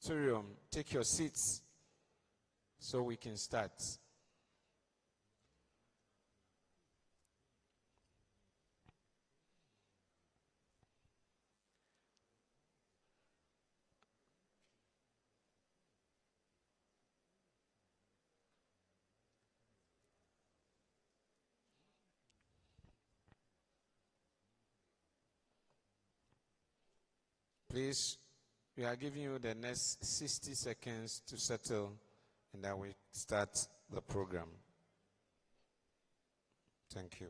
auditorium, take your seats so we can start. Please, we are giving you the next 60 seconds to settle, and then we start the program. Thank you.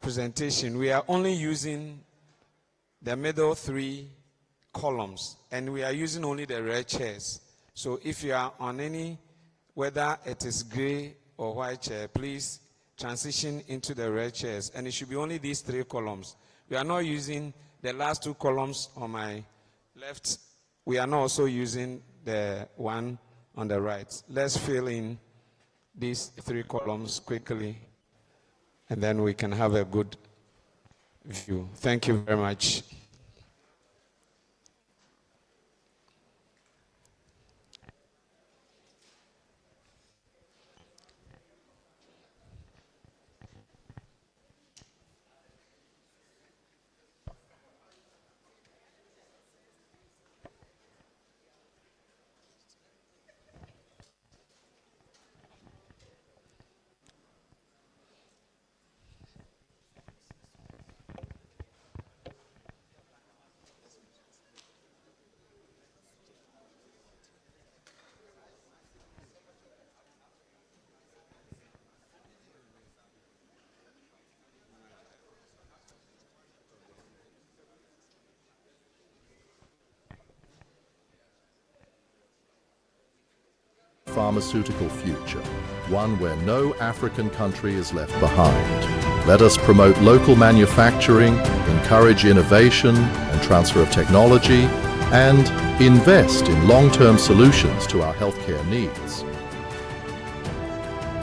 presentation, we are only using the middle 3 columns, and we are using only the red chairs. So if you are on any, whether it is gray or white chair, please transition into the red chairs, and it should be only these 3 columns. We are not using the last 2 columns on my left. We are not also using the one on the right. Let's fill in these 3 columns quickly, and then we can have a good view. Thank you very much. Pharmaceutical future, one where no African country is left behind. Let us promote local manufacturing, encourage innovation and transfer of technology, and invest in long-term solutions to our healthcare needs.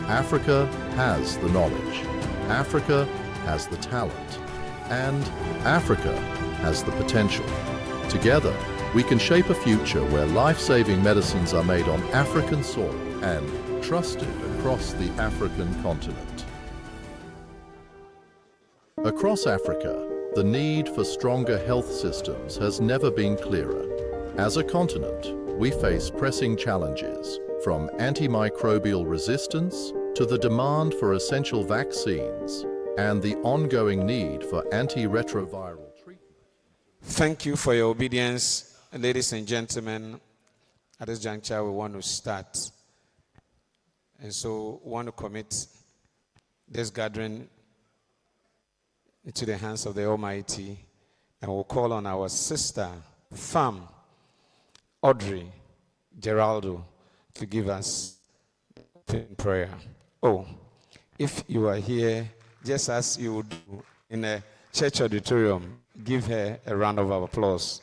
Africa has the knowledge, Africa has the talent, and Africa has the potential. Together, we can shape a future where life-saving medicines are made on African soil and trusted across the African continent. Across Africa, the need for stronger health systems has never been clearer. As a continent, we face pressing challenges, from antimicrobial resistance to the demand for essential vaccines and the ongoing need for antiretroviral treatment. Thank you for your obedience. Ladies and gentlemen, at this juncture, we want to start. And so we want to commit this gathering into the hands of the Almighty. And we'll call on our sister, Fam, Audrey Geraldo, to give us prayer. Oh, if you are here, just as you would do in a church auditorium, give her a round of applause.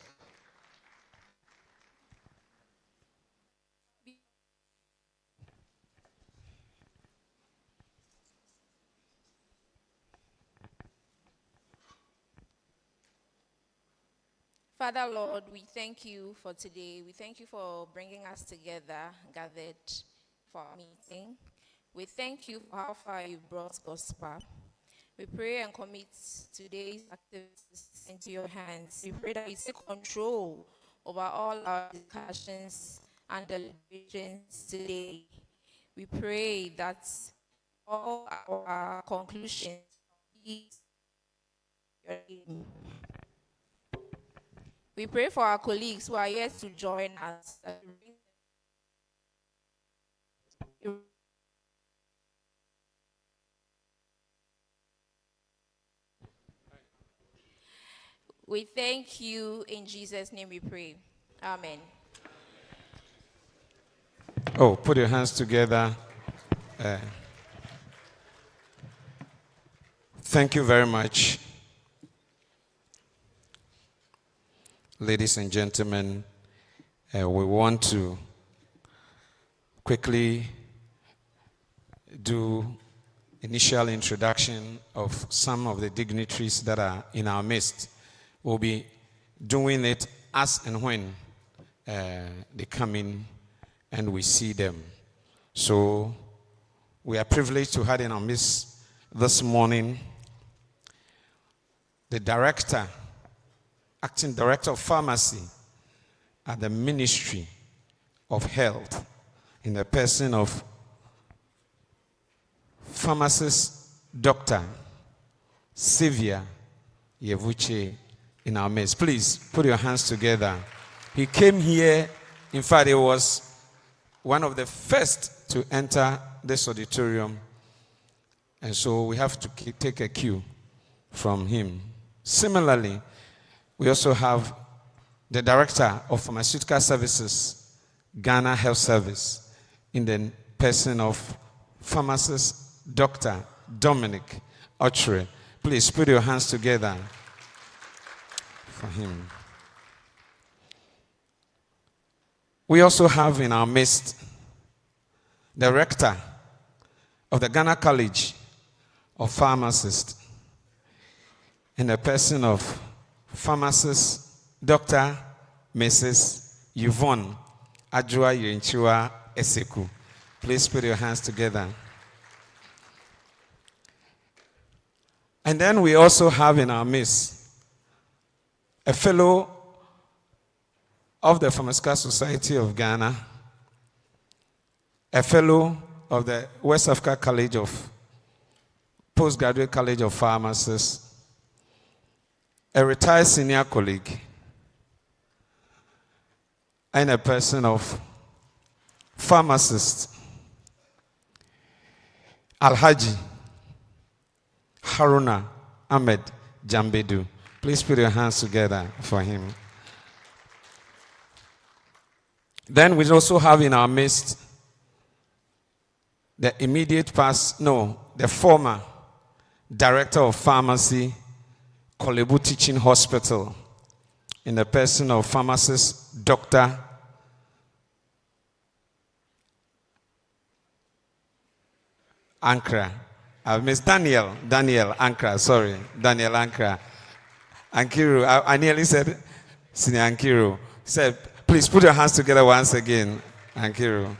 Father, Lord, we thank you for today. We thank you for bringing us together, gathered for our meeting. We thank you for how far you brought GHOSPA. We pray and commit today's activities into your hands. We pray that you take control over all our discussions and deliberations today. We pray that all our conclusions be your name. We pray for our colleagues who are yet to join us. We thank you. In Jesus' name we pray. Amen. Oh, put your hands together. Thank you very much. Ladies and gentlemen, we want to quickly do initial introduction of some of the dignitaries that are in our midst. We'll be doing it as and when they come in and we see them. So we are privileged to have in our midst this morning the director, acting director of pharmacy at the Ministry of Health, in the person of Pharmacist Dr. Sylvia Yevuche in our midst. Please put your hands together. He came here, in fact, he was one of the first to enter this auditorium, and so we have to take a cue from him. Similarly, we also have the Director of Pharmaceutical Services, Ghana Health Service, in the person of Pharmacist Dr. Dominic Ochre. Please put your hands together for him. We also have in our midst the Rector of the Ghana College of Pharmacists, in the person of Pharmacist Dr. Mrs. Yvonne Adjua Yenchua Eseku. Please put your hands together. And then we also have in our midst a fellow of the Pharmaceutical Society of Ghana, a fellow of the West Africa College of Postgraduate College of Pharmacists, a retired senior colleague, and a person of Pharmacist Alhaji Haruna Ahmed Jambedu. Please put your hands together for him. Then we also have in our midst the the former Director of Pharmacy, Kolebu Teaching Hospital, in the person of Pharmacist Dr. Ankra. I've missed Daniel Ankra, sorry. Daniel Ankra. Ankiru, I nearly said Senior Ankiru. Said, please put your hands together once again, Ankiru.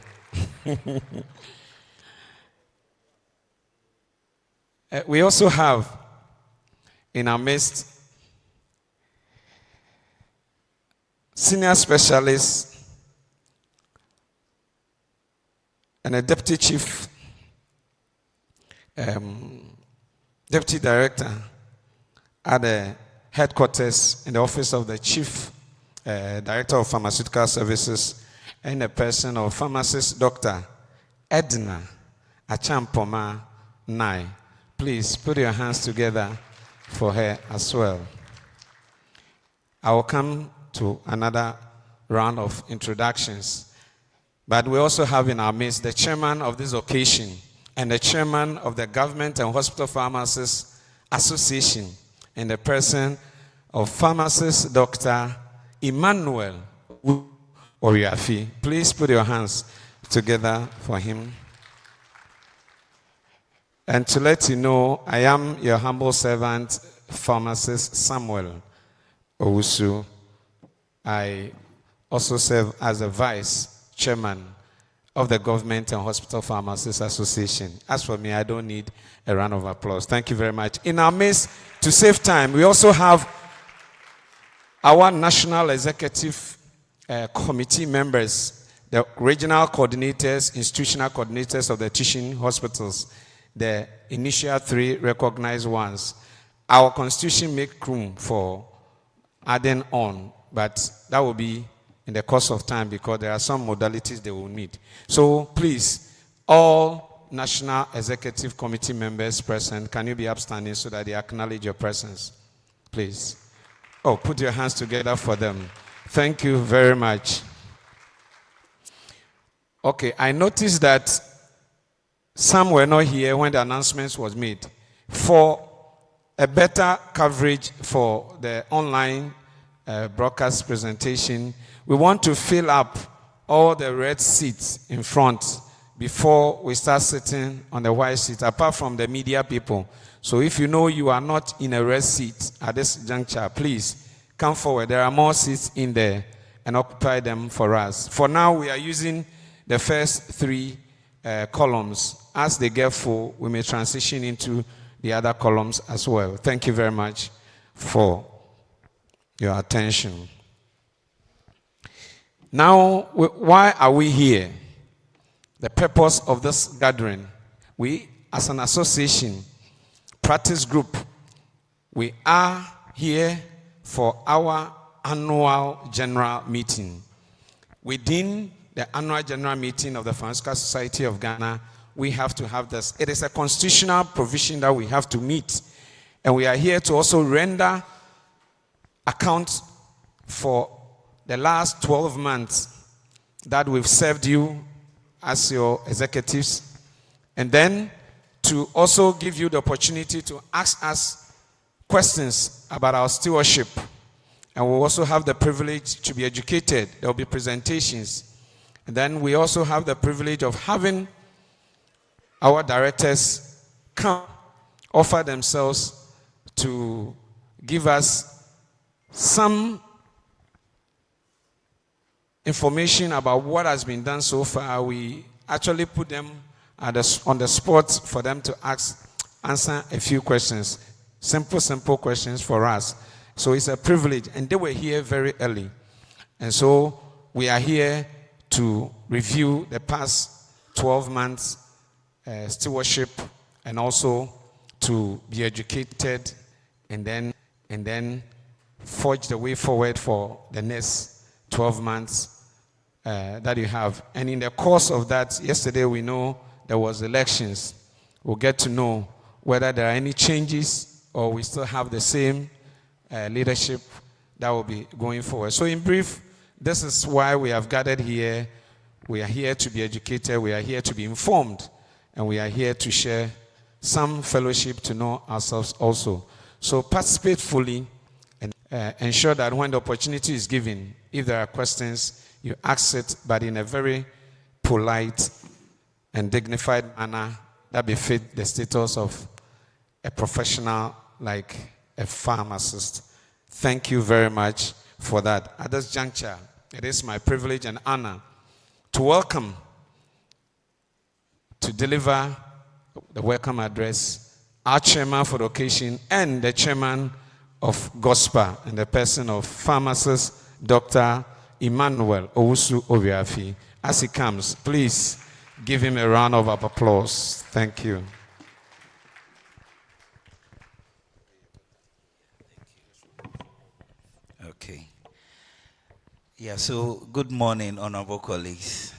We also have in our midst senior specialist and a deputy chief, deputy director at the headquarters in the office of the chief director of pharmaceutical services, and a person of Pharmacist Dr. Edna Achampoma Nai. Please put your hands together for her as well. I will come to another round of introductions, but we also have in our midst the chairman of this occasion and the chairman of the Government and Hospital Pharmacists Association, in the person of Pharmacist Dr. Emmanuel Oriafi. Please put your hands together for him. And to let you know, I am your humble servant, Pharmacist Samuel Owusu. I also serve as a vice chairman of the Government and Hospital Pharmacists Association. As for me, I don't need a round of applause. Thank you very much. In our midst, to save time, we also have our National Executive Committee members, the regional coordinators, institutional coordinators of the teaching hospitals, the initial 3 recognized ones. Our constitution make room for adding on, but that will be in the course of time because there are some modalities they will need. So please, all National Executive Committee members present, can you be upstanding so that they acknowledge your presence? Please. Oh, put your hands together for them. Thank you very much. Okay, I noticed that some were not here when the announcements was made. For a better coverage for the online broadcast presentation, we want to fill up all the red seats in front before we start sitting on the white seat, apart from the media people. So if you know you are not in a red seat at this juncture, please come forward. There are more seats in there and occupy them for us. For now, we are using the first 3 columns. As they get full, we may transition into the other columns as well. Thank you very much for your attention. Now, why are we here? The purpose of this gathering. We, as an association, practice group, we are here for our annual general meeting. Within the annual general meeting of the Pharmaceutical Society of Ghana, we have to have this. It is a constitutional provision that we have to meet. And we are here to also render account for the last 12 months that we've served you as your executives, and then to also give you the opportunity to ask us questions about our stewardship. And we'll also have the privilege to be educated. There will be presentations. And then we also have the privilege of having our directors come, offer themselves to give us some information about what has been done so far. We actually put them on the spot for them to answer a few questions. Simple questions for us. So it's a privilege. And they were here very early. And so we are here to review the past 12 months stewardship, and also to be educated, and then forge the way forward for the next 12 months that you have. And in the course of that, yesterday we know there was elections. We'll get to know whether there are any changes or we still have the same leadership that will be going forward. So in brief, this is why we have gathered here. We are here to be educated. We are here to be informed. And we are here to share some fellowship to know ourselves also. So participate fully and ensure that when the opportunity is given, if there are questions, you ask it, but in a very polite and dignified manner that befit the status of a professional like a pharmacist. Thank you very much for that. At this juncture, it is my privilege and honor to welcome, to deliver the welcome address, our chairman for the occasion and the chairman of GHOSPA, in the person of Pharmacist Dr. Emmanuel Owusu Obiafi. As he comes, please give him a round of applause. Thank you. Okay. Yeah, so good morning, honorable colleagues.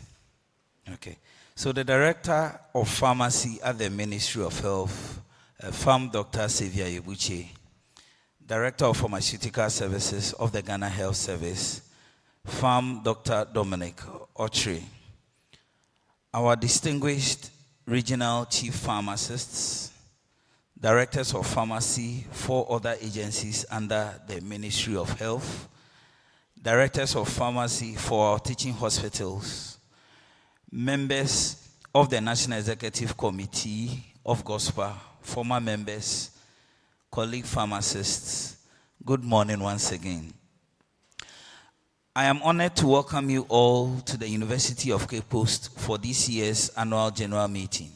Okay. So the Director of Pharmacy at the Ministry of Health, Pharm Dr. Xavier Yebuche, Director of Pharmaceutical Services of the Ghana Health Service, Pharm Dr. Dominic Ochre, our distinguished regional chief pharmacists, directors of pharmacy for other agencies under the Ministry of Health, directors of pharmacy for our teaching hospitals, members of the National Executive Committee of GHOSPA, former members, colleague pharmacists, good morning once again. I am honored to welcome you all to the University of Cape Coast for this year's annual general meeting.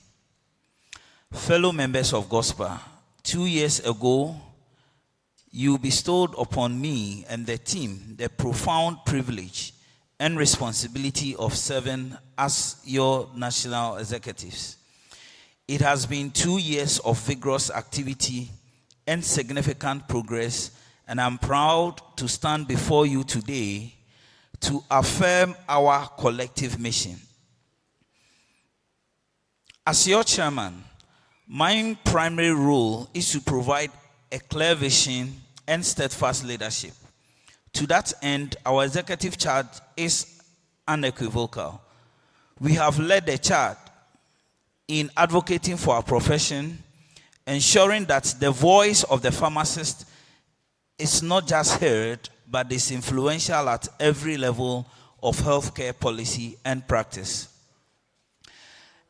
Fellow members of GHOSPA, 2 years ago, you bestowed upon me and the team the profound privilege and responsibility of serving as your national executives. It has been 2 years of vigorous activity and significant progress, and I'm proud to stand before you today to affirm our collective mission. As your chairman, my primary role is to provide a clear vision and steadfast leadership. To that end, our executive charge is unequivocal. We have led the charge in advocating for our profession, ensuring that the voice of the pharmacist is not just heard, but is influential at every level of healthcare policy and practice.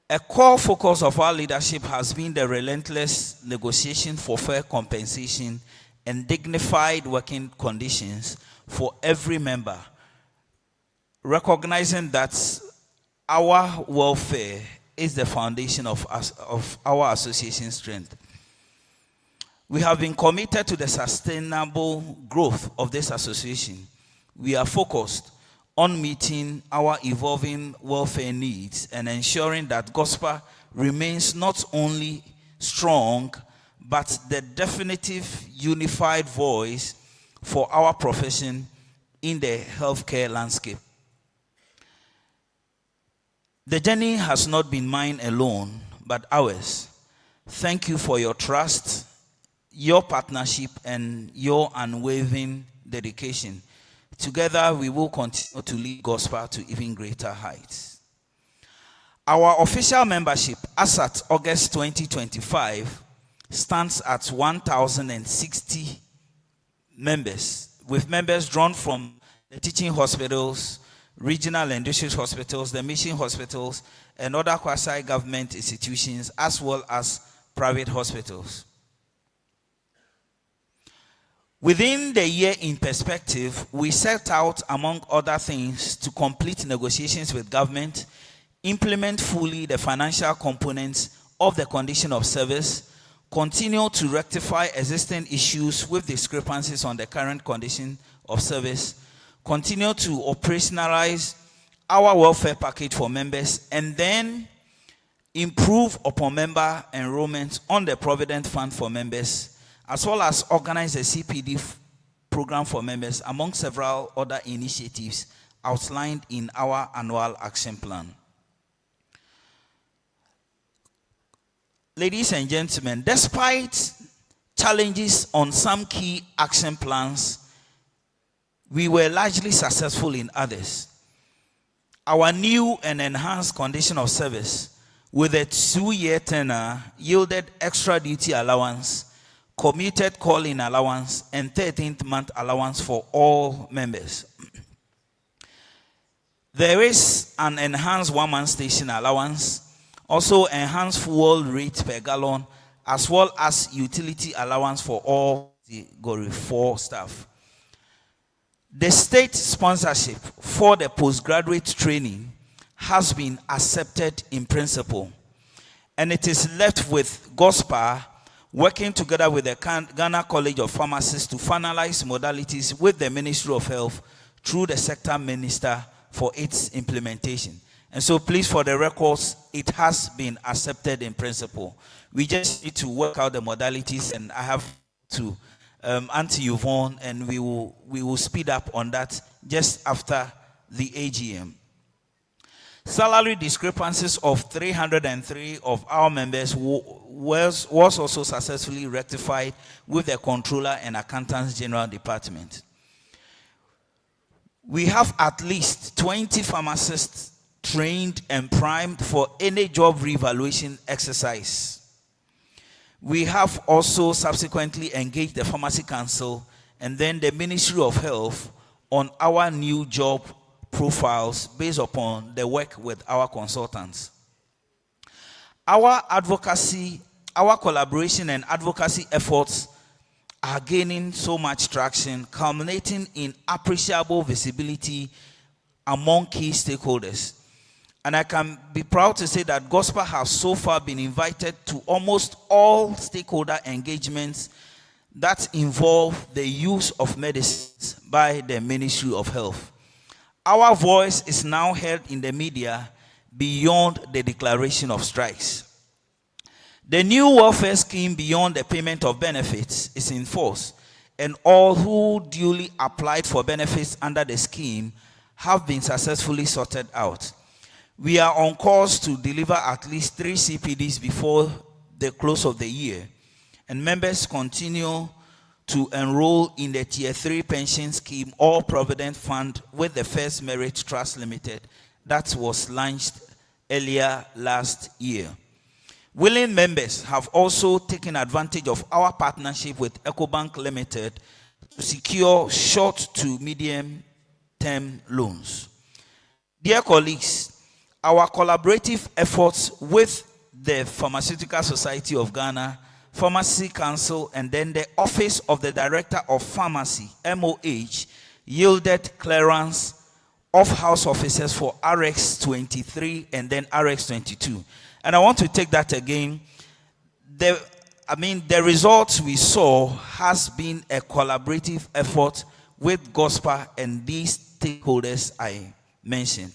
A core focus of our leadership has been the relentless negotiation for fair compensation and dignified working conditions for every member, recognizing that our welfare is the foundation of our association strength. We have been committed to the sustainable growth of this association. We are focused on meeting our evolving welfare needs and ensuring that GHOSPA remains not only strong, but the definitive unified voice for our profession in the healthcare landscape. The journey has not been mine alone, but ours. Thank you for your trust, your partnership and your unwavering dedication. Together, we will continue to lead GHOSPA to even greater heights. Our official membership, as at August 2025, stands at 1,060 members, with members drawn from the teaching hospitals, regional and district hospitals, the mission hospitals, and other quasi-government institutions, as well as private hospitals. Within the year in perspective, we set out, among other things, to complete negotiations with government, implement fully the financial components of the condition of service, continue to rectify existing issues with discrepancies on the current condition of service, continue to operationalize our welfare package for members, and then improve upon member enrollment on the Provident Fund for members, as well as organize a CPD program for members, among several other initiatives outlined in our annual action plan. Ladies and gentlemen, despite challenges on some key action plans, we were largely successful in others. Our new and enhanced condition of service with a 2-year tenure yielded extra duty allowance, commuted call-in allowance, and 13th month allowance for all members. There is an enhanced one-man station allowance, also enhanced fuel rate per gallon, as well as utility allowance for all the GORI 4 staff. The state sponsorship for the postgraduate training has been accepted in principle, and it is left with GHOSPA working together with the Ghana College of Pharmacists to finalize modalities with the Ministry of Health through the sector minister for its implementation. And so please, for the records, it has been accepted in principle. We just need to work out the modalities, and I have to Auntie Yvonne, and we will speed up on that just after the AGM. Salary discrepancies of 303 of our members was also successfully rectified with the Controller and Accountants General Department. We have at least 20 pharmacists trained and primed for any job reevaluation exercise. We have also subsequently engaged the Pharmacy Council and then the Ministry of Health on our new job profiles based upon the work with our consultants. Our advocacy, our collaboration and advocacy efforts are gaining so much traction, culminating in appreciable visibility among key stakeholders. And I can be proud to say that GHOSPA has so far been invited to almost all stakeholder engagements that involve the use of medicines by the Ministry of Health. Our voice is now heard in the media beyond the declaration of strikes. The new welfare scheme beyond the payment of benefits is in force, and all who duly applied for benefits under the scheme have been successfully sorted out. We are on course to deliver at least 3 CPDs before the close of the year, and members continue to enroll in the Tier 3 pension scheme or Provident Fund with the First Merit Trust Limited that was launched earlier last year. Willing members have also taken advantage of our partnership with EcoBank Limited to secure short to medium-term loans. Dear colleagues, our collaborative efforts with the Pharmaceutical Society of Ghana, Pharmacy Council, and then the Office of the Director of Pharmacy, MOH, yielded clearance of house officers for RX23 and then RX22. And I want to take that again. The results we saw has been a collaborative effort with GHOSPA and these stakeholders I mentioned.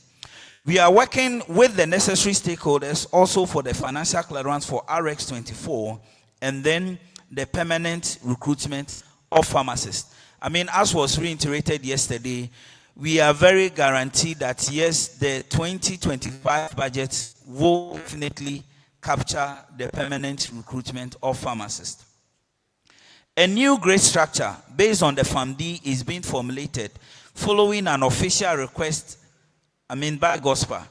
We are working with the necessary stakeholders also for the financial clearance for RX24 and then the permanent recruitment of pharmacists. As was reiterated yesterday, we are very guaranteed that yes, the 2025 budget will definitely capture the permanent recruitment of pharmacists. A new grade structure based on the FAMD is being formulated following an official request, by GHOSPA.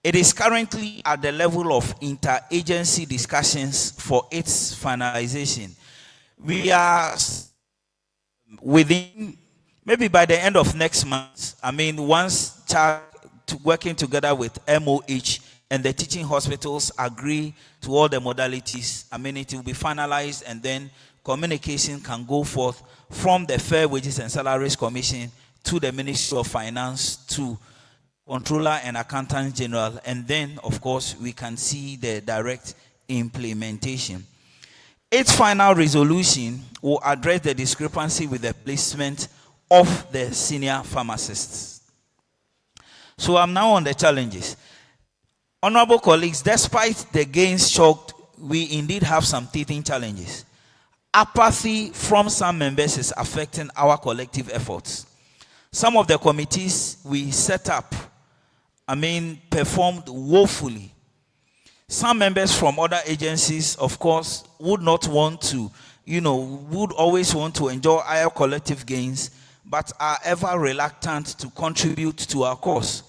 It is currently at the level of interagency discussions for its finalization. We are within, maybe by the end of next month, once working together with MOH and the teaching hospitals agree to all the modalities, it will be finalized, and then communication can go forth from the Fair Wages and Salaries Commission to the Ministry of Finance, to Controller and Accountant General, and then, of course, we can see the direct implementation. Its final resolution will address the discrepancy with the placement of the senior pharmacists. So I'm now on the challenges. Honorable colleagues, despite the gains chalked, we indeed have some teething challenges. Apathy from some members is affecting our collective efforts. Some of the committees we set up, performed woefully. Some members from other agencies, of course, would not want to, would always want to enjoy our collective gains, but are ever reluctant to contribute to our cause.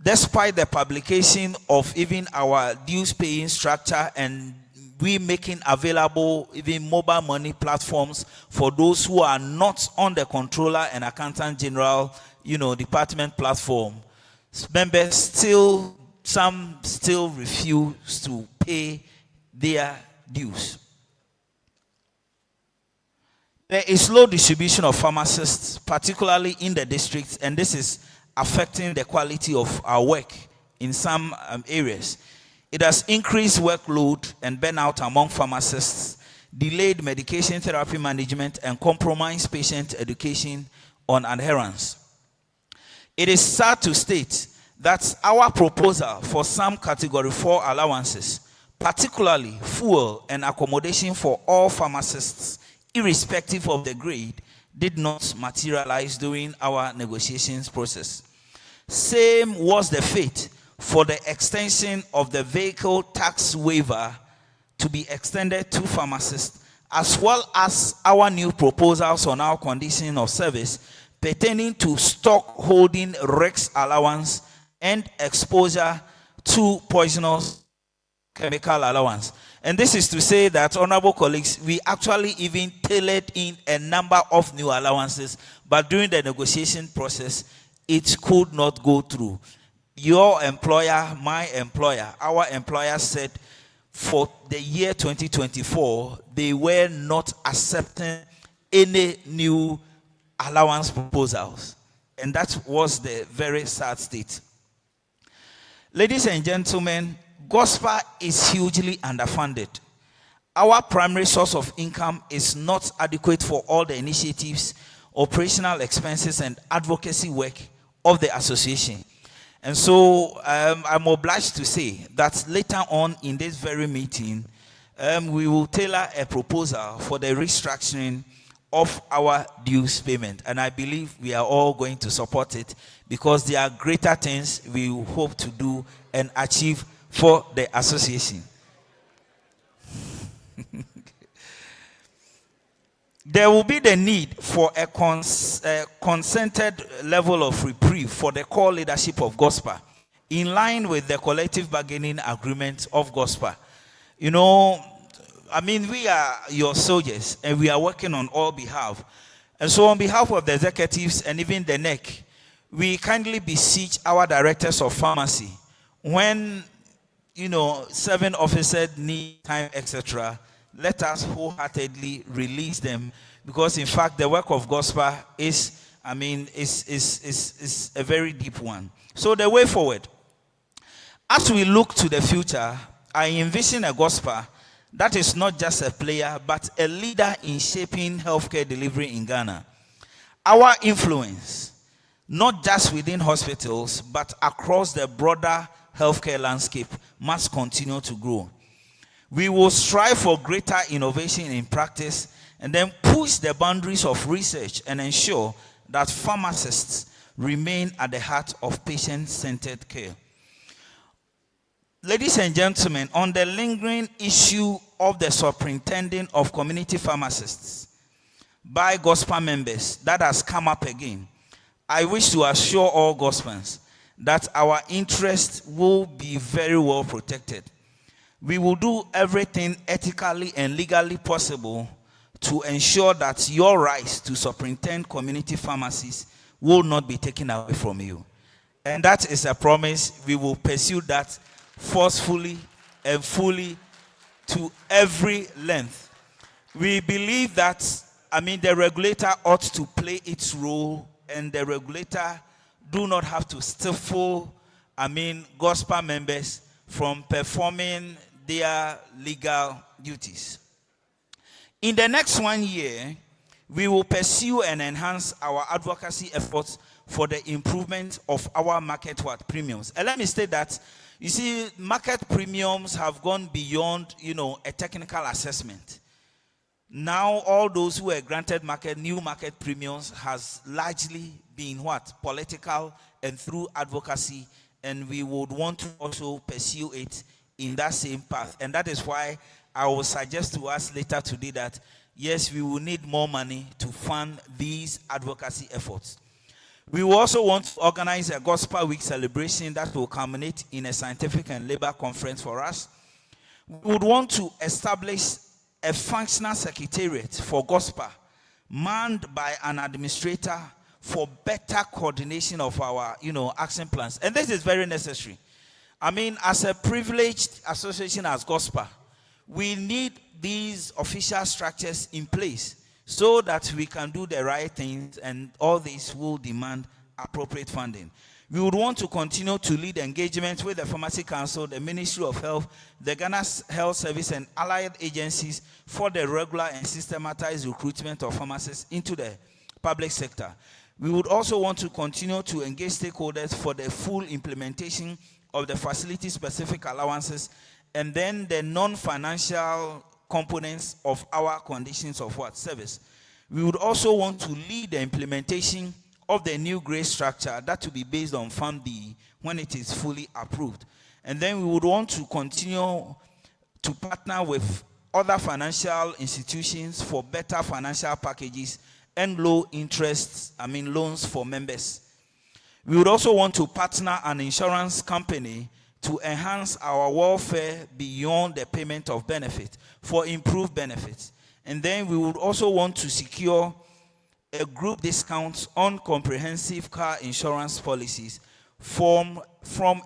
Despite the publication of even our dues paying structure, and we making available even mobile money platforms for those who are not on the Controller and Accountant General, department platform, members some still refuse to pay their dues. There is low distribution of pharmacists, particularly in the districts, and this is affecting the quality of our work in some areas. It has increased workload and burnout among pharmacists, delayed medication therapy management, and compromised patient education on adherence. It is sad to state that our proposal for some Category 4 allowances, particularly fuel and accommodation for all pharmacists, irrespective of the grade, did not materialize during our negotiations process. Same was the fate for the extension of the vehicle tax waiver to be extended to pharmacists, as well as our new proposals on our condition of service pertaining to stock holding REX allowance and exposure to poisonous chemical allowance. And this is to say that, honorable colleagues, we actually even tailored in a number of new allowances, but during the negotiation process, it could not go through. Your employer, my employer, our employer said for the year 2024, they were not accepting any new allowance proposals. And that was the very sad state. Ladies and gentlemen, GHOSPA is hugely underfunded. Our primary source of income is not adequate for all the initiatives, operational expenses, and advocacy work of the association. And so I'm obliged to say that later on in this very meeting, we will tailor a proposal for the restructuring of our dues payment. And I believe we are all going to support it, because there are greater things we hope to do and achieve for the association. There will be the need for a consented level of reprieve for the core leadership of GHOSPA, in line with the collective bargaining agreement of GHOSPA. We are your soldiers, and we are working on all behalf. And so on behalf of the executives and even the NEC, we kindly beseech our directors of pharmacy, when, serving officers need time, etc., let us wholeheartedly release them, because in fact the work of GHOSPA is a very deep one. So the way forward, as we look to the future, I envision a GHOSPA that is not just a player, but a leader in shaping healthcare delivery in Ghana. Our influence, not just within hospitals, but across the broader healthcare landscape, must continue to grow. We will strive for greater innovation in practice, and then push the boundaries of research and ensure that pharmacists remain at the heart of patient-centered care. Ladies and gentlemen, on the lingering issue of the superintendent of community pharmacists, by GHOSPA members that has come up again. I wish to assure all GHOSPAns that our interests will be very well protected. We will do everything ethically and legally possible to ensure that your rights to superintend community pharmacies will not be taken away from you. And that is a promise. We will pursue that forcefully and fully to every length. We believe that, the regulator ought to play its role, and the regulator do not have to stifle, GHOSPA members from performing their legal duties. In the next 1 year, we will pursue and enhance our advocacy efforts for the improvement of our market premiums. And let me state that, you see, market premiums have gone beyond, a technical assessment. Now, all those who were granted new market premiums has largely been political and through advocacy, and we would want to also pursue it in that same path. And that is why I will suggest to us later today that, yes, we will need more money to fund these advocacy efforts. We will also want to organize a GHOSPA Week celebration that will culminate in a scientific and labor conference for us. We would want to establish a functional secretariat for GHOSPA, manned by an administrator for better coordination of our, action plans. And this is very necessary. As a privileged association as GHOSPA, we need these official structures in place so that we can do the right things, and all this will demand appropriate funding. We would want to continue to lead engagement with the Pharmacy Council, the Ministry of Health, the Ghana Health Service, and allied agencies for the regular and systematized recruitment of pharmacists into the public sector. We would also want to continue to engage stakeholders for the full implementation of the facility-specific allowances and then the non-financial components of our conditions of service. We would also want to lead the implementation of the new grade structure that will be based on Fund B when it is fully approved. And then we would want to continue to partner with other financial institutions for better financial packages and low interest, loans for members. We would also want to partner an insurance company to enhance our welfare beyond the payment of benefit for improved benefits. And then we would also want to secure a group discount on comprehensive car insurance policies from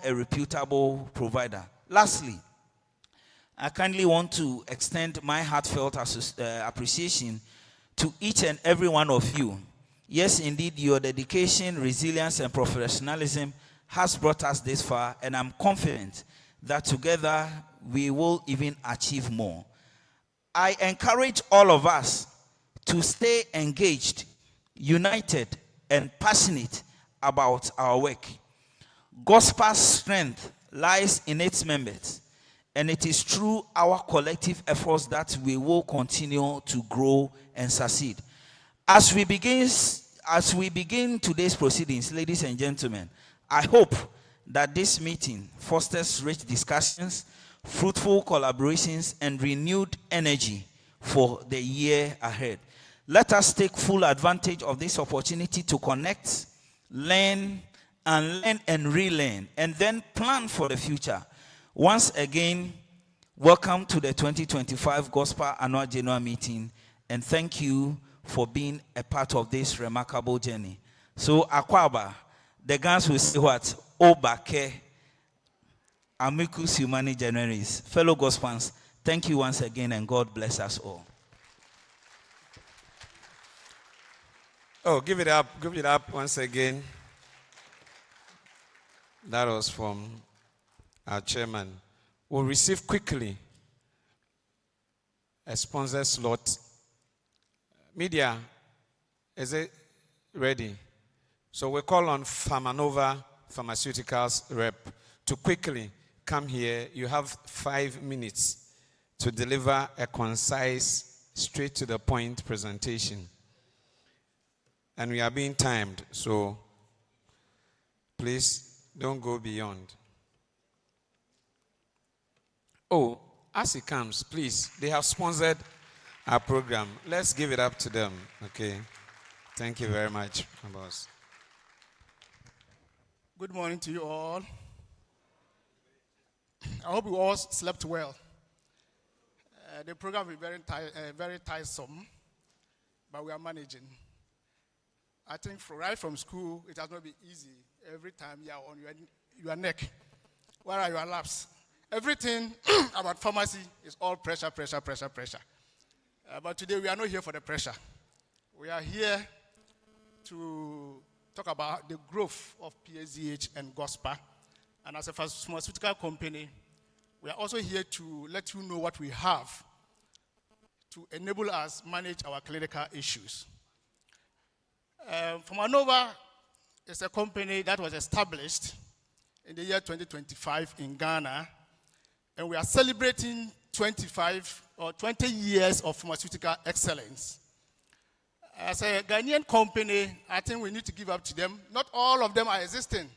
a reputable provider. Lastly, I kindly want to extend my heartfelt appreciation to each and every one of you. Yes, indeed, your dedication, resilience, and professionalism has brought us this far, and I'm confident that together we will even achieve more. I encourage all of us to stay engaged, united, and passionate about our work. GHOSPA's strength lies in its members, and it is through our collective efforts that we will continue to grow and succeed. As we begin today's proceedings, ladies and gentlemen, I hope that this meeting fosters rich discussions, fruitful collaborations, and renewed energy for the year ahead. Let us take full advantage of this opportunity to connect, learn and relearn, and then plan for the future. Once again, welcome to the 2025 GHOSPA Annual General Meeting, and thank you for being a part of this remarkable journey. So, Akwaba, the guys will say what? Obake, amicus humani generis. Fellow GHOSPAns, thank you once again, and God bless us all. Oh, give it up once again. That was from our chairman. We'll receive quickly a sponsor slot. Media, is it ready? So we call on Pharmanova Pharmaceuticals rep to quickly come here. You have 5 minutes to deliver a concise, straight to the point presentation. And we are being timed, so please don't go beyond. Oh, as he comes, please, they have sponsored our program. Let's give it up to them. Okay. Thank you very much, boss. Good morning to you all. I hope you all slept well. The program is very tiresome, but we are managing. I think right from school, it has not been easy. Every time you are on your neck. Where are your laps? Everything about pharmacy is all pressure. But today we are not here for the pressure. We are here to talk about the growth of PSGH and GHOSPA. And as a pharmaceutical company, we are also here to let you know what we have to enable us manage our clinical issues. Pharmanova is a company that was established in the year 2025 in Ghana, and we are celebrating 20 years of pharmaceutical excellence. As a Ghanaian company, I think we need to give up to them. Not all of them are existing.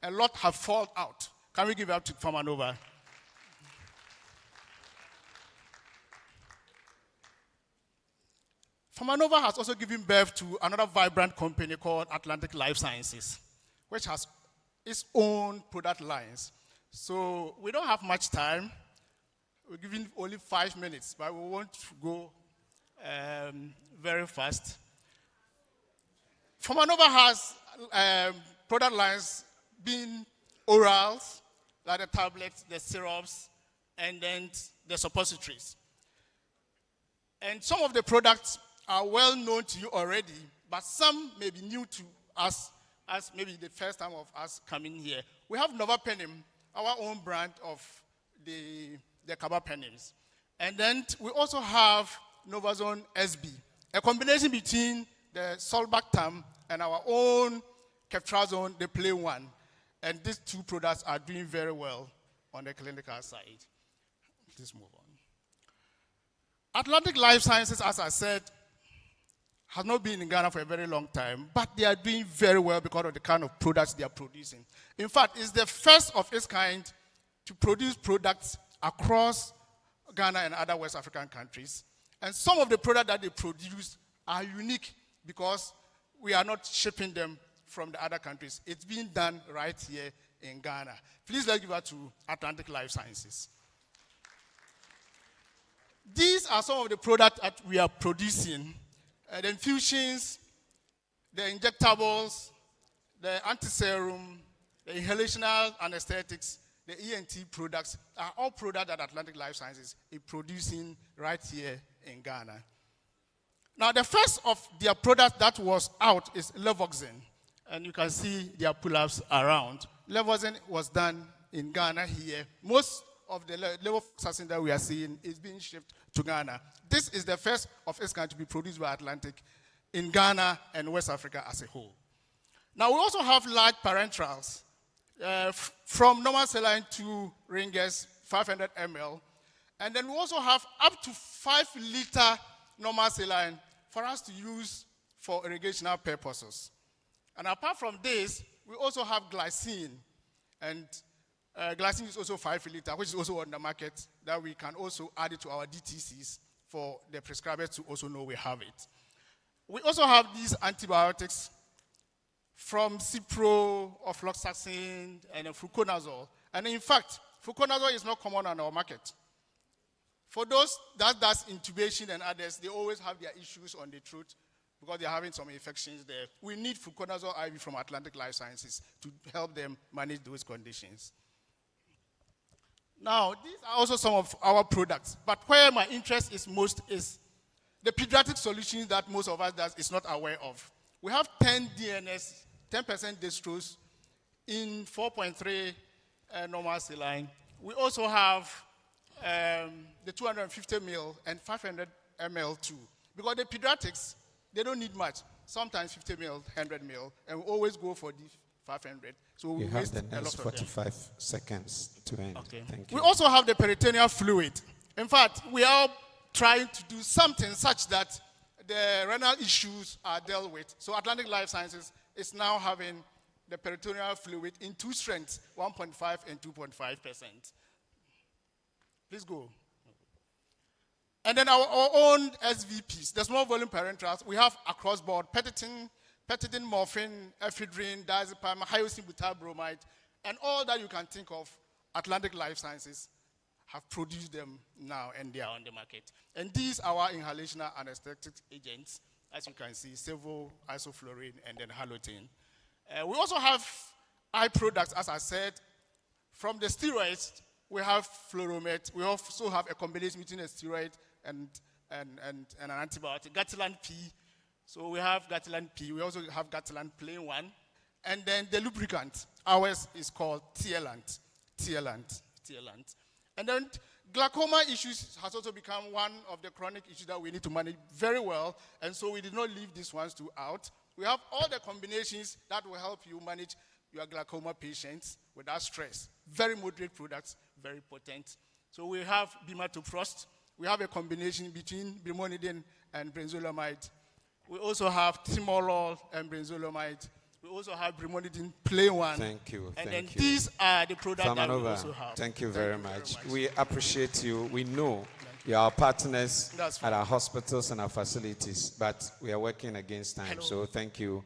A lot have fallen out. Can we give up to Pharmanova? Pharmanova has also given birth to another vibrant company called Atlantic Life Sciences, which has its own product lines. So we don't have much time. We're giving only 5 minutes, but we want to go very fast. Pharmanova has product lines being orals, like the tablets, the syrups, and then the suppositories. And some of the products are well known to you already, but some may be new to us, as maybe the first time of us coming here. We have Novapenem, our own brand of the carbapenems. And then we also have Novazone SB, a combination between the Sulbactam and our own Ceftriaxone, the plain one. And these two products are doing very well on the clinical side. Let's move on. Atlantic Life Sciences, as I said, has not been in Ghana for a very long time, but they are doing very well because of the kind of products they are producing. In fact, it's the first of its kind to produce products across Ghana and other West African countries. And some of the products that they produce are unique because we are not shipping them from the other countries. It's being done right here in Ghana. Please let's give it to Atlantic Life Sciences. These are some of the products that we are producing. The infusions, the injectables, the antiserum, the inhalational anesthetics, the ENT products are all products that Atlantic Life Sciences is producing right here in Ghana. Now, the first of their products that was out is Levoxin, and you can see their pull-ups around. Levoxin was done in Ghana here. Most of the levofloxacin that we are seeing is being shipped to Ghana. This is the first of its kind to be produced by Atlantic in Ghana and West Africa as a whole. Now, we also have large parenterals from normal saline to Ringer's 500 ml. And then we also have up to 5-liter normal saline for us to use for irrigational purposes. And apart from this, we also have glycine. And glycine is also 5 liter, which is also on the market, that we can also add it to our DTCs for the prescribers to also know we have it. We also have these antibiotics from Cipro, ofloxacin, and fluconazole. And in fact, fluconazole is not common on our market. For those that does intubation and others, they always have their issues on the throat because they're having some infections there. We need fluconazole IV from Atlantic Life Sciences to help them manage those conditions. Now, these are also some of our products, but where my interest is most is the pediatric solutions that most of us is not aware of. We have 10 DNS, 10% dextrose in 4.3 normal saline. We also have the 250 ml and 500 ml too. Because the pediatrics, they don't need much. Sometimes 50 ml, 100 ml, and we always go for the 500. So we waste have the a next lot of them. 45 seconds to end. Okay. Thank you. We also have the peritoneal fluid. In fact, we are trying to do something such that the renal issues are dealt with. So Atlantic Life Sciences is now having the peritoneal fluid in 2 strengths, 1.5 and 2.5%. Please go. And then our own SVPs, the small volume parenterals, we have across board petitine, morphine, ephedrine, diazepam, hyoscine butyl bromide, and all that you can think of. Atlantic Life Sciences have produced them now, and they are on the market. And these are our inhalational anesthetic agents, as you can see, several isoflurane and then halothane. We also have eye products, as I said. From the steroids, we have Fluoromet. We also have a combination between a steroid and an antibiotic, Gatilan P. So we have Gatilan P. We also have Gatilan plain one. And then the lubricant, ours is called Tielant. And then glaucoma issues has also become one of the chronic issues that we need to manage very well. And so we did not leave these ones out. We have all the combinations that will help you manage your glaucoma patients without stress. Very moderate products, very potent. So we have bimatoprost. We have a combination between brimonidine and brinzolamide. We also have timolol and brinzolamide. We also have brimonidine plain one. Thank you. And then these are the products that we Farmanova, also have. thank you very much. We appreciate you. We know you are our partners at our hospitals and our facilities, but we are working against time. So thank you.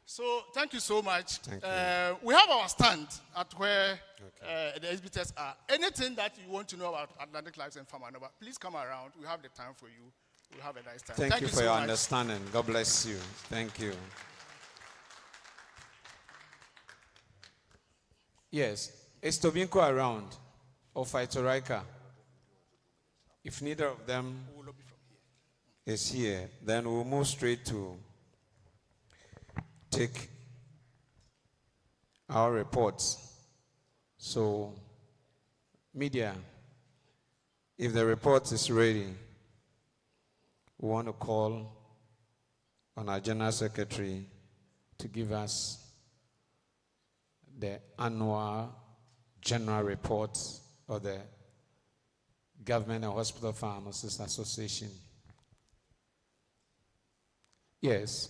So thank you so much. Thank you. We have our stand at where the SBTs are. Anything that you want to know about Atlantic Lives and Farmanova, please come around. We have the time for you. We'll have a nice time. Thank you for so your much. understanding. God bless you. Thank you. Yes. Is Tobinko around? Or Phytorika? If neither of them is here, then we'll move straight to take our reports. So, media, if the report is ready, we want to call on our General Secretary to give us the annual general report of the Government and Hospital Pharmacists Association. Yes,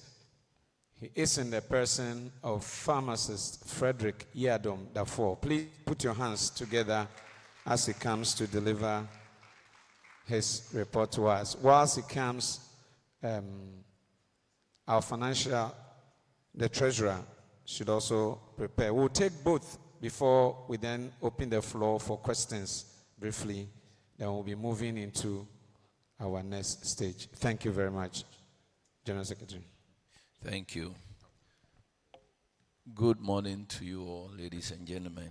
he is in the person of Pharmacist Frederick Yadom Dafoe. Please put your hands together as he comes to deliver his report to us. Whilst he comes, our the treasurer should also prepare. We'll take both before we then open the floor for questions briefly. Then we'll be moving into our next stage. Thank you very much, General Secretary. Thank you. Good morning to you all, ladies and gentlemen.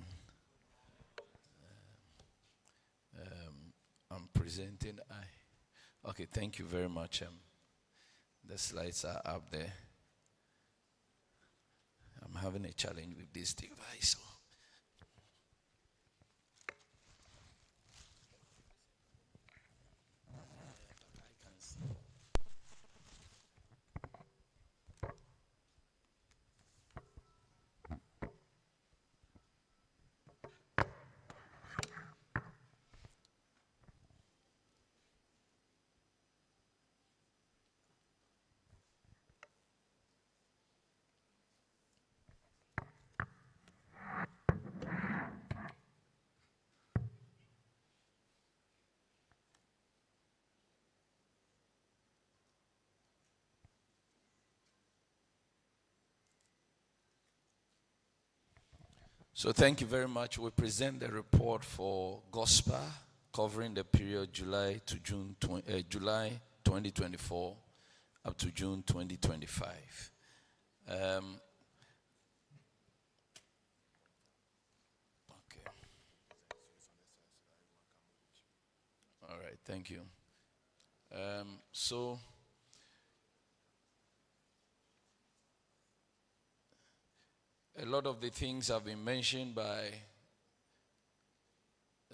I'm presenting. Okay, thank you very much. The slides are up there. I'm having a challenge with this device. So thank you very much. We present the report for GHOSPA covering the period July 2024 up to June 2025. Okay. All right, thank you. So a lot of the things have been mentioned by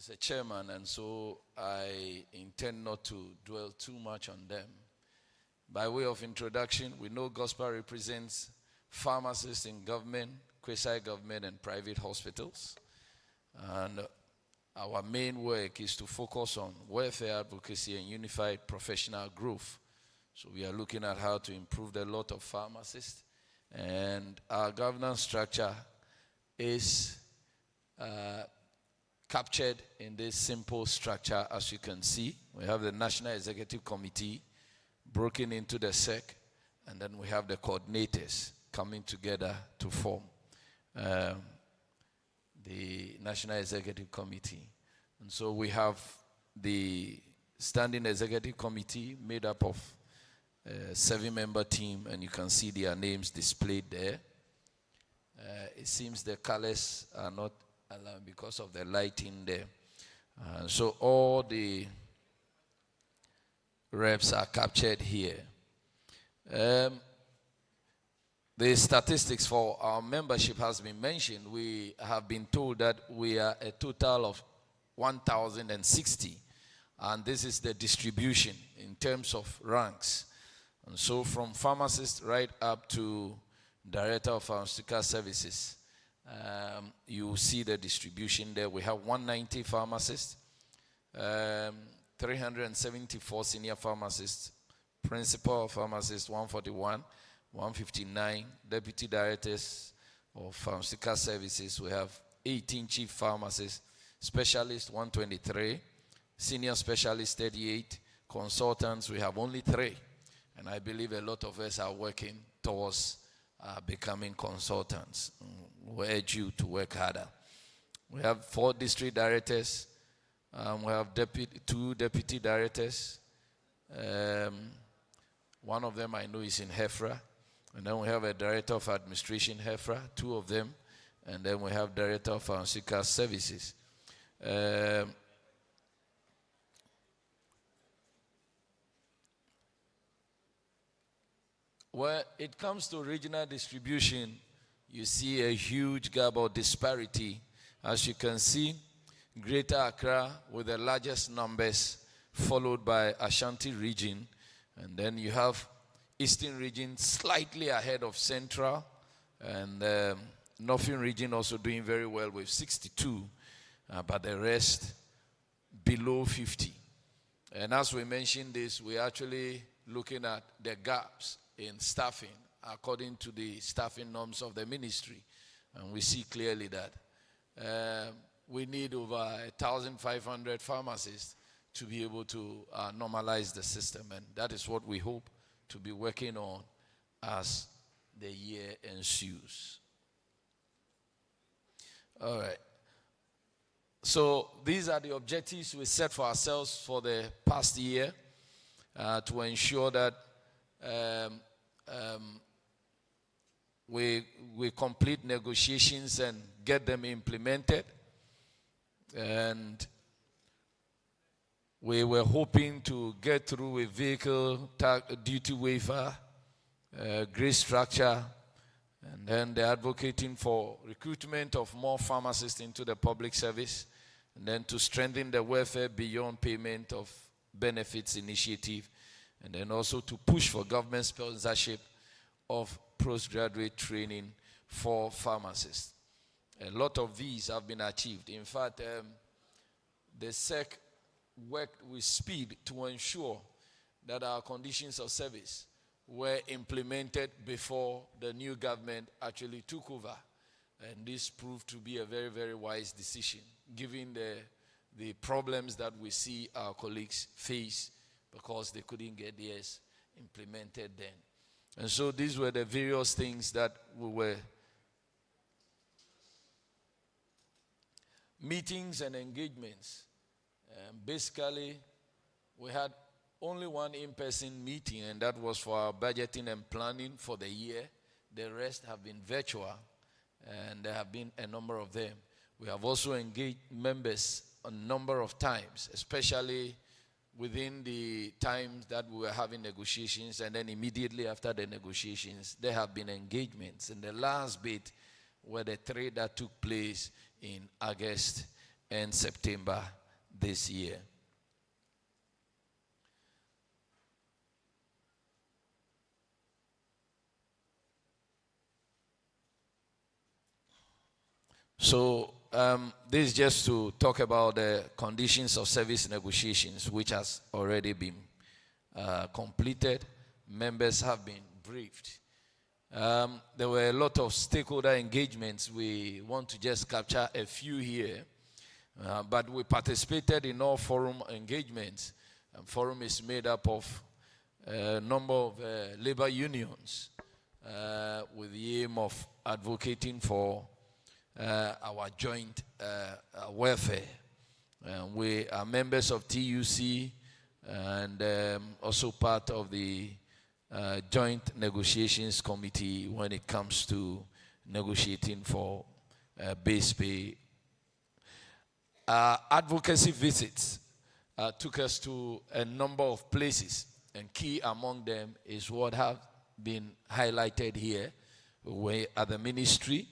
the chairman, and so I intend not to dwell too much on them. By way of introduction, we know GHOSPA represents pharmacists in government, quasi-government, and private hospitals. And our main work is to focus on welfare advocacy and unified professional growth. So we are looking at how to improve the lot of pharmacists. And our governance structure is captured in this simple structure, as you can see. We have the National Executive Committee broken into the SEC, and then we have the coordinators coming together to form the National Executive Committee. And so we have the Standing Executive Committee made up of a 7-member team, and you can see their names displayed there. It seems the colors are not aligned because of the lighting there. So all the reps are captured here. The statistics for our membership has been mentioned. We have been told that we are a total of 1,060, and this is the distribution in terms of ranks. And so from pharmacist right up to Director of Pharmaceutical Services, you see the distribution there. We have 190 pharmacists, 374 senior pharmacists, principal pharmacists 141, 159, deputy directors of pharmaceutical services. We have 18 chief pharmacists, specialists 123, senior specialists 38, consultants we have only 3. And I believe a lot of us are working towards becoming consultants. We urge you to work harder. We have 4 district directors. We have 2 deputy directors. One of them I know is in Hefra. And then we have a director of administration, Hefra, 2 of them. And then we have director of pharmaceutical services. When it comes to regional distribution, you see a huge gap or disparity. As you can see, Greater Accra with the largest numbers, followed by Ashanti region. And then you have Eastern region slightly ahead of Central. And Northern region also doing very well with 62. But the rest below 50. And as we mentioned this, we're actually looking at the gaps in staffing according to the staffing norms of the ministry. And we see clearly that we need over 1,500 pharmacists to be able to normalize the system. And that is what we hope to be working on as the year ensues. All right. So these are the objectives we set for ourselves for the past year to ensure that we complete negotiations and get them implemented. And we were hoping to get through a vehicle duty waiver, grade structure, and then they're advocating for recruitment of more pharmacists into the public service, and then to strengthen the welfare beyond payment of benefits initiative, and then also to push for government sponsorship of postgraduate training for pharmacists. A lot of these have been achieved. In fact, the SEC worked with speed to ensure that our conditions of service were implemented before the new government actually took over. And this proved to be a very, very wise decision, given the problems that we see our colleagues face because they couldn't get theirs implemented then. And so these were the various things that we were meetings and engagements. Basically, we had only one in-person meeting, and that was for our budgeting and planning for the year. The rest have been virtual, and there have been a number of them. We have also engaged members a number of times, especially within the times that we were having negotiations, and then immediately after the negotiations, there have been engagements. And the last bit were the 3 that took place in August and September this year. So this is just to talk about the conditions of service negotiations, which has already been completed. Members have been briefed. There were a lot of stakeholder engagements. We want to just capture a few here. But we participated in all forum engagements. Forum is made up of a number of labor unions with the aim of advocating for our joint welfare. We are members of TUC and also part of the joint negotiations committee when it comes to negotiating for base pay. Advocacy visits took us to a number of places, and key among them is what have been highlighted here. We were at the ministry,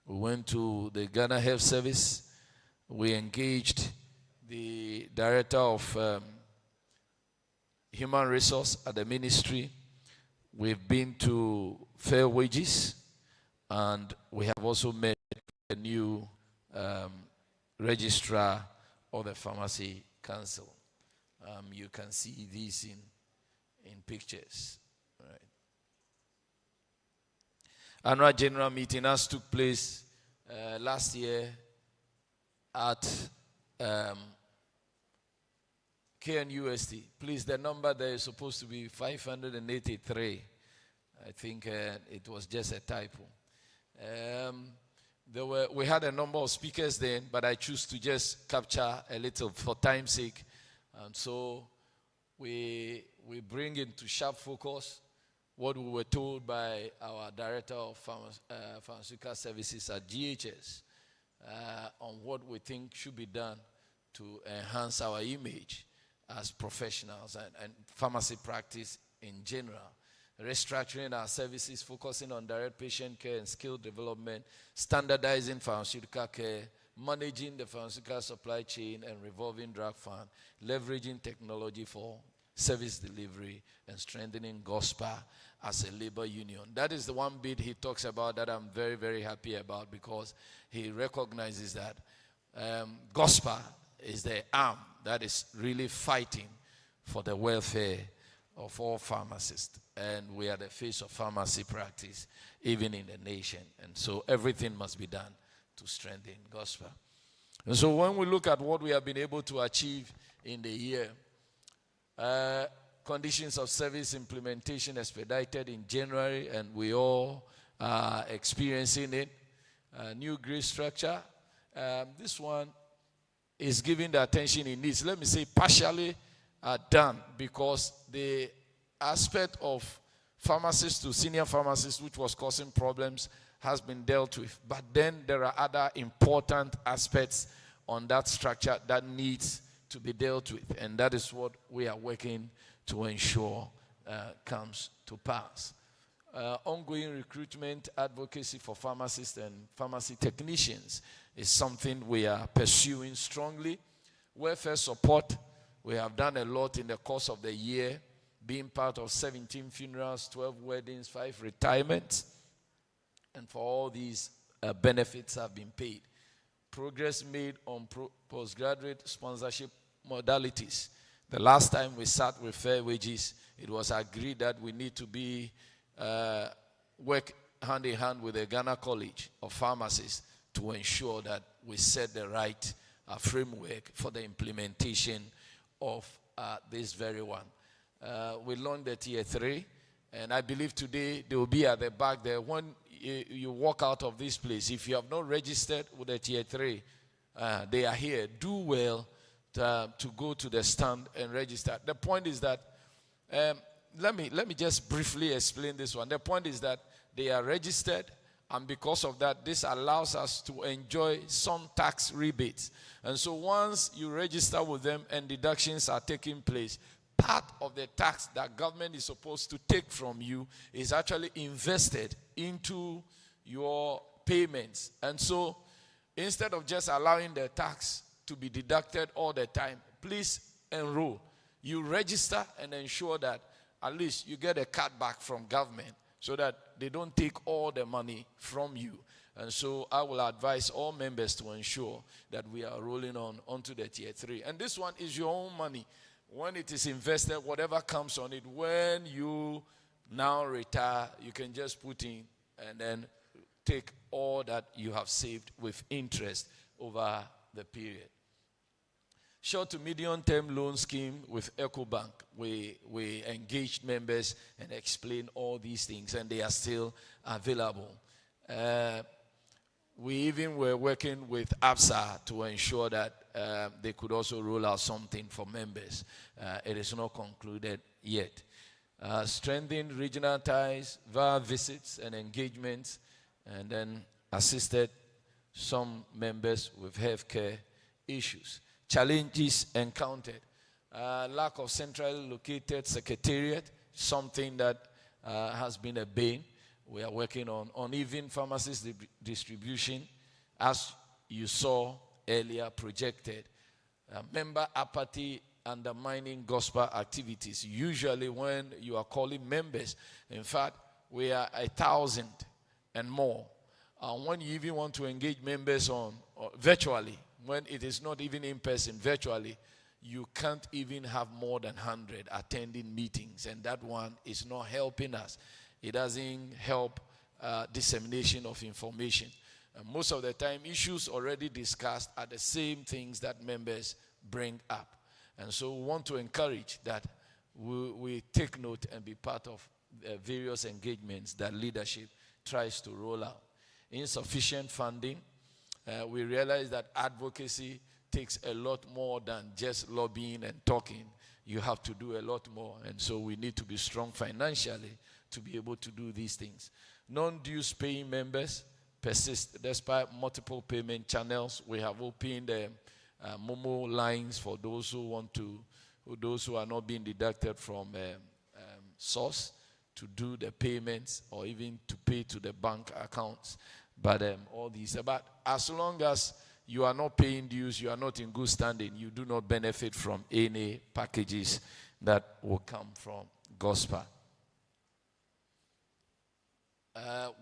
we went to the Ghana Health Service, we engaged the director of human resource at the ministry, we've been to Fair Wages, and we have also met a new registrar of the Pharmacy Council. You can see these in pictures. Right. Annual general meeting has took place last year at KNUST. Please, the number there is supposed to be 583. I think it was just a typo. We had a number of speakers then, but I choose to just capture a little for time's sake. And so we bring into sharp focus what we were told by our director of pharmaceutical services at GHS on what we think should be done to enhance our image as professionals and pharmacy practice in general. Restructuring our services, focusing on direct patient care and skill development, standardizing pharmaceutical care, managing the pharmaceutical supply chain and revolving drug fund, leveraging technology for service delivery, and strengthening GHOSPA as a labor union. That is the one bit he talks about that I'm very, very happy about, because he recognizes that GHOSPA is the arm that is really fighting for the welfare of all pharmacists. And we are the face of pharmacy practice, even in the nation. And so everything must be done to strengthen GHOSPA. And so when we look at what we have been able to achieve in the year, conditions of service implementation expedited in January, and we all are experiencing it. New grade structure. This one is giving the attention it needs. Let me say partially done, because the aspect of pharmacist to senior pharmacist, which was causing problems, has been dealt with. But then there are other important aspects on that structure that needs to be dealt with, and that is what we are working to ensure comes to pass. Ongoing recruitment advocacy for pharmacists and pharmacy technicians is something we are pursuing strongly. Welfare support, we have done a lot in the course of the year, being part of 17 funerals, 12 weddings, 5 retirements, and for all these benefits have been paid. Progress made on postgraduate sponsorship modalities. The last time we sat with Fair Wages, it was agreed that we need to be work hand in hand with the Ghana College of Pharmacists to ensure that we set the right framework for the implementation of this very one. We launched the Tier 3, and I believe today they will be at the back there. When you walk out of this place, if you have not registered with the Tier 3, they are here. Do well to go to the stand and register. The point is that, let me just briefly explain this one. The point is that they are registered, and because of that, this allows us to enjoy some tax rebates. And so once you register with them and deductions are taking place, part of the tax that government is supposed to take from you is actually invested into your payments. And so instead of just allowing the tax to be deducted all the time, please enroll. You register and ensure that at least you get a cutback from government so that they don't take all the money from you. And so I will advise all members to ensure that we are rolling onto the Tier 3. And this one is your own money. When it is invested, whatever comes on it, when you now retire, you can just put in and then take all that you have saved with interest over the period. Short to medium term loan scheme with EcoBank. We engaged members and explained all these things, and they are still available. We even were working with ABSA to ensure that they could also roll out something for members. It is not concluded yet. Strengthened regional ties via visits and engagements, and then assisted some members with healthcare issues. Challenges encountered. Lack of centrally located secretariat, something that has been a bane. We are working on uneven pharmacist distribution, as you saw earlier projected. Member apathy undermining GHOSPA activities. Usually when you are calling members, in fact, we are 1,000 and more. When you even want to engage members virtually, when it is not even in person, virtually, you can't even have more than 100 attending meetings, and that one is not helping us. It doesn't help dissemination of information. Most of the time, issues already discussed are the same things that members bring up. And so we want to encourage that we take note and be part of various engagements that leadership tries to roll out. Insufficient funding. We realize that advocacy takes a lot more than just lobbying and talking. You have to do a lot more. And so we need to be strong financially to be able to do these things. Non-dues paying members persist despite multiple payment channels. We have opened Momo lines for those who are not being deducted from source to do the payments or even to pay to the bank accounts. But all these, but as long as you are not paying dues, you are not in good standing, you do not benefit from any packages that will come from GHOSPA.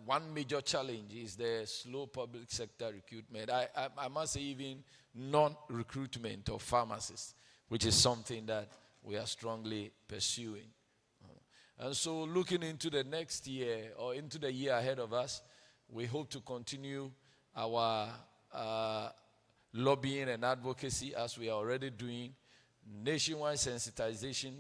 One major challenge is the slow public sector recruitment. I must say even non-recruitment of pharmacists, which is something that we are strongly pursuing. And so looking into the next year or into the year ahead of us, we hope to continue our lobbying and advocacy as we are already doing, nationwide sensitization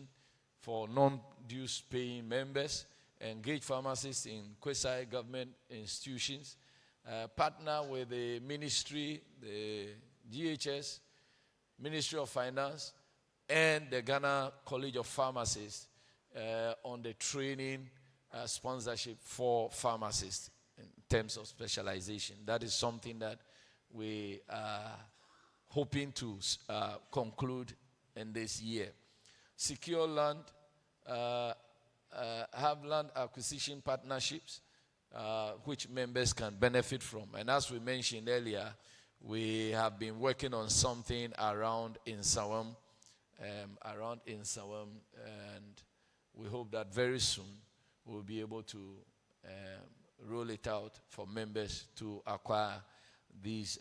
for non-dues paying members, engage pharmacists in quasi-government institutions, partner with the ministry, the GHS, Ministry of Finance, and the Ghana College of Pharmacists on the training sponsorship for pharmacists in terms of specialization. That is something that we are hoping to conclude in this year. Secure land, have land acquisition partnerships, which members can benefit from. And as we mentioned earlier, we have been working on something around Insawam, and we hope that very soon we'll be able to roll it out for members to acquire these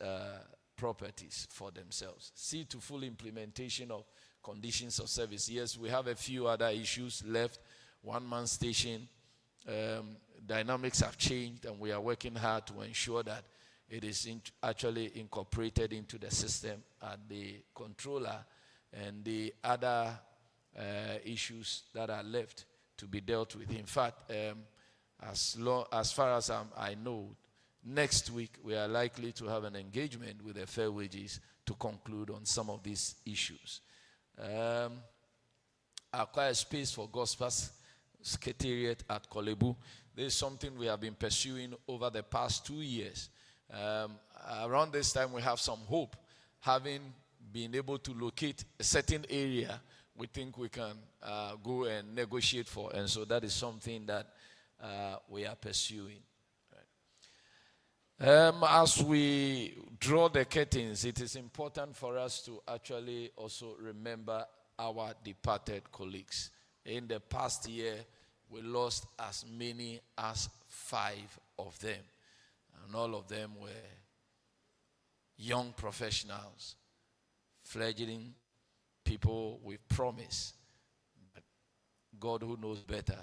properties for themselves. See to full implementation of conditions of service. Yes, we have a few other issues left. One-man station, dynamics have changed, and we are working hard to ensure that it is actually incorporated into the system at the controller, and the other issues that are left to be dealt with. In fact, as far as I know, next week we are likely to have an engagement with the Fair Wages to conclude on some of these issues. Acquire space for GHOSPA's secretariat at Kolebu. This is something we have been pursuing over the past 2 years. Around this time we have some hope. Having been able to locate a certain area, we think we can go and negotiate for. And so that is something that we are pursuing. As we draw the curtains, it is important for us to actually also remember our departed colleagues. In the past year, we lost as many as 5 of them. And all of them were young professionals, fledgling people with promise. But God, who knows better,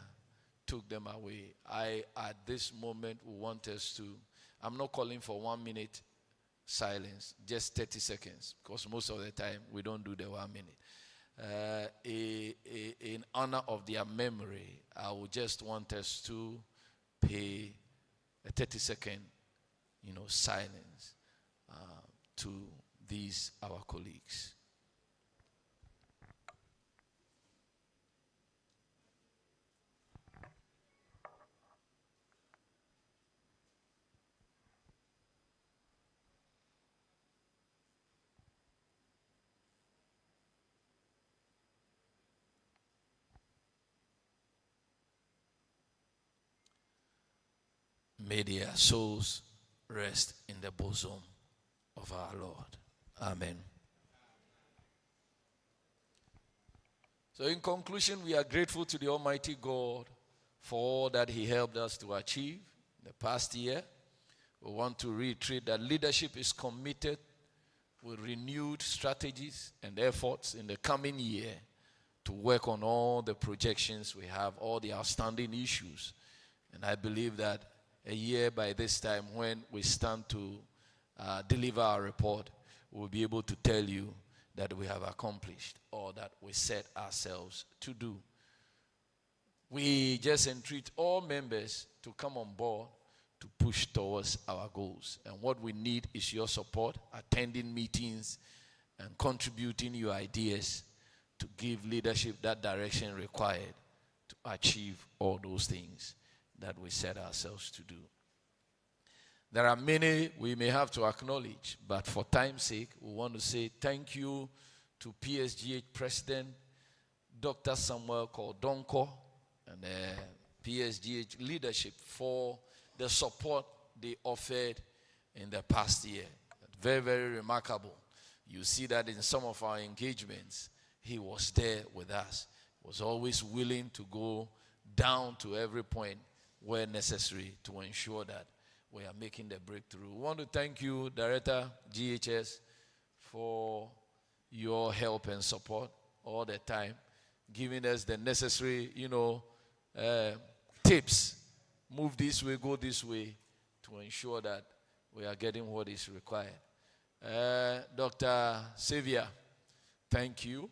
took them away. At this moment, we want us to, I'm not calling for 1 minute silence, just 30 seconds, because most of the time we don't do the 1 minute. In honor of their memory, I would just want us to pay a 30-second, silence to these our colleagues. May their souls rest in the bosom of our Lord. Amen. So in conclusion, we are grateful to the Almighty God for all that He helped us to achieve in the past year. We want to reiterate that leadership is committed with renewed strategies and efforts in the coming year to work on all the projections we have, all the outstanding issues. And I believe that a year by this time, when we stand to deliver our report, we'll be able to tell you that we have accomplished all that we set ourselves to do. We just entreat all members to come on board to push towards our goals. And what we need is your support, attending meetings and contributing your ideas to give leadership that direction required to achieve all those things that we set ourselves to do. There are many we may have to acknowledge, but for time's sake, we want to say thank you to PSGH President Dr. Samuel Kordonko and PSGH leadership for the support they offered in the past year. Very, very remarkable. You see that in some of our engagements, he was there with us. He was always willing to go down to every point where necessary to ensure that we are making the breakthrough. We want to thank you, Director GHS, for your help and support all the time, giving us the necessary, tips. Move this way, go this way, to ensure that we are getting what is required. Dr. Xavier, thank you.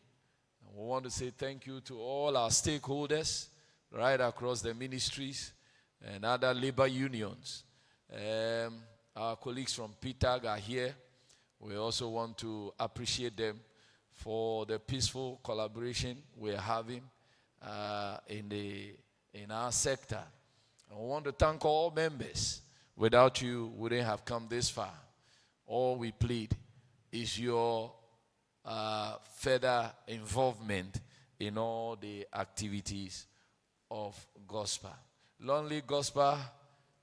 We want to say thank you to all our stakeholders right across the ministries and other labor unions. Our colleagues from PTAG are here. We also want to appreciate them for the peaceful collaboration we're having in our sector. And we want to thank all members. Without you, we wouldn't have come this far. All we plead is your further involvement in all the activities of GHOSPA. Long live GHOSPA,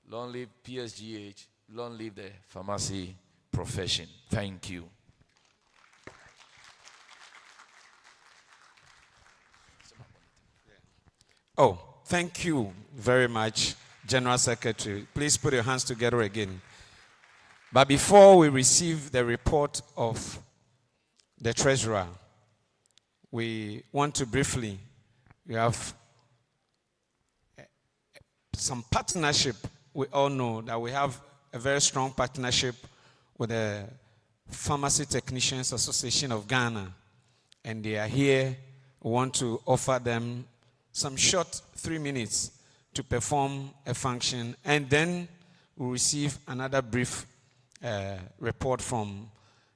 long live PSGH, long live the pharmacy profession. Thank you. Oh, thank you very much, General Secretary. Please put your hands together again. But before we receive the report of the Treasurer, we want to briefly, we have some partnership. We all know that we have a very strong partnership with the Pharmacy Technicians Association of Ghana, and they are here. We want to offer them some short 3 minutes to perform a function, and then we'll receive another brief report from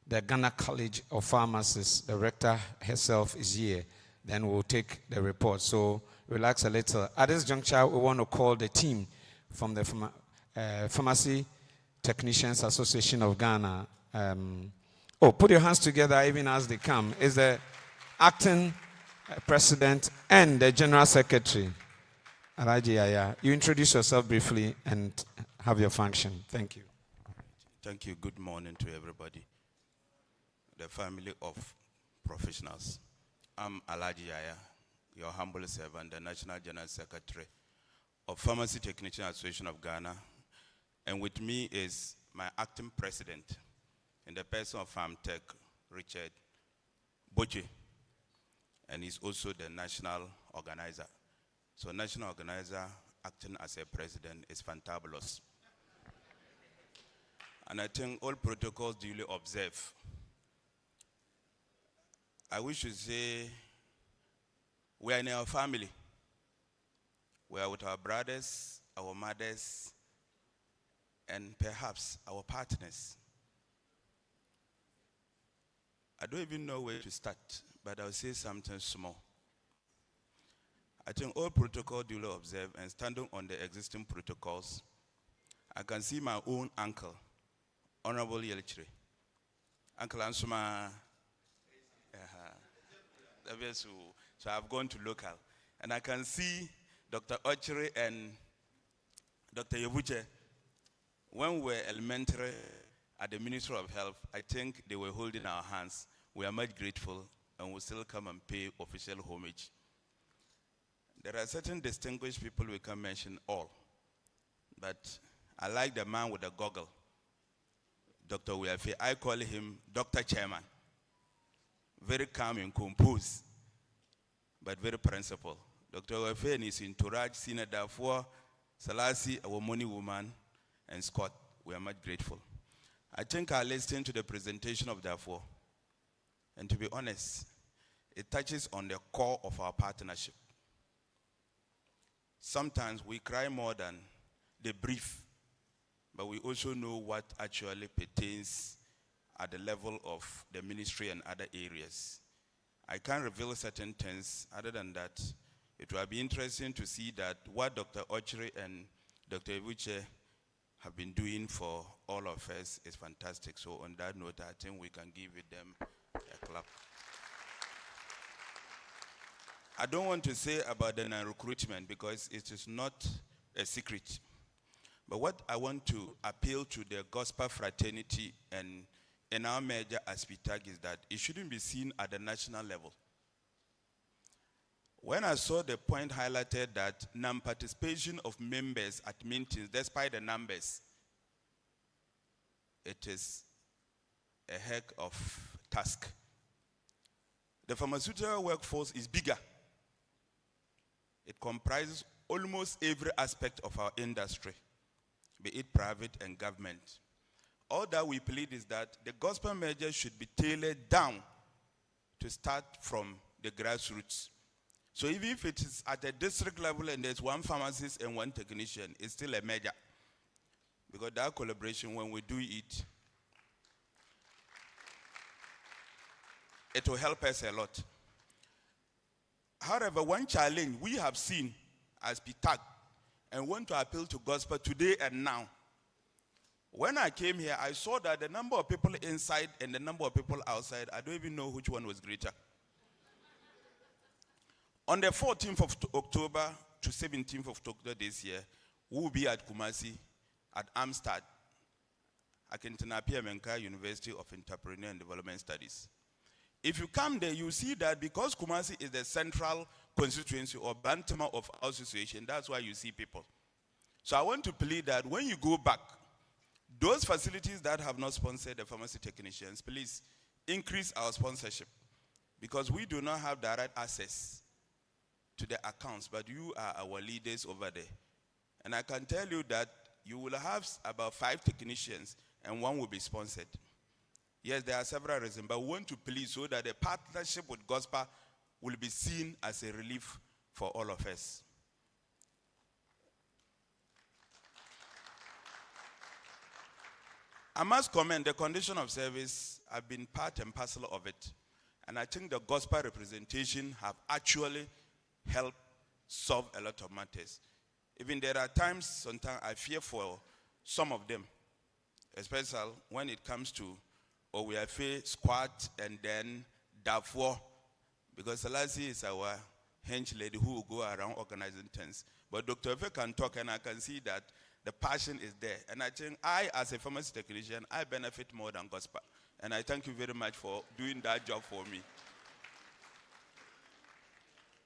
the Ghana College of Pharmacists. The rector herself is here. Then we'll take the report. So relax a little. At this juncture, we want to call the team from the Pharmacy Technicians Association of Ghana. Put your hands together even as they come. Is the acting president and the general secretary. Alaji Yaya, you introduce yourself briefly and have your function. Thank you. Thank you. Good morning to everybody. The family of professionals. I'm Alaji Yaya, your humble servant, the National General Secretary of Pharmacy Technician Association of Ghana. And with me is my acting president in the person of PharmTech, Richard Boche. And he's also the national organizer. So national organizer acting as a president is fantabulous. and I think all protocols duly observed. I wish to say we are in our family. We are with our brothers, our mothers, and perhaps our partners. I don't even know where to start, but I'll say something small. I think all protocol duly observed and standing on the existing protocols, I can see my own uncle, Honorable Yelichire. Uncle Ansuma, so I've gone to local. And I can see Dr. Ochire and Dr. Yebuche. When we were elementary at the Ministry of Health, I think they were holding our hands. We are much grateful and will still come and pay official homage. There are certain distinguished people we can mention all, but I like the man with the goggle, Dr. Weafe. I call him Dr. Chairman. Very calm and composed, but very principled. Dr. Weafe and his entourage, Senator for Salasi, our money woman, and Scott, we are much grateful. I think I listened to the presentation of Darfur, and to be honest, it touches on the core of our partnership. Sometimes we cry more than the brief, but we also know what actually pertains at the level of the ministry and other areas. I can't reveal certain things. Other than that, it will be interesting to see that what Dr. Ochire and Dr. Ebuche have been doing for all of us is fantastic. So on that note, I think we can give them a clap. I don't want to say about the recruitment because it is not a secret. But what I want to appeal to the GHOSPA fraternity and in our major aspect is that it shouldn't be seen at the national level. When I saw the point highlighted that non-participation of members at meetings, despite the numbers, it is a heck of task. The pharmaceutical workforce is bigger. It comprises almost every aspect of our industry, be it private and government. All that we plead is that the gospel measures should be tailored down to start from the grassroots. So even if it is at a district level and there's one pharmacist and one technician, it's still a measure. Because that collaboration, when we do it, it will help us a lot. However, one challenge we have seen as PTAG and want to appeal to gospel today and now. When I came here, I saw that the number of people inside and the number of people outside, I don't even know which one was greater. On the 14th of October to 17th of October this year, we will be at Kumasi, at Amsterdam, at Kentanapia Menka University of Entrepreneur and Development Studies. If you come there, you see that because Kumasi is the central constituency or Bantama of our association, that's why you see people. So I want to plead that when you go back, those facilities that have not sponsored the pharmacy technicians, please increase our sponsorship because we do not have direct access to the accounts, but you are our leaders over there. And I can tell you that you will have about 5 technicians and 1 will be sponsored. Yes, there are several reasons, but we want to please so that the partnership with GHOSPA will be seen as a relief for all of us. I must comment the condition of service have been part and parcel of it. And I think the GHOSPA representation have actually helped solve a lot of matters. Even there are times, sometimes I fear for some of them, especially when it comes to Oweafe, Squat, and then Darfur, because Salasi is our hench lady who will go around organizing things. But Dr. Efe can talk, and I can see that the passion is there. And I think I, as a pharmacy technician, I benefit more than GHOSPA. And I thank you very much for doing that job for me.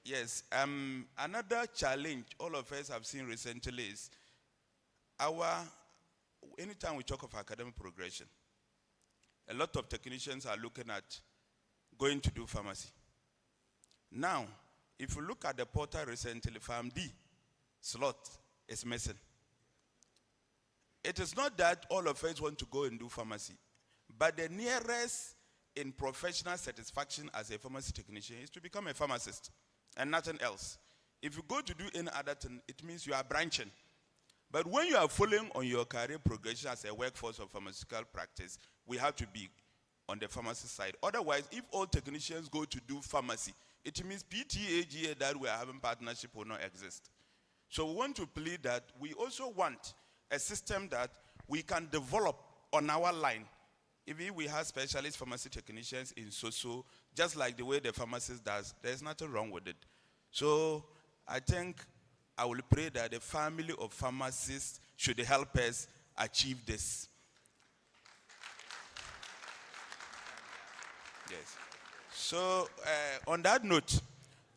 Yes, another challenge all of us have seen recently is anytime we talk of academic progression, a lot of technicians are looking at going to do pharmacy. Now, if you look at the portal recently, PharmD slot is missing. it is not that all of us want to go and do pharmacy, but the nearest in professional satisfaction as a pharmacy technician is to become a pharmacist and nothing else. If you go to do any other thing, it means you are branching. But when you are following on your career progression as a workforce of pharmaceutical practice, we have to be on the pharmacy side. Otherwise, if all technicians go to do pharmacy, it means PTAGA that we are having partnership will not exist. So we want to plead that we also want a system that we can develop on our line. If we have specialist pharmacy technicians in SOSO, just like the way the pharmacist does, there's nothing wrong with it. So I think I will pray that the family of pharmacists should help us achieve this. Yes. So on that note,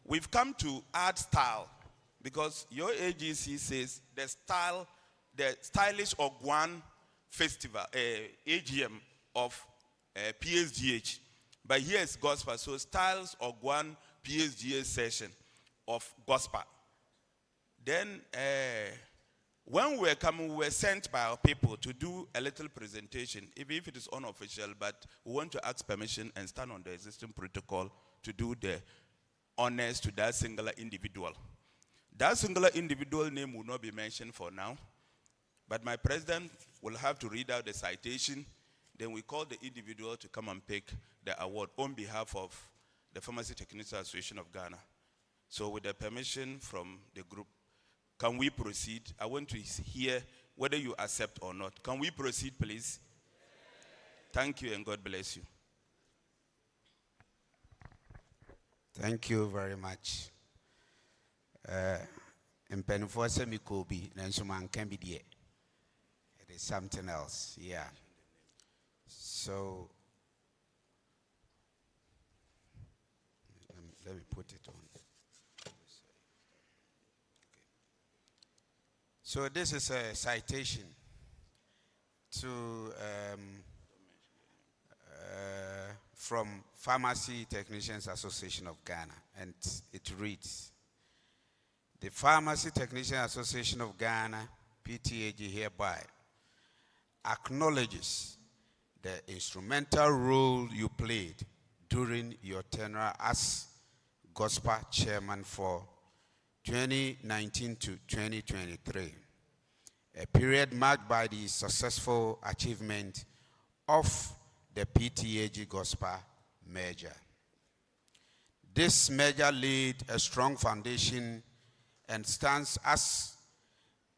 we've come to add style, because your AGC says the stylish Ogwan festival, AGM of PSGH. But here is GHOSPA, so styles Ogwan PSGH session of GHOSPA. Then when we were coming, we were sent by our people to do a little presentation, even if it is unofficial, but we want to ask permission and stand on the existing protocol to do the honors to that singular individual. That singular individual name will not be mentioned for now, but my president will have to read out the citation. Then we call the individual to come and pick the award on behalf of the Pharmacy Technicians Association of Ghana. So with the permission from the group, can we proceed? I want to hear whether you accept or not. Can we proceed, please? Thank you and God bless you. Thank you very much. In Penforce Mikobi, Nansuman can be there. It is something else, yeah. So let me put it on. So this is a citation to from Pharmacy Technicians Association of Ghana, and it reads: the Pharmacy Technicians Association of Ghana, PTAG, hereby acknowledges the instrumental role you played during your tenure as GHOSPA chairman for 2019 to 2023, a period marked by the successful achievement of the PTAG GHOSPA merger. This merger laid a strong foundation and stands as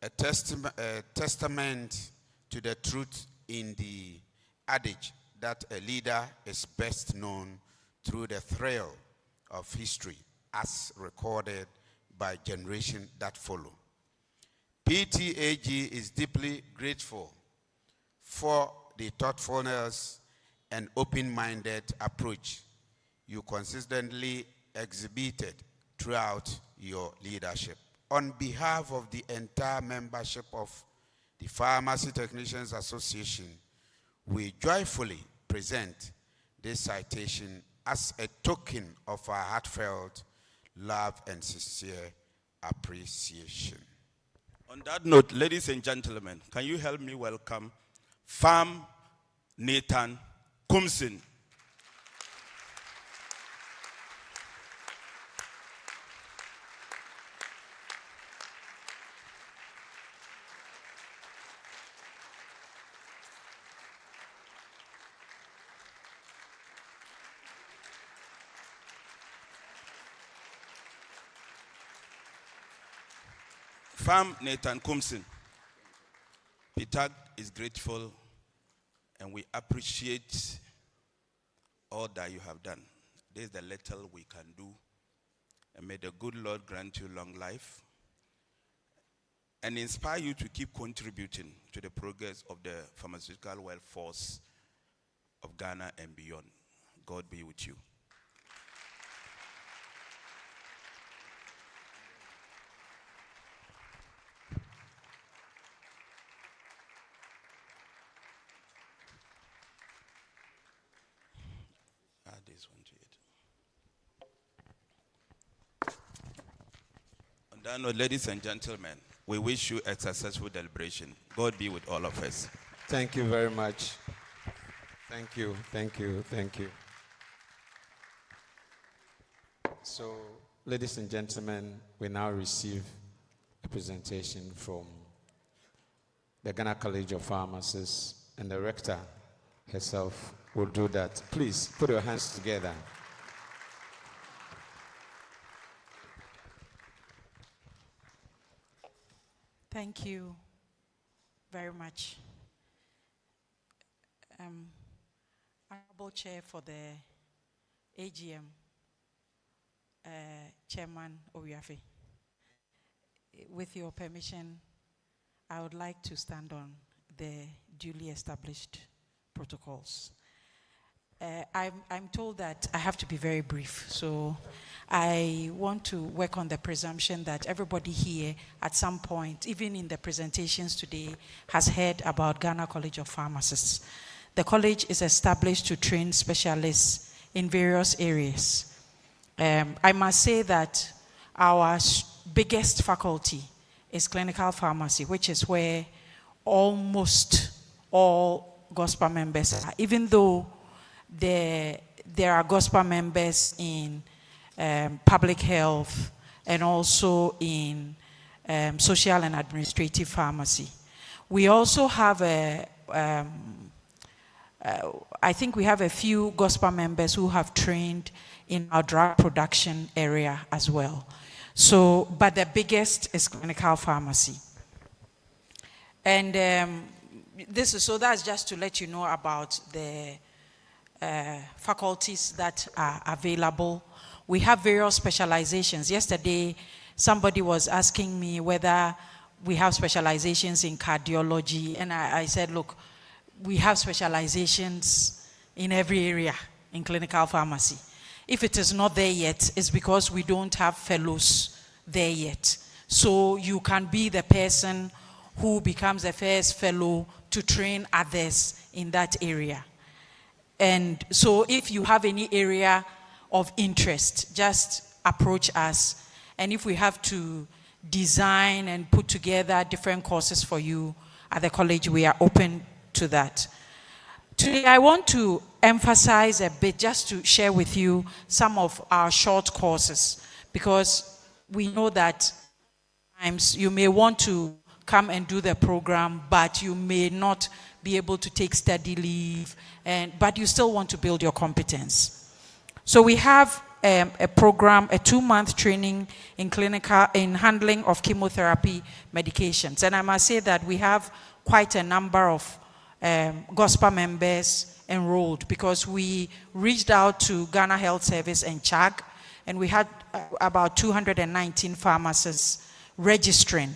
a testament to the truth in the adage that a leader is best known through the thrill of history as recorded by generations that follow. PTAG is deeply grateful for the thoughtfulness and open-minded approach you consistently exhibited throughout your leadership. On behalf of the entire membership of the Pharmacy Technicians Association, we joyfully present this citation as a token of our heartfelt love and sincere appreciation. On that note, ladies and gentlemen, can you help me welcome Farm Nathan Kumsin. Farm Nathan Kumsin. PTAG is grateful and we appreciate all that you have done. This is the little we can do. And may the good Lord grant you long life and inspire you to keep contributing to the progress of the pharmaceutical workforce of Ghana and beyond. God be with you. This one to it. On that note, ladies and gentlemen, we wish you a successful deliberation. God be with all of us. Thank you very much. Thank you, thank you, thank you. So, ladies and gentlemen, we now receive a presentation from the Ghana College of Pharmacists, and the rector herself will do that. Please put your hands together. Thank you very much. Honorable Chair for the AGM, Chairman Owiafe, with your permission, I would like to stand on the duly established protocols. I'm told that I have to be very brief, so I want to work on the presumption that everybody here at some point, even in the presentations today, has heard about Ghana College of Pharmacists. The college is established to train specialists in various areas. I must say that our biggest faculty is clinical pharmacy, which is where almost all GHOSPA members are, even though there are GHOSPA members in public health and also in social and administrative pharmacy. We also have I think we have a few GHOSPA members who have trained in our drug production area as well. So, but the biggest is clinical pharmacy. And that's just to let you know about the faculties that are available. We have various specializations. Yesterday, somebody was asking me whether we have specializations in cardiology, and I said, look, we have specializations in every area in clinical pharmacy. If it is not there yet, it's because we don't have fellows there yet. So you can be the person who becomes the first fellow to train others in that area. And so if you have any area of interest, just approach us. And if we have to design and put together different courses for you at the college, we are open to that. Today, I want to emphasize a bit, just to share with you some of our short courses, because we know that sometimes you may want to come and do the program, but you may not be able to take study leave, but you still want to build your competence. So we have a program, a 2-month training in handling of chemotherapy medications. And I must say that we have quite a number of GHOSPA members enrolled, because we reached out to Ghana Health Service and CHAG, and we had about 219 pharmacists registering.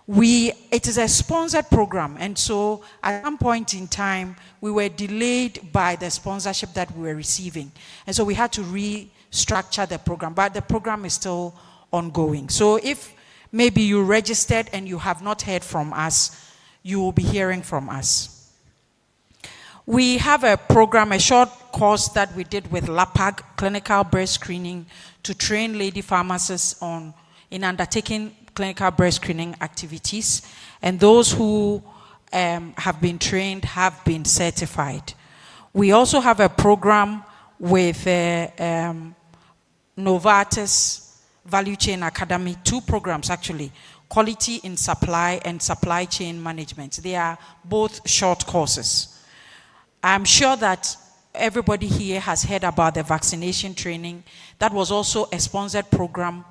It is a sponsored program, and so at some point in time, we were delayed by the sponsorship that we were receiving. And so we had to restructure the program, but the program is still ongoing. So if maybe you registered and you have not heard from us, you will be hearing from us. We have a program, a short course that we did with LAPAG, clinical breast screening, to train lady pharmacists in undertaking clinical breast screening activities. And those who have been trained have been certified. We also have a program with Novartis Value Chain Academy, 2 programs actually, Quality in Supply and Supply Chain Management. They are both short courses. I'm sure that everybody here has heard about the vaccination training. That was also a sponsored program.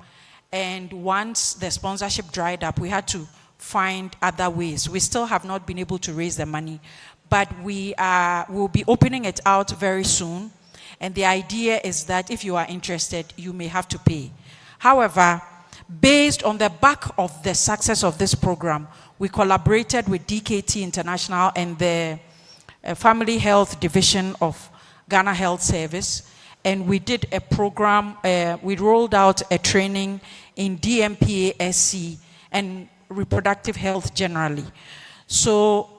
And once the sponsorship dried up, we had to find other ways. We still have not been able to raise the money, but we'll be opening it out very soon. And the idea is that if you are interested, you may have to pay. However, based on the back of the success of this program, we collaborated with DKT International and the Family Health Division of Ghana Health Service, and we did a program, we rolled out a training in DMPA-SC and reproductive health generally. So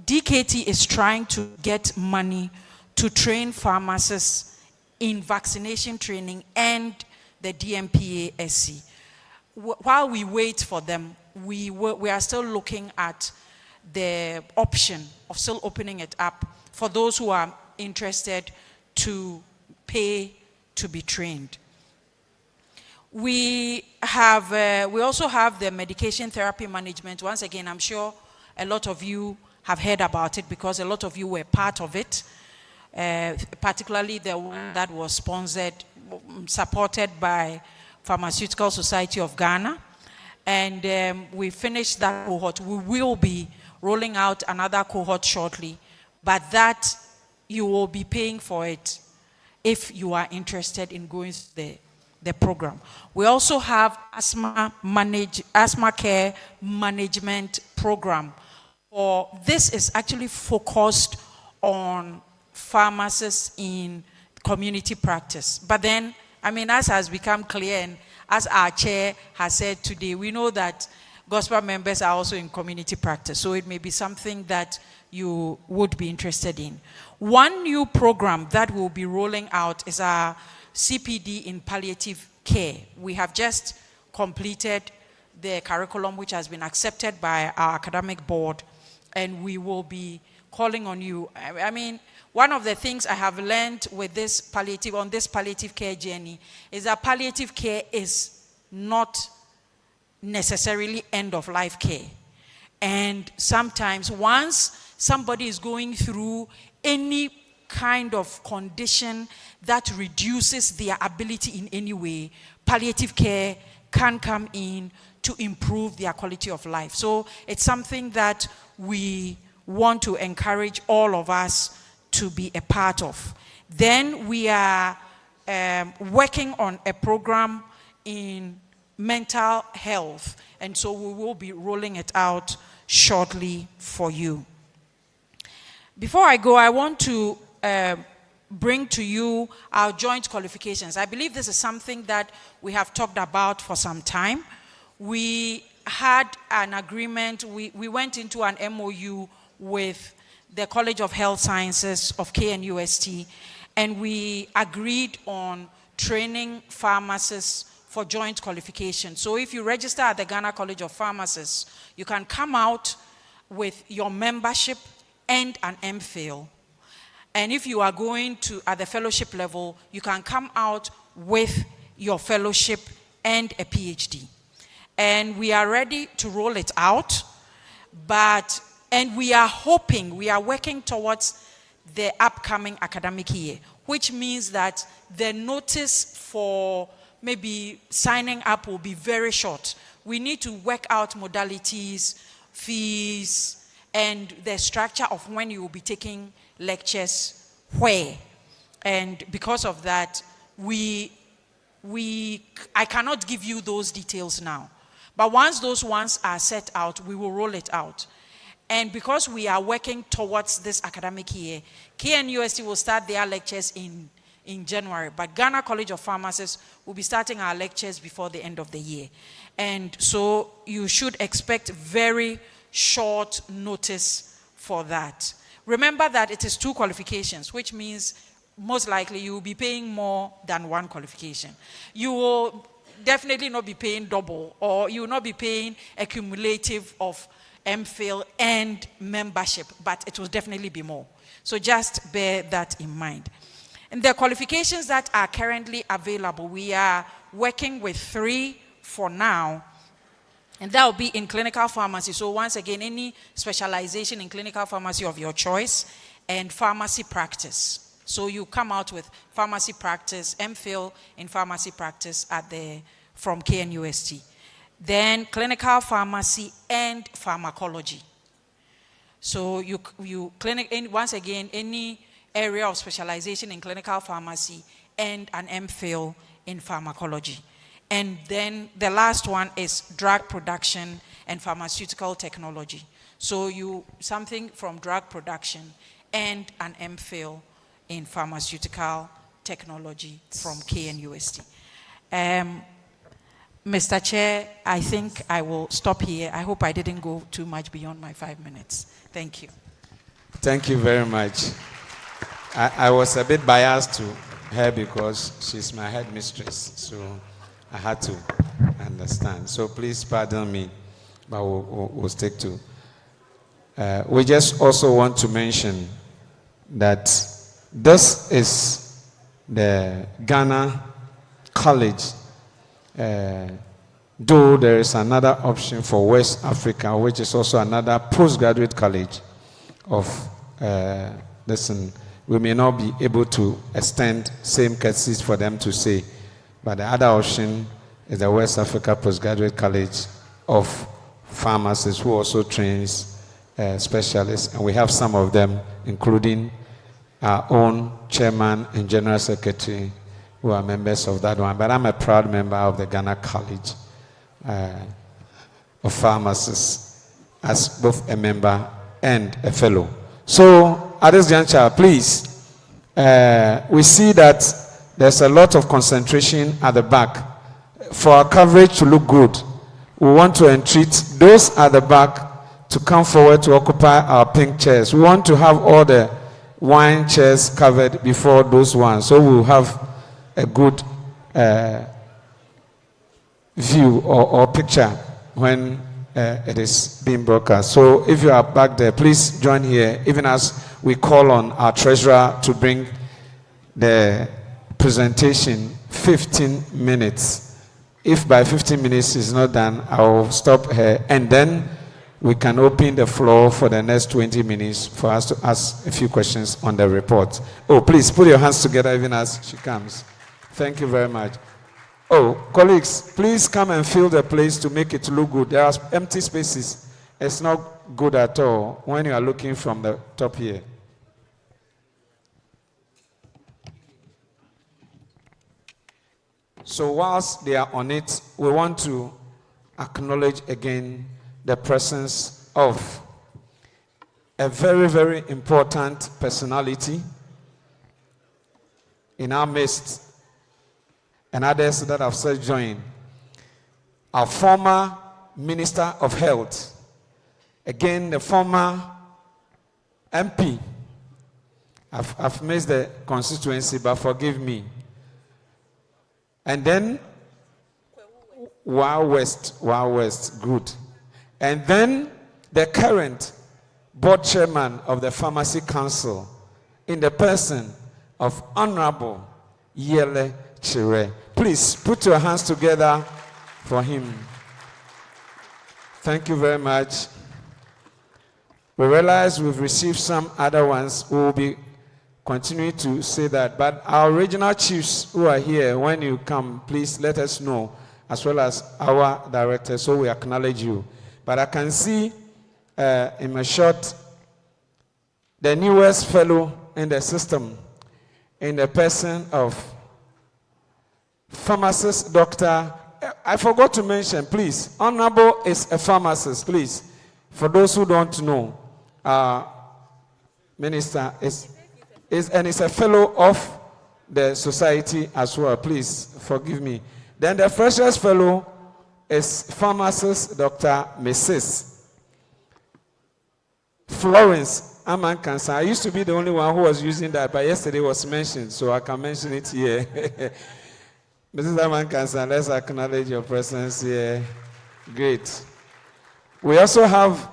DKT is trying to get money to train pharmacists in vaccination training and the DMPA-SC. while we wait for them, we are still looking at the option of still opening it up for those who are interested to pay to be trained. We also have the medication therapy management. Once again, I'm sure a lot of you have heard about it because a lot of you were part of it, particularly the one that was supported by Pharmaceutical Society of Ghana. And we finished that cohort. We will be rolling out another cohort shortly, but that you will be paying for it if you are interested in going through the program. We also have asthma care management program. This is actually focused on pharmacists in community practice. But then, as has become clear and as our chair has said today, we know that GHOSPA members are also in community practice. So it may be something that you would be interested in. One new program that we'll be rolling out is our CPD in palliative care. We have just completed the curriculum which has been accepted by our academic board, and we will be calling on you. One of the things I have learned with this palliative care journey is that palliative care is not necessarily end of life care. And sometimes once somebody is going through any kind of condition that reduces their ability in any way, palliative care can come in to improve their quality of life. So it's something that we want to encourage all of us to be a part of. Then we are working on a program in mental health, and so we will be rolling it out shortly for you. Before I go, I want to bring to you our joint qualifications. I believe this is something that we have talked about for some time. We had an agreement, we went into an MOU with the College of Health Sciences of KNUST, and we agreed on training pharmacists for joint qualification. So if you register at the Ghana College of Pharmacists, you can come out with your membership and an MPhil. And if you are going to at the fellowship level, you can come out with your fellowship and a PhD. And we are ready to roll it out, and we are hoping, we are working towards the upcoming academic year, which means that the notice for maybe signing up will be very short. We need to work out modalities, fees, and the structure of when you will be taking lectures where. And because of that, I cannot give you those details now. But once those ones are set out, we will roll it out. And because we are working towards this academic year, KNUST will start their lectures in January, but Ghana College of Pharmacists will be starting our lectures before the end of the year. And so you should expect very short notice for that. Remember that it is 2 qualifications, which means most likely you will be paying more than 1 qualification. You will definitely not be paying double, or you will not be paying a cumulative of MPhil and membership, but it will definitely be more. So just bear that in mind. And the qualifications that are currently available, we are working with 3 for now, and that will be in clinical pharmacy. So once again, any specialization in clinical pharmacy of your choice, and pharmacy practice. So you come out with pharmacy practice, MPhil in pharmacy practice from KNUST. Then clinical pharmacy and pharmacology. So once again, any area of specialization in clinical pharmacy and an MPhil in pharmacology. And then the last one is drug production and pharmaceutical technology. So something from drug production and an MPhil in pharmaceutical technology from KNUST. Mr. Chair, I think I will stop here. I hope I didn't go too much beyond my 5 minutes. Thank you. Thank you very much. I was a bit biased to her because she's my headmistress. So I had to understand. So please pardon me, but we'll stick to. We just also want to mention that this is the Ghana College. Though there is another option for West Africa, which is also another postgraduate college of listen, we may not be able to extend same courtesies for them to say, but the other option is the West Africa Postgraduate College of Pharmacists, who also trains specialists, and we have some of them, including our own chairman and general secretary, who are members of that one. But I'm a proud member of the Ghana College of Pharmacists, as both a member and a fellow. So at this juncture, please, we see that there's a lot of concentration at the back. For our coverage to look good, we want to entreat those at the back to come forward to occupy our pink chairs. We want to have all the wine chairs covered before those ones, so we'll have a good view or picture when it is being broadcast. So if you are back there, please join here, even as we call on our treasurer to bring the presentation 15 minutes. If by 15 minutes is not done, I will stop here, and then we can open the floor for the next 20 minutes for us to ask a few questions on the report. Oh, please put your hands together even as she comes. Thank you very much. Oh, colleagues, please come and fill the place to make it look good. There are empty spaces. It's not good at all when you are looking from the top here. So whilst they are on it, we want to acknowledge again the presence of a very, very important personality in our midst, and others that have said join. Our former Minister of Health, again the former MP. I've missed the constituency, but forgive me. And then Wow West, good. And then the current board chairman of the Pharmacy Council, in the person of Honorable Yele Chire. Please put your hands together for him. Thank you very much. We realize we've received some other ones. We will be continuing to say that. But our regional chiefs who are here, when you come, please let us know, as well as our director, so we acknowledge you. But I can see in my shot the newest fellow in the system, in the person of pharmacist Dr. I forgot to mention, please, Honorable is a pharmacist, please. For those who don't know, Minister is a fellow of the society as well. Please forgive me. Then the freshest fellow is pharmacist Dr. Mrs. Florence Amankansa. I used to be the only one who was using that, but yesterday was mentioned, so I can mention it here. Mrs. Amankansa, let's acknowledge your presence here. Great. We also have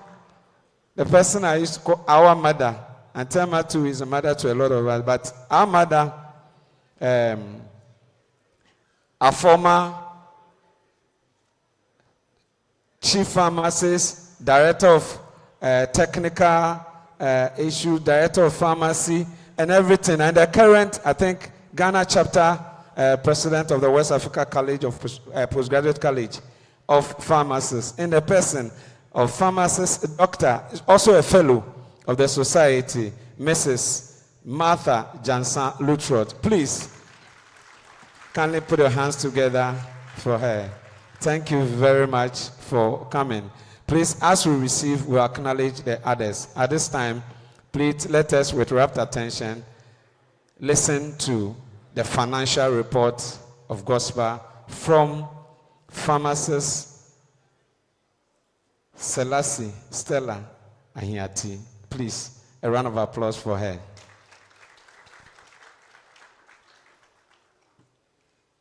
the person I used to call our mother, and Tema too is a mother to a lot of us, but our mother, a former chief pharmacist, director of technical issues, director of pharmacy, and everything, and the current, I think, Ghana chapter president of the West Africa College of Postgraduate College of Pharmacists, in the person of pharmacist doctor, also a fellow of the society, Mrs. Martha Jansan Lutrot. Please, kindly put your hands together for her. Thank you very much for coming. Please, as we receive, we acknowledge the others. At this time, please let us, with rapt attention, listen to the financial report of GHOSPA from pharmacist Selassie Stella Ahiati. Please, a round of applause for her.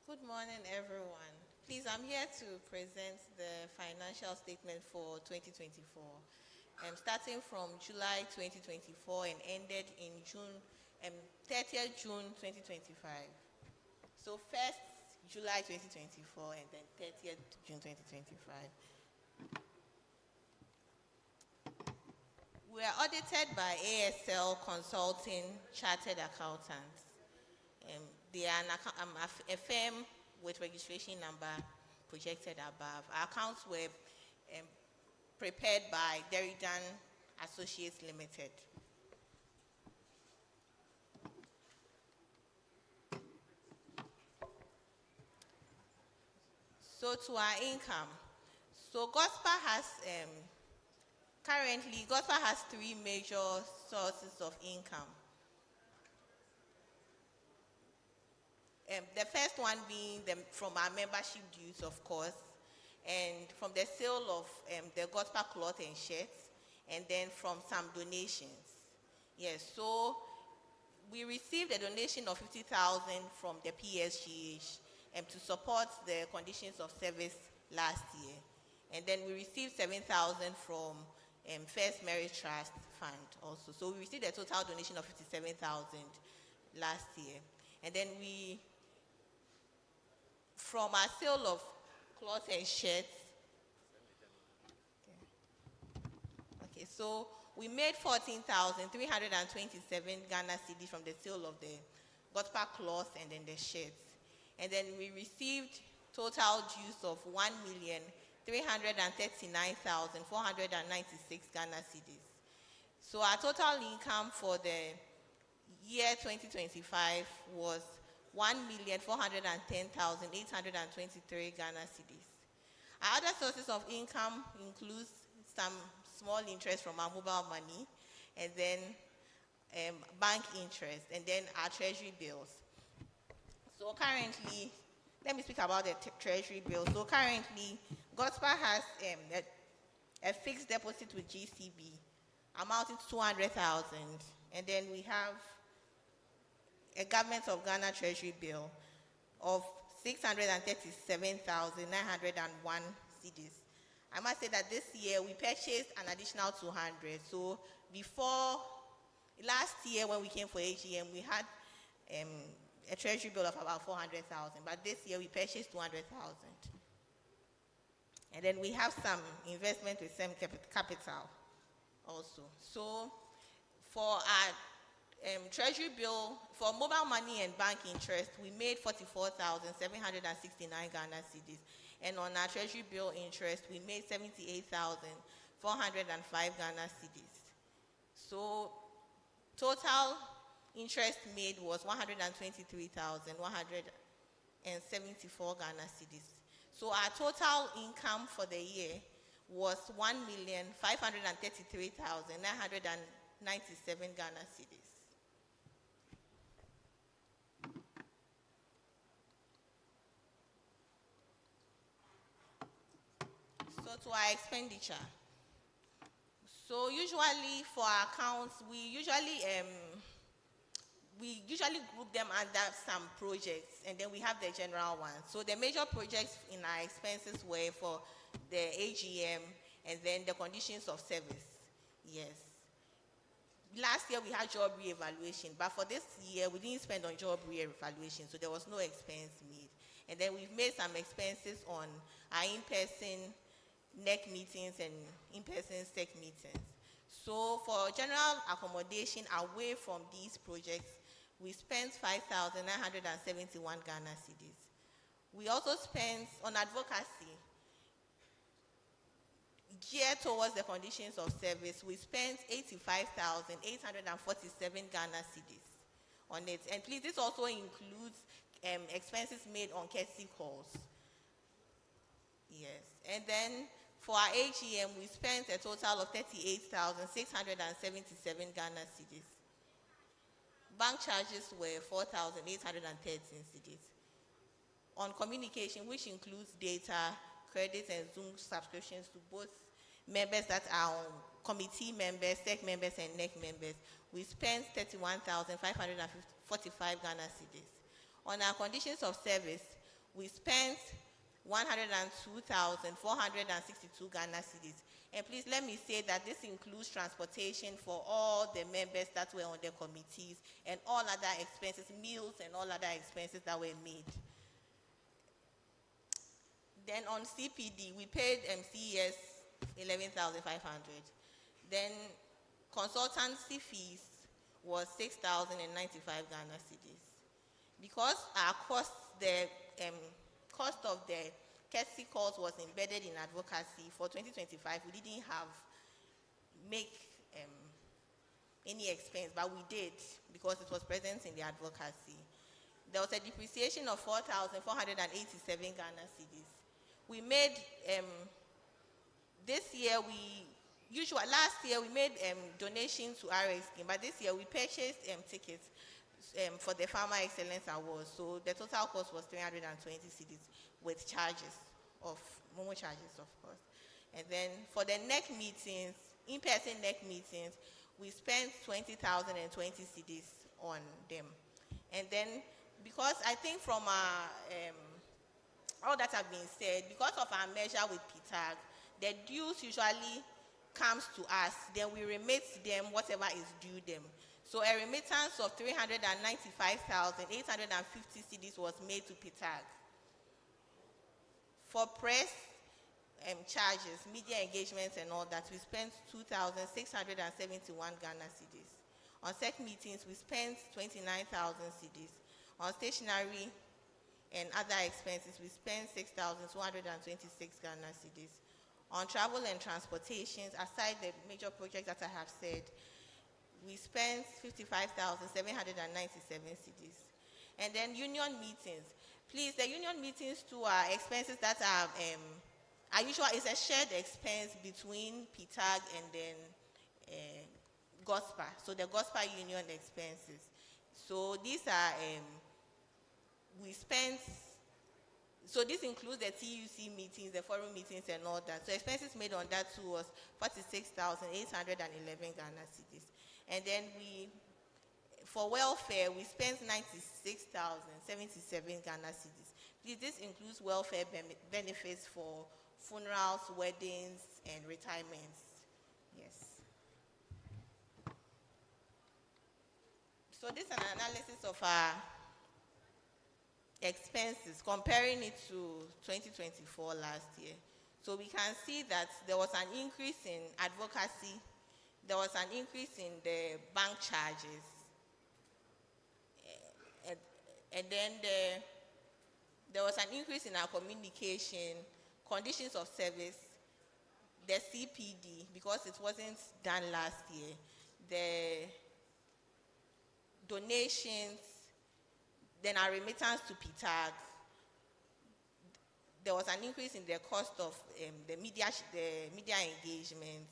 Good morning, everyone. Please, I'm here to present the financial statement for 2024. Starting from July 2024 and ended in 30th June 2025. So first July 2024 and then 30th June 2025. We are audited by ASL Consulting Chartered Accountants. They are a firm with registration number projected above. Our accounts were prepared by Deridan Associates Limited. So to our income. So GHOSPA has currently GHOSPA has three major sources of income. The first one being from our membership dues, of course, and from the sale of the GHOSPA cloth and shirts, and then from some donations. Yes, so we received a donation of 50,000 from the PSGH to support the conditions of service last year. And then we received 7,000 from First Merit Trust Fund also. So we received a total donation of 57,000 last year. And then from our sale of cloth and shirts, okay, so we made 14,327 Ghana cedis from the sale of the GHOSPA cloth and then the shirts. And then we received total dues of 1,339,496 Ghana cedis. So our total income for the year 2025 was 1,410,823 Ghana cedis. Our other sources of income includes some small interest from our mobile money, and then bank interest, and then our treasury bills. So currently, let me speak about the treasury bills. So currently, GHOSPA has a fixed deposit with GCB amounting to 200,000, and then we have a Government of Ghana treasury bill of 637,901 cedis. I must say that this year we purchased an additional 200. So before last year when we came for AGM, we had a treasury bill of about 400,000, but this year we purchased 200,000. And then we have some investment with some capital also. So for our treasury bill, for mobile money and bank interest, we made 44,769 Ghana cedis. And on our treasury bill interest, we made 78,405 Ghana cedis. So total interest made was 123,174 Ghana cedis. So our total income for the year was 1,533,997 Ghana cedis. So to our expenditure. So usually for our accounts, we usually group them under some projects, and then we have the general ones. So the major projects in our expenses were for the AGM and then the conditions of service. Yes. Last year we had job re-evaluation, but for this year we didn't spend on job re-evaluation, so there was no expense made. And then we've made some expenses on our in-person NEC meetings and in-person SEC meetings. So for general accommodation away from these projects, we spent 5,971 Ghana cedis. We also spent on advocacy geared towards the conditions of service. We spent 85,847 Ghana cedis on it. And please, this also includes expenses made on courtesy calls. Yes. And then for our AGM, we spent a total of 38,677 Ghana cedis. Bank charges were 4,813 cedis. On communication, which includes data, credits, and Zoom subscriptions to both members that are on committee members, SEC members, and NEC members, we spent 31,545 Ghana cedis. On our conditions of service, we spent 102,462 Ghana cedis. And please let me say that this includes transportation for all the members that were on the committees and all other expenses, meals and all other expenses that were made. Then on CPD, we paid CES 11,500. Then consultancy fees was 6,095 Ghana cedis. Because our cost, the cost of the courtesy calls was embedded in advocacy for 2025, we didn't make any expense, but we did because it was present in the advocacy. There was a depreciation of 4,487 Ghana cedis. We made this year last year we made donations to RX scheme, but this year we purchased tickets for the Farmer Excellence Awards. So the total cost was 320 cedis with charges of Momo charges, of course. And then for the NEC meetings, in-person NEC meetings, we spent 20,020 cedis on them. And then because I think from all that have been said, because of our measure with PTAG, the dues usually comes to us, then we remit them whatever is due them. So a remittance of 395,850 cedis was made to PTAG. For press charges, media engagements and all that, we spent 2,671 Ghana cedis. On SEC meetings, we spent 29,000 cedis. On stationery and other expenses, we spent 6,226 Ghana cedis. On travel and transportations, aside the major projects that I have said, we spent 55,797 cedis. And then union meetings. Please, the union meetings too are expenses that are usual. It's a shared expense between PTAG and then GHOSPA. So the GHOSPA union expenses. So these are we spent. So this includes the TUC meetings, the forum meetings, and all that. So expenses made on that too was 46,811 Ghana cedis. And then for welfare, we spent 96,077 Ghana cedis. This includes welfare benefits for funerals, weddings, and retirements. Yes. So this is an analysis of our expenses, comparing it to 2024 last year. So we can see that there was an increase in advocacy, there was an increase in the bank charges, and then there was an increase in our communication, conditions of service, the CPD, because it wasn't done last year, the donations, then our remittance to PTAG. There was an increase in the cost of the media engagement,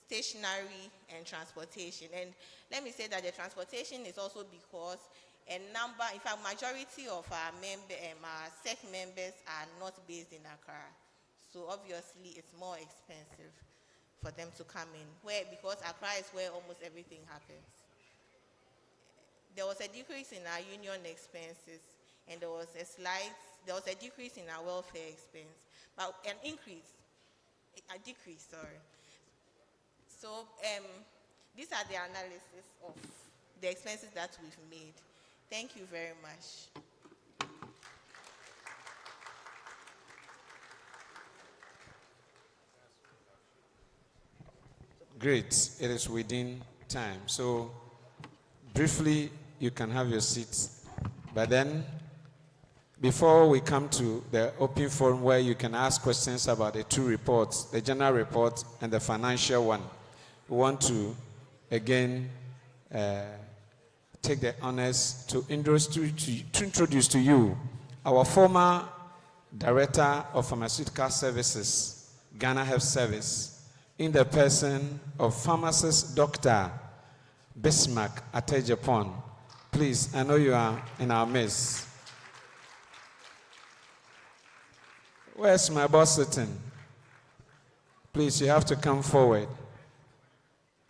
stationery, and transportation. And let me say that the transportation is also because in fact, majority of our our SEC members are not based in Accra. So obviously, it's more expensive for them to come in, because Accra is where almost everything happens. There was a decrease in our union expenses, and there was a decrease in our welfare expense, but a decrease, sorry. So these are the analysis of the expenses that we've made. Thank you very much. Great. It is within time. So briefly, you can have your seats. But then, before we come to the open forum where you can ask questions about the two reports, the general report and the financial one, we want to, again, take the honors to introduce to you our former Director of Pharmaceutical Services, Ghana Health Service, in the person of Pharmacist Dr. Bismarck Atejapon. Please, I know you are in our midst. Where's my boss sitting? Please, you have to come forward.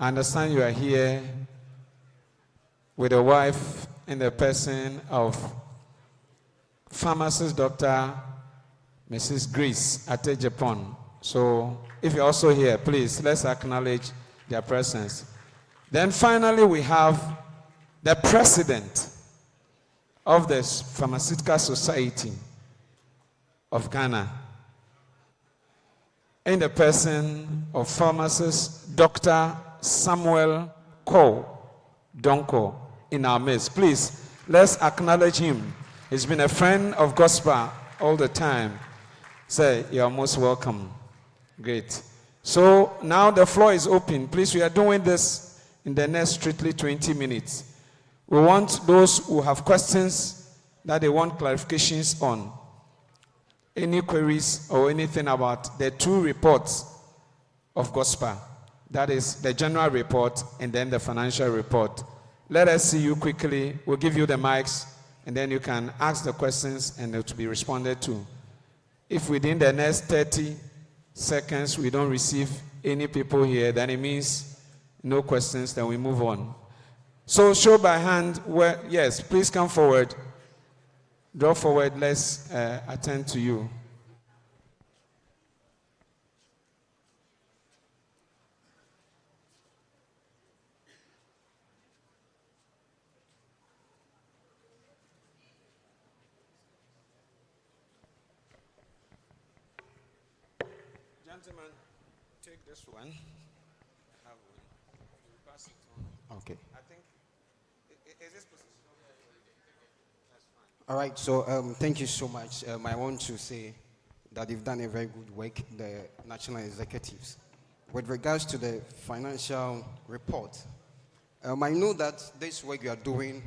I understand you are here with a wife in the person of Pharmacist Dr. Mrs. Grace Atejapon. So if you're also here, please, let's acknowledge their presence. Then finally, we have the president of the Pharmaceutical Society of Ghana, in the person of pharmacist Dr. Samuel Ko Donko in our midst. Please, let's acknowledge him. He's been a friend of GHOSPA all the time. Say, you're most welcome. Great. So now the floor is open. Please, we are doing this in the next strictly 20 minutes. We want those who have questions that they want clarifications on, any queries or anything about the two reports of GHOSPA. That is the general report and then the financial report. Let us see you quickly. We'll give you the mics and then you can ask the questions and it will be responded to. If within the next 30 seconds we don't receive any people here, then it means no questions, then we move on. So show by hand where, yes, please come forward. Draw forward, let's attend to you. Gentlemen, take this one. I have one. You pass it on. Okay. I think, is this position? That's fine. All right. So thank you so much. I want to say that you've done a very good work, the national executives. With regards to the financial report, I know that this work you are doing,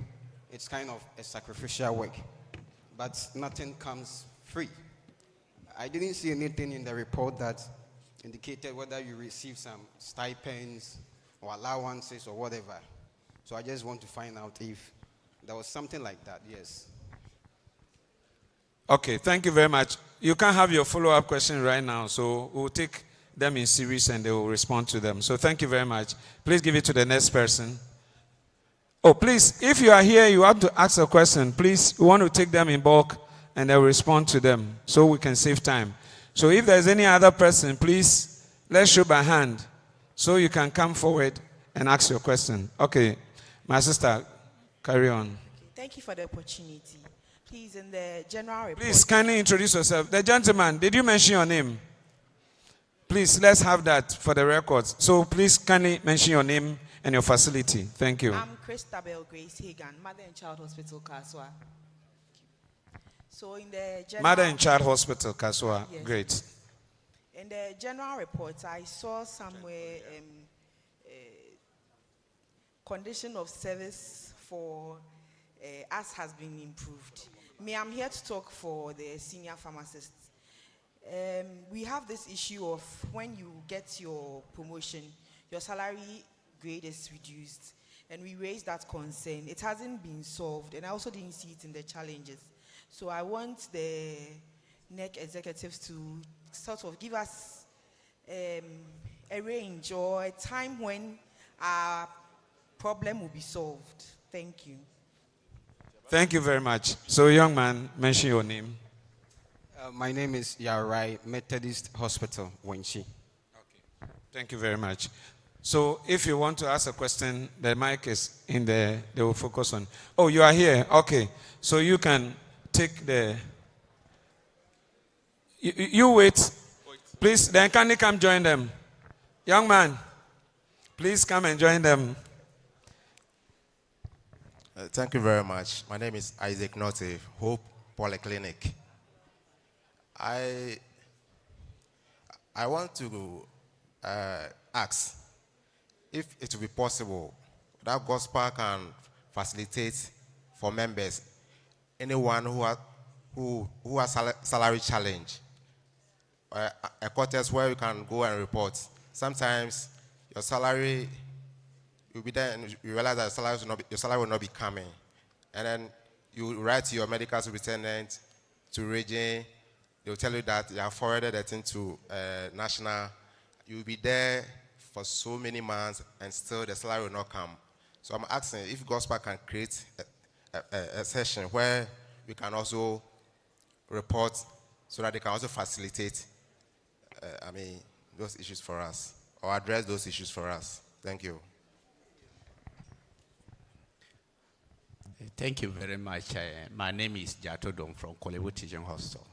it's kind of a sacrificial work, but nothing comes free. I didn't see anything in the report that indicated whether you received some stipends or allowances or whatever. So I just want to find out if there was something like that. Yes. Okay, thank you very much. You can have your follow-up question right now, so we'll take them in series and they will respond to them. So thank you very much. Please give it to the next person. Oh, please, if you are here, you have to ask a question. Please, we want to take them in bulk and they'll respond to them so we can save time. So if there's any other person, please, let's show by hand so you can come forward and ask your question. Okay, my sister, carry on. Okay, thank you for the opportunity. Please, in the general report. Please, kindly introduce yourself. The gentleman, did you mention your name? Please, let's have that for the records. So please, kindly mention your name and your facility. Thank you. I'm Christabel Grace Hagan, Mother and Child Hospital, Kaswa. So in the general, Mother and Child Hospital, Kaswa. Yes. Great. In the general report, I saw somewhere condition of service for us has been improved. I'm here to talk for the senior pharmacists. We have this issue of when you get your promotion, your salary grade is reduced, and we raised that concern. It hasn't been solved, and I also didn't see it in the challenges. So I want the NEC executives to sort of give us a range or a time when our problem will be solved. Thank you. Thank you very much. So, young man, mention your name. My name is Yarai, Methodist Hospital, Wenchi. Okay. Thank you very much. So, if you want to ask a question, the mic is in there. They will focus on. Oh, you are here. Okay. So you can take the. You wait. Please, then can you come join them? Young man, please come and join them. Thank you very much. My name is Isaac Notive, Hope Polyclinic. I want to ask if it will be possible that GHOSPA can facilitate for members anyone who has salary challenge, a quarters where you can go and report. Sometimes your salary, you'll be there and you realize that your salary will not be coming. And then you write to your medical superintendent, to region, they'll tell you that you have forwarded it into national. You'll be there for so many months and still the salary will not come. So I'm asking if GHOSPA can create a session where we can also report so that they can also facilitate, those issues for us, or address those issues for us. Thank you. Thank you very much. My name is Jato Dong from Kolebu Teaching Hostel.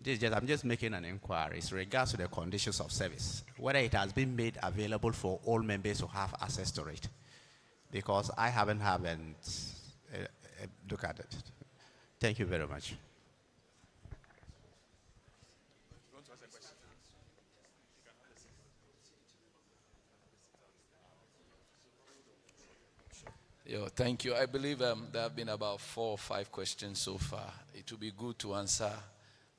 I'm just making an inquiry in regards to the conditions of service, whether it has been made available for all members to have access to it, because I haven't look at it. Thank you very much. Thank you. I believe there have been about 4 or 5 questions so far. It will be good to answer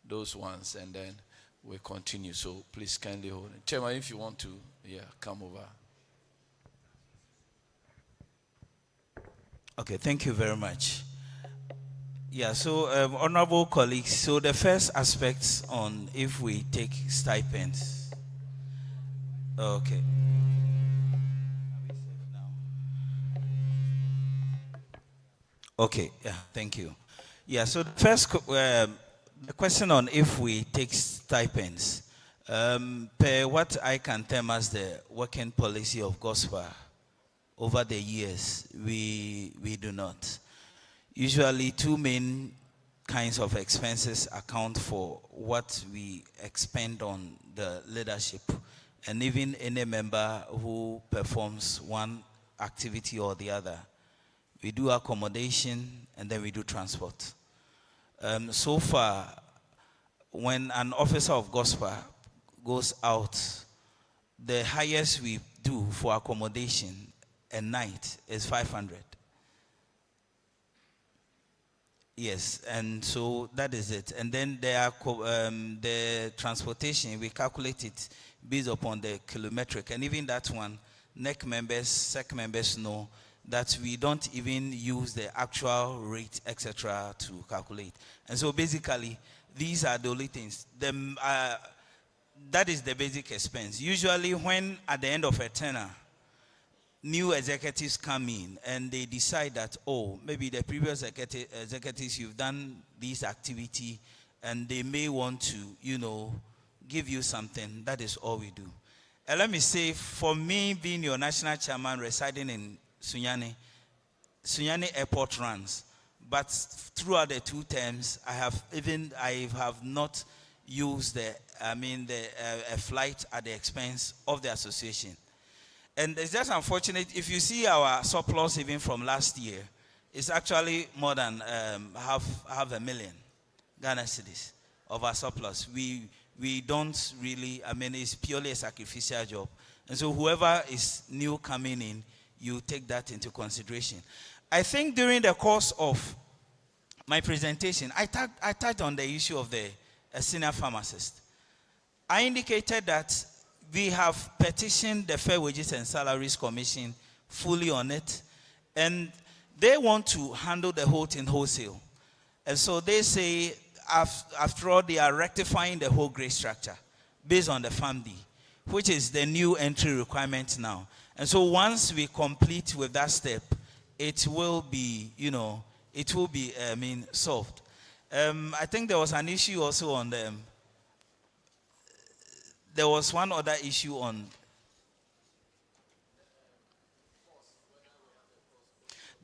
those ones, and then we'll continue. So please kindly hold it. Chairman, if you want to, come over. Okay, thank you very much. So honorable colleagues, so the first aspect on if we take stipends. Okay. Okay, thank you. So the first the question on if we take stipends, per what I can term as the working policy of GHOSPA over the years, we do not. Usually 2 main kinds of expenses account for what we expend on the leadership, and even any member who performs one activity or the other. We do accommodation, and then we do transport. So far, when an officer of GHOSPA goes out, the highest we do for accommodation a night is 500. Yes, and so that is it. And then the transportation, we calculate it based upon the kilometric, and even that one, NEC members, SEC members know that we don't even use the actual rate, etc., to calculate. And so basically, these are the only things. That is the basic expense. Usually when at the end of a tenure, new executives come in and they decide that, maybe the previous executives, you've done this activity, and they may want to, give you something. That is all we do. And let me say, for me, being your national chairman residing in Sunyani Airport runs, but throughout the 2 terms, I have not used a flight at the expense of the association. And it's just unfortunate, if you see our surplus even from last year, it's actually more than half a million Ghana cedis of our surplus. We don't really, it's purely a sacrificial job. And so whoever is new coming in, you take that into consideration. I think during the course of my presentation, I touched on the issue of the senior pharmacist. I indicated that we have petitioned the Fair Wages and Salaries Commission fully on it, and they want to handle the whole thing wholesale. And so they say, after all, they are rectifying the whole grade structure based on the FAMD, which is the new entry requirement now. And so once we complete with that step, it will be, solved. I think there was an issue also on them. There was one other issue on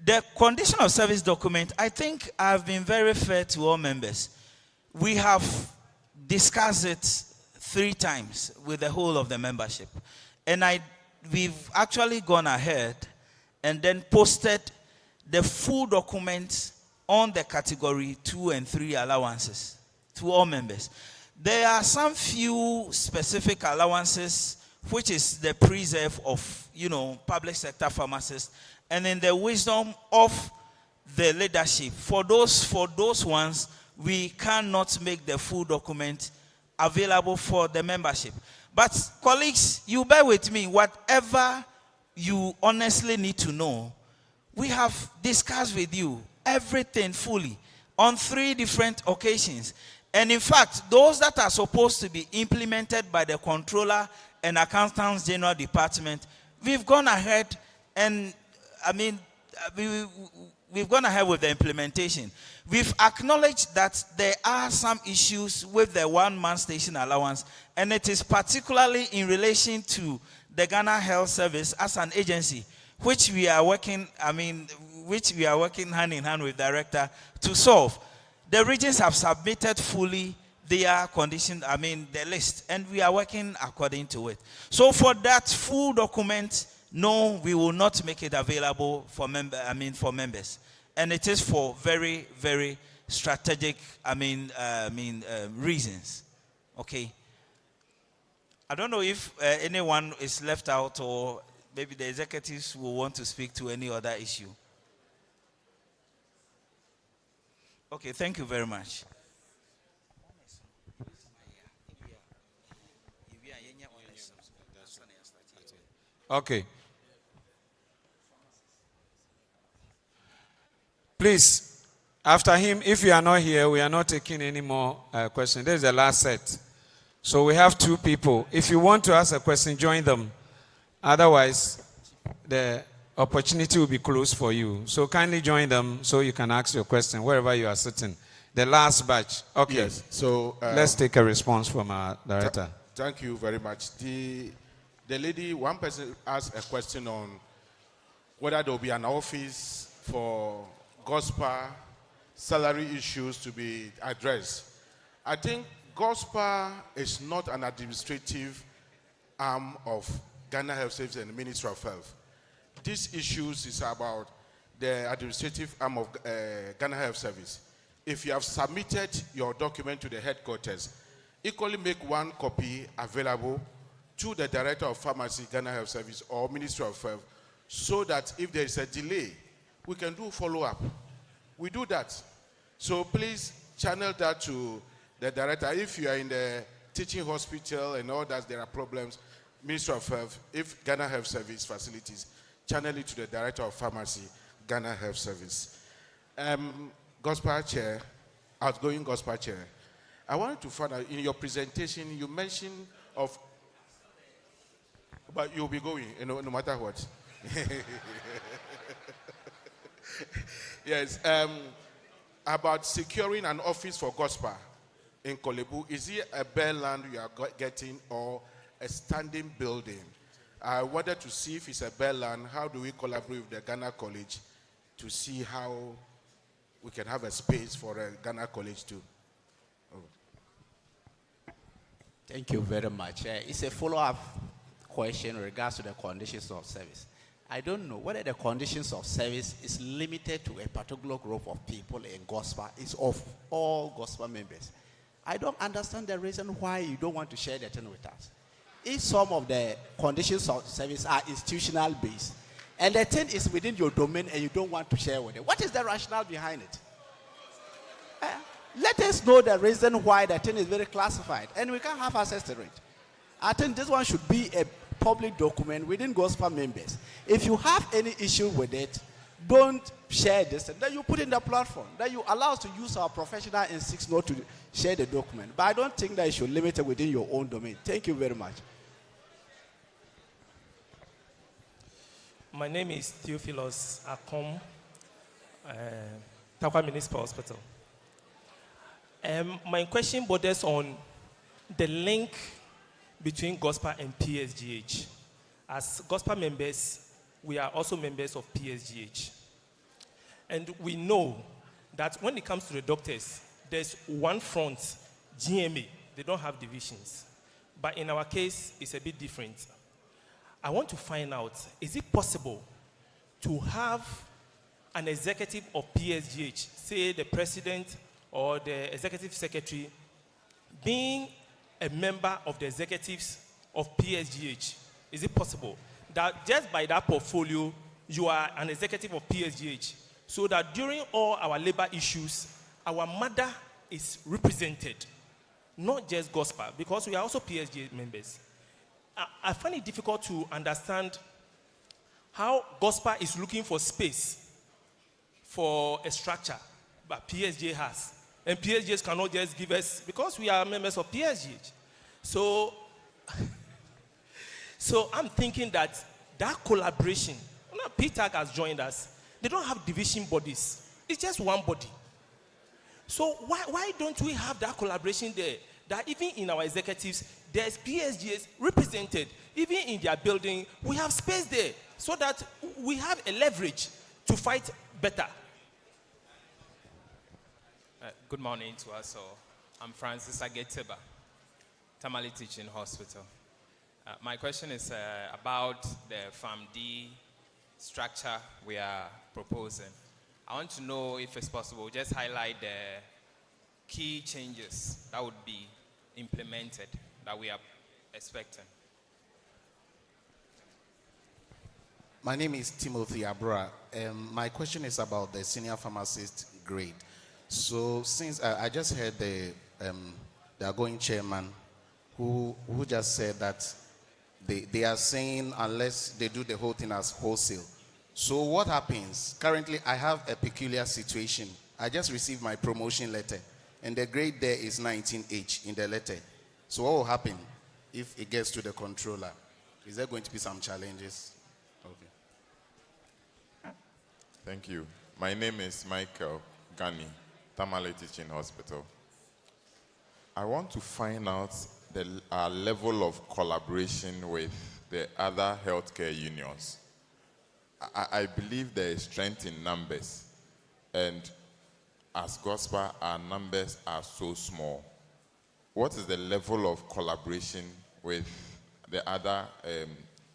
the condition of service document. I think I've been very fair to all members. We have discussed it 3 times with the whole of the membership. And we've actually gone ahead and then posted the full document on the category 2 and 3 allowances to all members. There are some few specific allowances, which is the preserve of, public sector pharmacists, and in the wisdom of the leadership. For those ones, we cannot make the full document available for the membership. But colleagues, you bear with me, whatever you honestly need to know, we have discussed with you everything fully on 3 different occasions. And in fact, those that are supposed to be implemented by the Controller and Accountants General Department, we've gone ahead and, we've gone ahead with the implementation. We've acknowledged that there are some issues with the one-man station allowance, and it is particularly in relation to the Ghana Health Service as an agency, which we are working hand in hand with Director to solve. The regions have submitted fully their the list, and we are working according to it. So for that full document, no, we will not make it available for members. And it is for very, very strategic, reasons. Okay. I don't know if anyone is left out, or maybe the executives will want to speak to any other issue. Okay, thank you very much. Okay. Please, after him, if you are not here, we are not taking any more questions. This is the last set. So we have 2 people. If you want to ask a question, join them. Otherwise, the opportunity will be closed for you. So kindly join them so you can ask your question wherever you are sitting. The last batch. Okay. Yes. So let's take a response from our director. Thank you very much. The lady, one person asked a question on whether there will be an office for GHOSPA salary issues to be addressed. I think GHOSPA is not an administrative arm of Ghana Health Service and the Ministry of Health. These issues is about the administrative arm of Ghana Health Service. If you have submitted your document to the headquarters, equally make 1 copy available to the Director of Pharmacy, Ghana Health Service, or Ministry of Health, so that if there is a delay, we can do follow-up. We do that. So please channel that to the Director. If you are in the teaching hospital and all that, there are problems, Ministry of Health, if Ghana Health Service facilities, channel it to the Director of Pharmacy, Ghana Health Service. GHOSPA Chair, outgoing GHOSPA Chair, I wanted to find out, in your presentation, you mentioned of, but you'll be going, no matter what. Yes, about securing an office for GHOSPA in Kolebu. Is it a bare land you are getting or a standing building? I wanted to see if it's a bare land, how do we collaborate with the Ghana College to see how we can have a space for a Ghana College too? Thank you very much. It's a follow-up question in regards to the conditions of service. I don't know whether the conditions of service is limited to a particular group of people in GHOSPA. It's of all GHOSPA members. I don't understand the reason why you don't want to share the thing with us. If some of the conditions of service are institutional based, and the thing is within your domain and you don't want to share with it, what is the rationale behind it? Let us know the reason why the thing is very classified, and we can have access to it. I think this one should be a public document within GHOSPA members. If you have any issue with it, don't share this. Then you put in the platform. Then you allow us to use our professional instincts not to share the document. But I don't think that you should limit it within your own domain. Thank you very much. My name is Theophilus Akom, Takwa Municipal Hospital. My question borders on the link between GHOSPA and PSGH. As GHOSPA members, we are also members of PSGH. And we know that when it comes to the doctors, there's one front, GMA. They don't have divisions. But in our case, it's a bit different. I want to find out, is it possible to have an executive of PSGH, say the president or the executive secretary, being a member of the executives of PSGH? Is it possible that just by that portfolio, you are an executive of PSGH, so that during all our labor issues, our mother is represented, not just GHOSPA, because we are also PSGH members. I find it difficult to understand how GHOSPA is looking for space for a structure, but PSG has. And PSGH cannot just give us, because we are members of PSGH. So I'm thinking that collaboration, PTAC has joined us, They don't have division bodies. It's just one body. So why don't we have that collaboration there? That even in our executives, there's PSGH represented. Even in their building, we have space there so that we have a leverage to fight better. Good morning to us all. I'm Francis Ageteba, Tamale Teaching Hospital. My question is about the PharmD structure we are proposing. I want to know if it's possible, just highlight the key changes that would be implemented that we are expecting. My name is Timothy Abra. My question is about the senior pharmacist grade. So since I just heard the outgoing chairman who just said that they are saying unless they do the whole thing as wholesale. So what happens? Currently, I have a peculiar situation. I just received my promotion letter, and the grade there is 19H in the letter. So what will happen if it gets to the controller? Is there going to be some challenges? Okay. Thank you. My name is Michael Gani, Tamale Teaching Hospital. I want to find out the level of collaboration with the other healthcare unions. I believe there is strength in numbers, and as GHOSPA, our numbers are so small. What is the level of collaboration with the other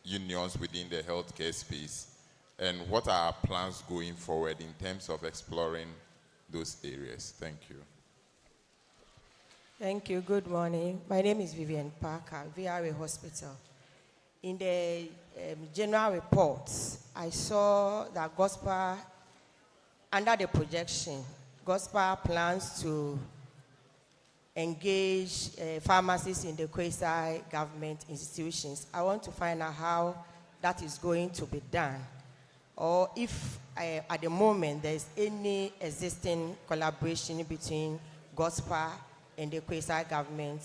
unions within the healthcare space, and what are our plans going forward in terms of exploring those areas? Thank you. Thank you. Good morning. My name is Vivian Parker, VRA Hospital. In the general reports, I saw that GHOSPA, under the projection, GHOSPA plans to engage pharmacists in the quasi-government institutions. I want to find out how that is going to be done, or if at the moment there is any existing collaboration between GHOSPA and the quasi-government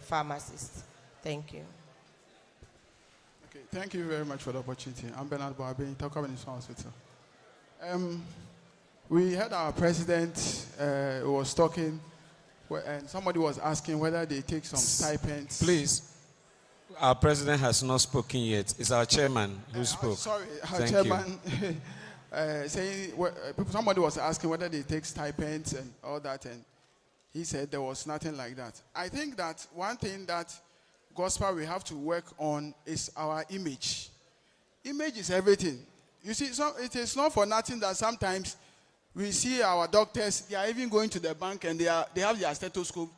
pharmacists. Thank you. Okay, thank you very much for the opportunity. I'm Bernard Boabe, Tokyo Municipal Hospital. We had our president who was talking, and somebody was asking whether they take some stipends. Please, our president has not spoken yet. It's our chairman who spoke. Sorry, our Thank chairman saying somebody was asking whether they take stipends and all that, and he said there was nothing like that. I think that one thing that GHOSPA we have to work on is our image. Image is everything. You see, so it is not for nothing that sometimes we see our doctors, they are even going to the bank and they have their stethoscope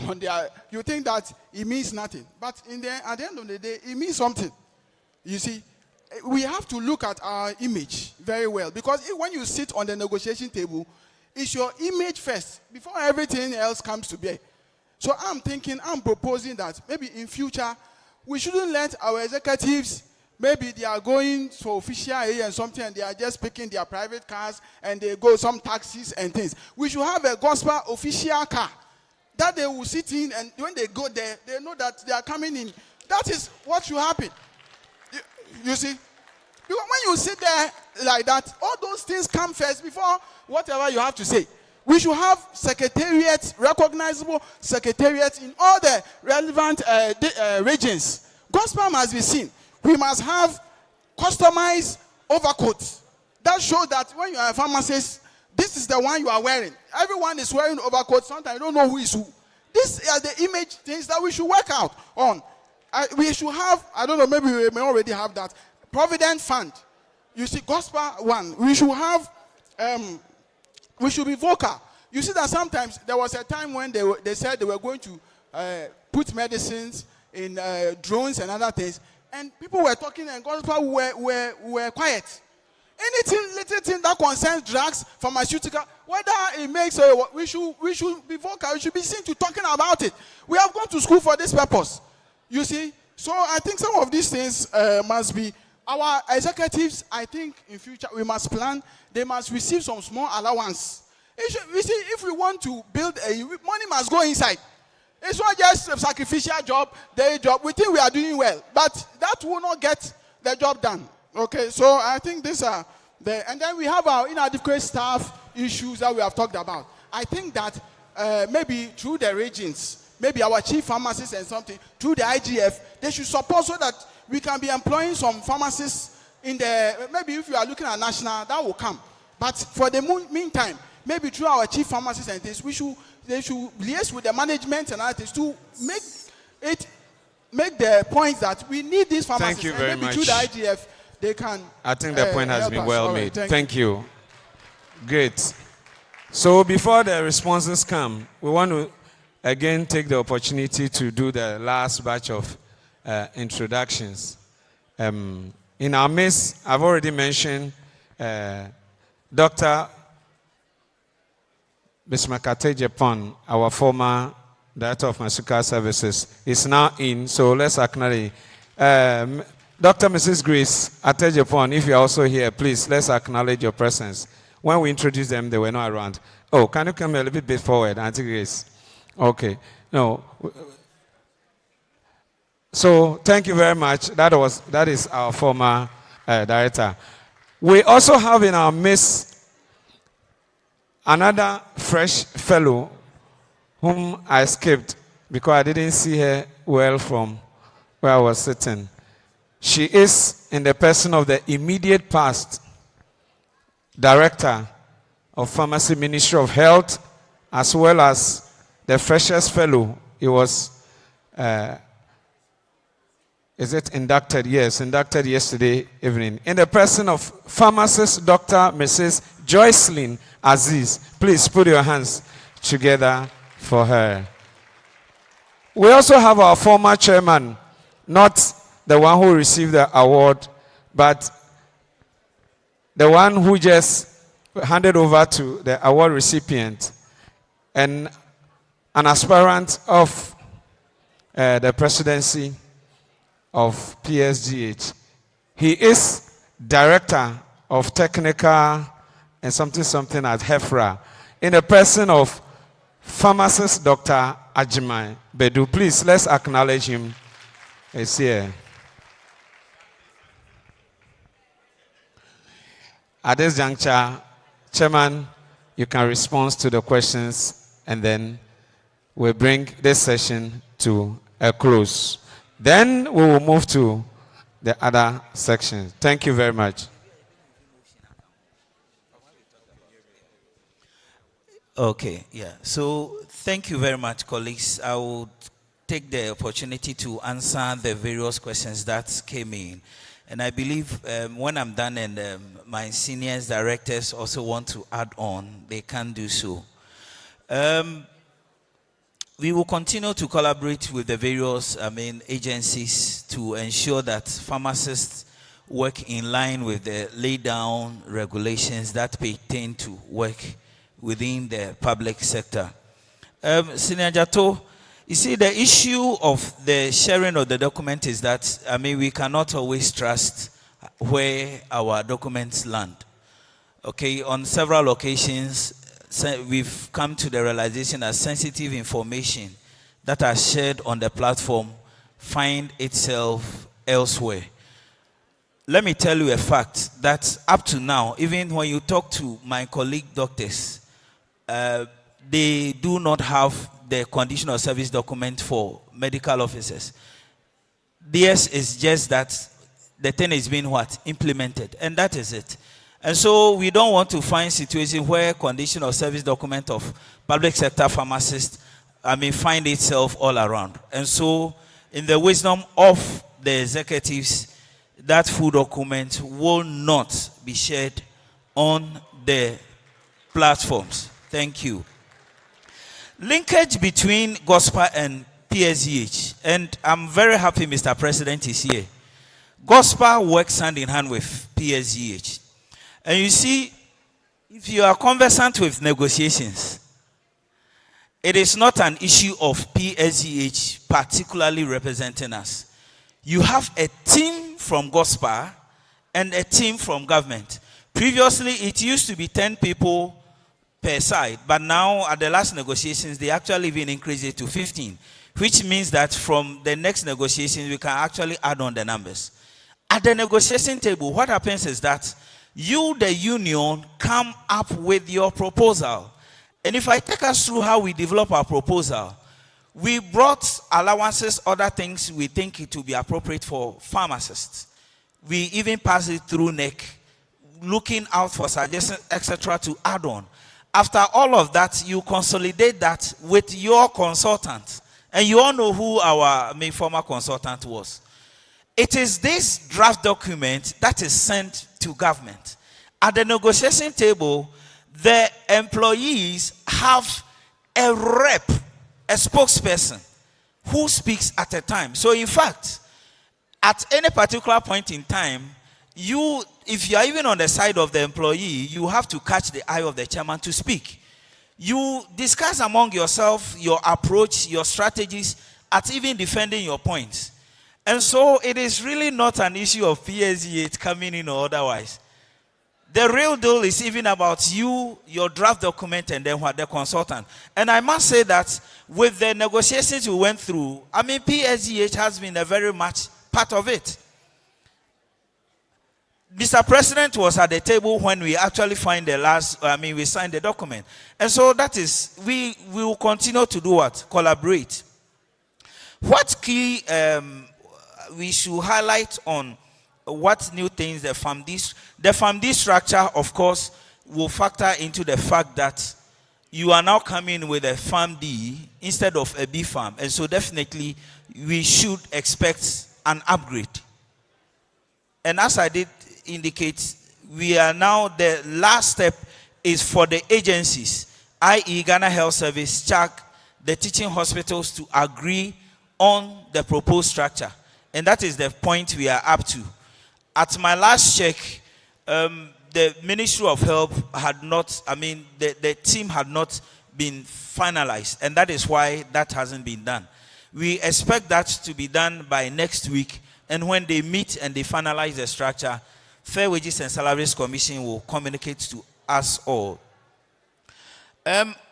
on their, you think that it means nothing. But at the end of the day, it means something. You see, we have to look at our image very well, because when you sit on the negotiation table, it's your image first before everything else comes to bear. So I'm proposing that maybe in future, we shouldn't let our executives, maybe they are going for official A and something, and they are just picking their private cars and they go some taxis and things. We should have a GHOSPA official car that they will sit in, and when they go there, they know that they are coming in. That is what should happen. You see? Because when you sit there like that, all those things come first before whatever you have to say. We should have secretariats, recognizable secretariats in all the relevant regions. GHOSPA must be seen. We must have customized overcoats that show that when you are a pharmacist, this is the one you are wearing. Everyone is wearing overcoats. Sometimes you don't know who is who. These are the image things that we should work out on. We should have, I don't know, maybe we may already have that, Provident Fund. You see, GHOSPA one. We should have, we should be vocal. You see that sometimes there was a time when they said they were going to put medicines in drones and other things, and people were talking and GHOSPA were quiet. Anything, little thing that concerns drugs, pharmaceutical, whether it makes, we should be vocal. We should be seen to talking about it. We have gone to school for this purpose. You see, so I think some of these things must be. Our executives, I think in future we must plan. They must receive some small allowance. You see, if we want to build money must go inside. It's not just a sacrificial job, day job. We think we are doing well, but that will not get the job done. Okay, so I think these are And then we have our inadequate staff issues that we have talked about. I think that maybe through the regions, maybe our chief pharmacists and something, through the IGF, they should support so that we can be employing some pharmacists in the, maybe if you are looking at national, that will come. But for the meantime, maybe through our chief pharmacists and things, they should liaise with the management and others to make the point that we need these pharmacists. Thank you very maybe much. Through the IGF, they can. I think the point has been well made. Thank you. Great. So before the responses come, we want to again take the opportunity to do the last batch of introductions. In our midst, I've already mentioned Dr. Bismakate Japan, our former Director of Masuka Services, is now in, so let's acknowledge. Dr. Mrs. Grace Atejapon, if you're also here, please, let's acknowledge your presence. When we introduced them, they were not around. Oh, can you come a little bit forward, Auntie Grace? Okay. No. So, thank you very much. That is our former director. We also have in our midst another fresh fellow whom I skipped because I didn't see her well from where I was sitting. She is in the person of the immediate past director of Pharmacy Ministry of Health, as well as the freshest fellow. He was, inducted? Yes, inducted yesterday evening. In the person of pharmacist Dr. Mrs. Joycelyn Aziz. Please put your hands together for her. We also have our former chairman, not the one who received the award, but the one who just handed over to the award recipient and an aspirant of the presidency of PSGH. He is director of technical and something at HEFRA in the person of pharmacist Dr. Ajimai Bedu. Please, let's acknowledge him. He's here. At this juncture, Chairman, you can respond to the questions, and then we'll bring this session to a close. Then we will move to the other section. Thank you very much. Okay, yeah. So thank you very much, colleagues. I would take the opportunity to answer the various questions that came in. And I believe when I'm done and my seniors directors also want to add on, they can do so. We will continue to collaborate with the various agencies to ensure that pharmacists work in line with the laid down regulations that pertain to work within the public sector. Senior Jato, you see, the issue of the sharing of the document is that, we cannot always trust where our documents land. Okay, on several occasions, we've come to the realization that sensitive information that are shared on the platform find itself elsewhere. Let me tell you a fact that up to now, even when you talk to my colleague doctors, they do not have the condition of service document for medical officers. Theirs is just that the thing is being implemented, and that is it. And so we don't want to find situations where condition of service document of public sector pharmacists, find itself all around. And so in the wisdom of the executives, that full document will not be shared on the platforms. Thank you. Linkage between GHOSPA and PSGH, and I'm very happy Mr. President is here. GHOSPA works hand in hand with PSGH. And you see, if you are conversant with negotiations, it is not an issue of PSGH particularly representing us. You have a team from GHOSPA and a team from government. Previously, it used to be 10 people per side, but now at the last negotiations, they actually even increased it to 15, which means that from the next negotiations, we can actually add on the numbers. At the negotiation table, what happens is that You, the union, come up with your proposal. And if I take us through how we develop our proposal, we brought allowances, other things we think it will be appropriate for pharmacists. We even pass it through NEC, looking out for suggestions, etc., to add on. After all of that, you consolidate that with your consultant. And you all know who our former consultant was. It is this draft document that is sent to government. At the negotiation table, the employees have a rep, a spokesperson, who speaks at a time. So in fact, at any particular point in time, if you are even on the side of the employee, you have to catch the eye of the chairman to speak. You discuss among yourself your approach, your strategies, at even defending your points. And so it is really not an issue of PSGH coming in or otherwise. The real deal is even about you, your draft document, and then what the consultant. And I must say that with the negotiations we went through, PSGH has been a very much part of it. Mr. President was at the table when we actually find we signed the document. And so that is, we will continue to do what? Collaborate. What key we should highlight on what new things the FAMD structure, of course, will factor into the fact that you are now coming with a FAMD instead of a BFAM. And so definitely we should expect an upgrade. And as I did indicate, we are now, the last step is for the agencies, i.e. Ghana Health Service, CHAC, the teaching hospitals, to agree on the proposed structure. And that is the point we are up to. At my last check, the Ministry of Health had not, the team had not been finalized. And that is why that hasn't been done. We expect that to be done by next week. And when they meet and they finalize the structure, Fair Wages and Salaries Commission will communicate to us all.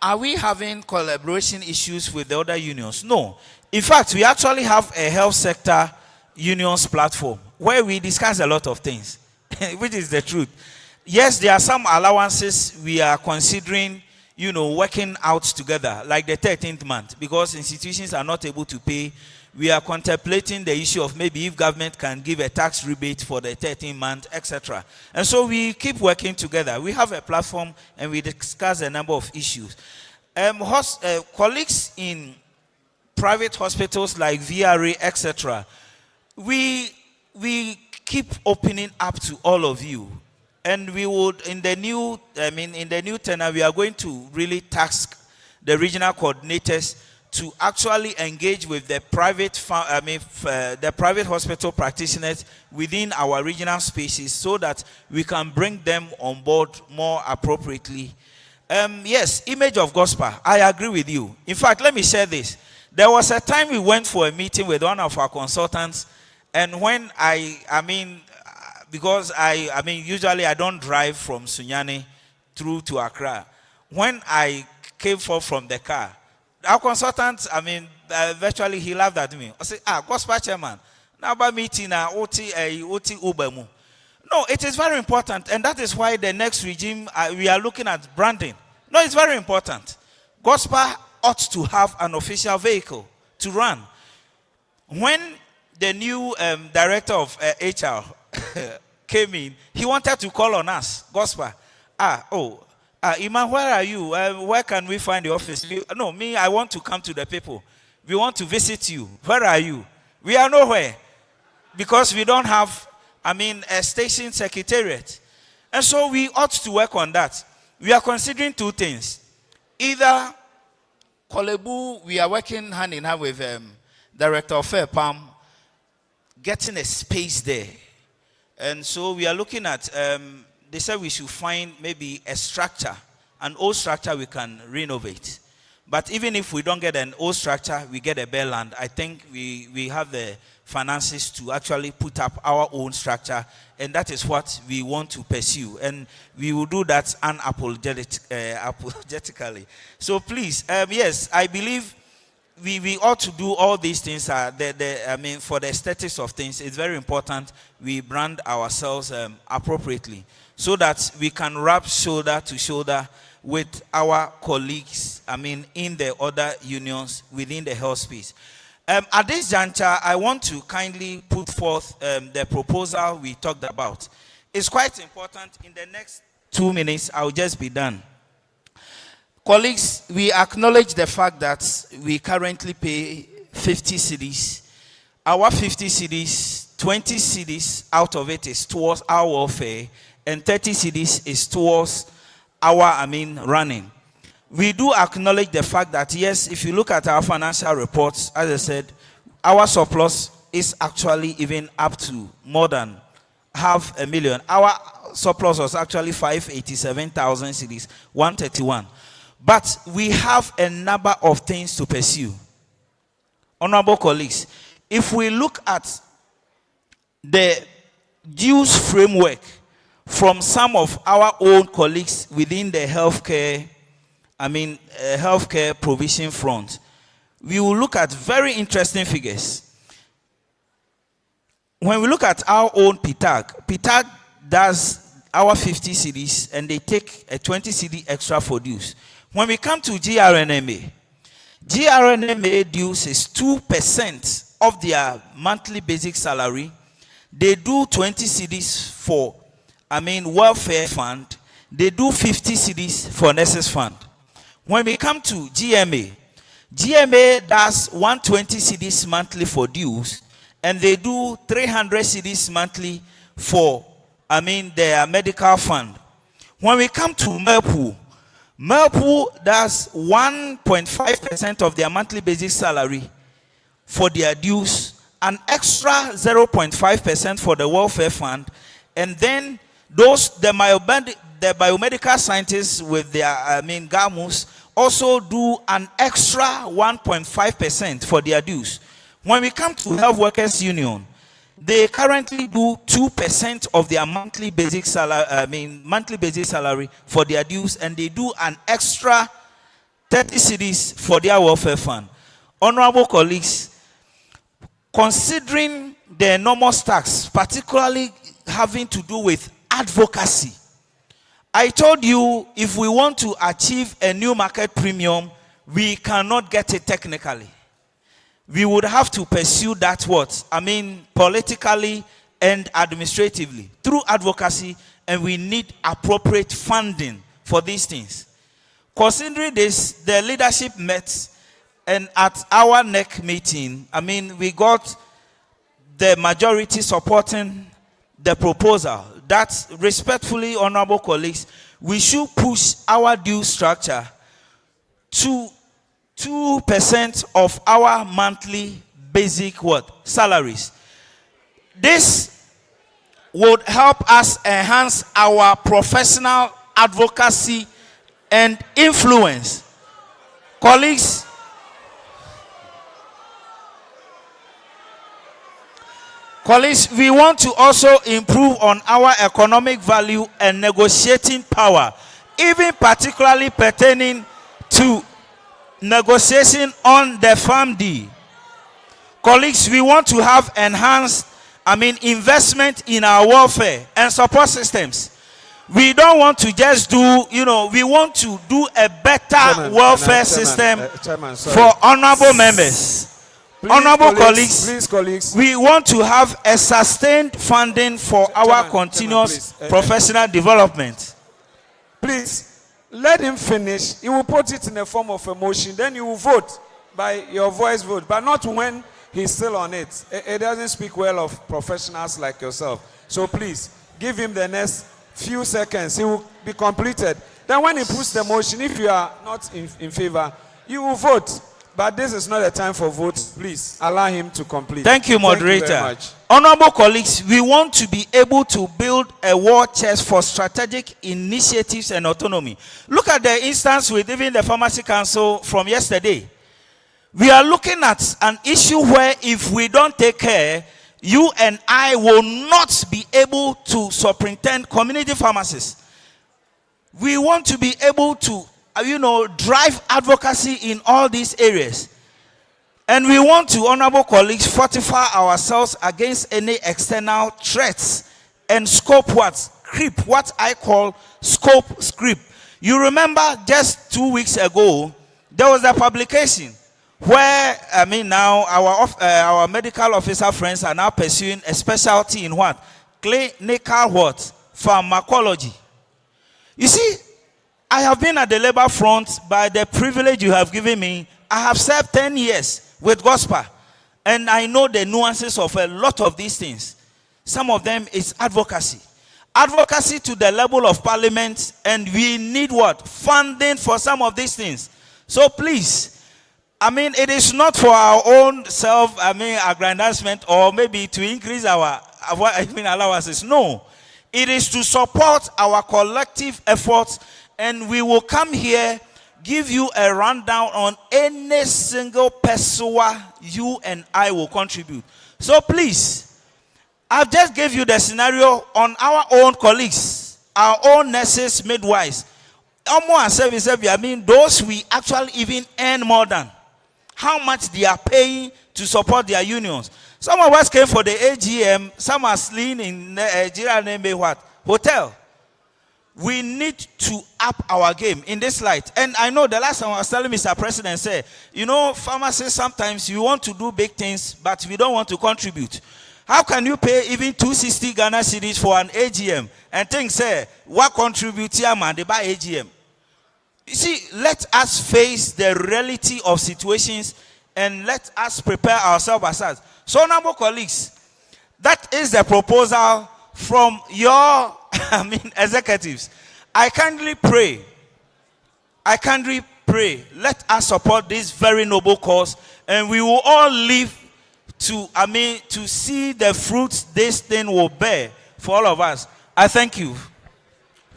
Are we having collaboration issues with the other unions? No. In fact, we actually have a health sector unions platform where we discuss a lot of things, which is the truth. Yes, there are some allowances we are considering, working out together, like the 13th month, because institutions are not able to pay. We are contemplating the issue of maybe if government can give a tax rebate for the 13th month, etc. And so we keep working together. We have a platform and we discuss a number of issues. Colleagues in private hospitals like VRA, etc., we keep opening up to all of you. And we would, in the new tenure, we are going to really task the regional coordinators to actually engage with the private hospital practitioners within our regional spaces so that we can bring them on board more appropriately. Yes, image of GHOSPA, I agree with you. In fact, let me share this. There was a time we went for a meeting with one of our consultants, and when because usually I don't drive from Sunyani through to Accra. When I came forth from the car, our consultant, virtually he laughed at me. I said, GHOSPA chairman, now about meeting OT Ubemu. No, it is very important, and that is why the next regime, we are looking at branding. No, it's very important. GHOSPA ought to have an official vehicle to run. When the new director of HR came in, he wanted to call on us, GHOSPA. Iman, where are you? Where can we find the office? No, I want to come to the people. We want to visit you. Where are you? We are nowhere because we don't have, a station secretariat. And so we ought to work on that. We are considering two things. Either Kolebu, we are working hand in hand with Director of FAIRPAM, getting a space there. And so we are looking at, they said we should find maybe a structure, an old structure we can renovate. But even if we don't get an old structure, we get a bare land, I think we have the finances to actually put up our own structure, and that is what we want to pursue. And we will do that unapologetically. So please, yes, I believe we ought to do all these things. For the aesthetics of things, it's very important we brand ourselves appropriately so that we can rub shoulder to shoulder with our colleagues, in the other unions within the health space. At this juncture, I want to kindly put forth the proposal we talked about. It's quite important. In the next 2 minutes, I'll just be done. Colleagues, we acknowledge the fact that we currently pay 50 cedis. Our 50 cedis, 20 cedis out of it is towards our welfare, and 30 cedis is towards our, running. We do acknowledge the fact that, yes, if you look at our financial reports, as I said, our surplus is actually even up to more than 500,000. Our surplus was actually 587,000 cedis, 131. But we have a number of things to pursue. Honorable colleagues, if we look at the dues framework from some of our own colleagues within the healthcare provision front, we will look at very interesting figures. When we look at our own PTAG does our 50 cedis and they take a 20 cedi extra for dues. When we come to GRNMA dues is 2% of their monthly basic salary. They do 20 cedis for, welfare fund. They do 50 cedis for nurses fund. When we come to GMA does 120 cedis monthly for dues, and they do 300 cedis monthly for, their medical fund. When we come to MELPU does 1.5% of their monthly basic salary for their dues, an extra 0.5% for the welfare fund, and then the biomedical scientists with their GAMUs also do an extra 1.5% for their dues. When we come to Health Workers Union, they currently do 2% of their monthly basic salary for their dues, and they do an extra 30 cedis for their welfare fund. Honorable colleagues, considering the enormous tax, particularly having to do with advocacy, I told you if we want to achieve a new market premium, we cannot get it technically. We would have to pursue that politically and administratively through advocacy, and we need appropriate funding for these things. Considering this, the leadership met, and at our NEC meeting, we got the majority supporting the proposal that, respectfully, honorable colleagues, we should push our due structure to 2% of our monthly basic salaries. This would help us enhance our professional advocacy and influence. Colleagues, we want to also improve on our economic value and negotiating power, even particularly pertaining to negotiation on the PharmD. Colleagues, we want to have enhanced, investment in our welfare and support systems. We don't want to just do, we want to do a better welfare system for honorable members. Honorable colleagues, we want to have a sustained funding for our continuous professional development. Please. Let him finish. He will put it in the form of a motion. Then you will vote by your voice vote, but not when he's still on it. It doesn't speak well of professionals like yourself. So please, give him the next few seconds. He will be completed. Then when he puts the motion, if you are not in favor, you will vote. But this is not a time for votes. Please, allow him to complete. Thank you, moderator. Thank you very much. Honorable colleagues, we want to be able to build a war chest for strategic initiatives and autonomy. Look at the instance with even the Pharmacy Council from yesterday. We are looking at an issue where if we don't take care, you and I will not be able to superintend community pharmacists. We want to be able to drive advocacy in all these areas. And we want to, honorable colleagues, fortify ourselves against any external threats and scope creep, what I call scope creep. You remember just 2 weeks ago, there was a publication where, now our medical officer friends are now pursuing a specialty in what? Clinical what? Pharmacology. You see, I have been at the labor front by the privilege you have given me. I have served 10 years with GHOSPA, and I know the nuances of a lot of these things. Some of them is advocacy. Advocacy to the level of parliament, and we need what? Funding for some of these things. So please, it is not for our own aggrandizement or maybe to increase our allowances. No. It is to support our collective efforts, and we will come here, give you a rundown on any single pessoa you and I will contribute. So please, I've just gave you the scenario on our own colleagues, our own nurses, midwives. Those we actually even earn more than. How much they are paying to support their unions. Some of us came for the AGM, some are sleeping in Nigeria name what? Hotel. We need to up our game in this light. And I know the last time I was telling Mr. President, say, pharmacists, sometimes you want to do big things, but we don't want to contribute. How can you pay even 260 Ghana cedis for an AGM and think, say, what contribute here, man, they buy AGM? You see, let us face the reality of situations and let us prepare ourselves as such. So, honorable colleagues, that is the proposal from your executives. I kindly pray. Let us support this very noble cause, and we will all live to see the fruits this thing will bear for all of us. I thank you.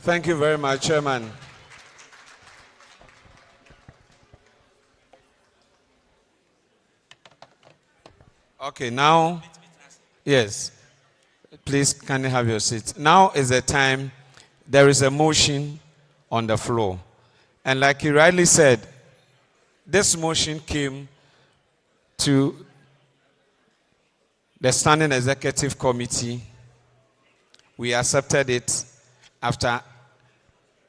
Thank you very much, Chairman. Okay, now, yes, please can you have your seat? Now is the time. There is a motion on the floor. And like you rightly said, this motion came to the Standing Executive Committee. We accepted it after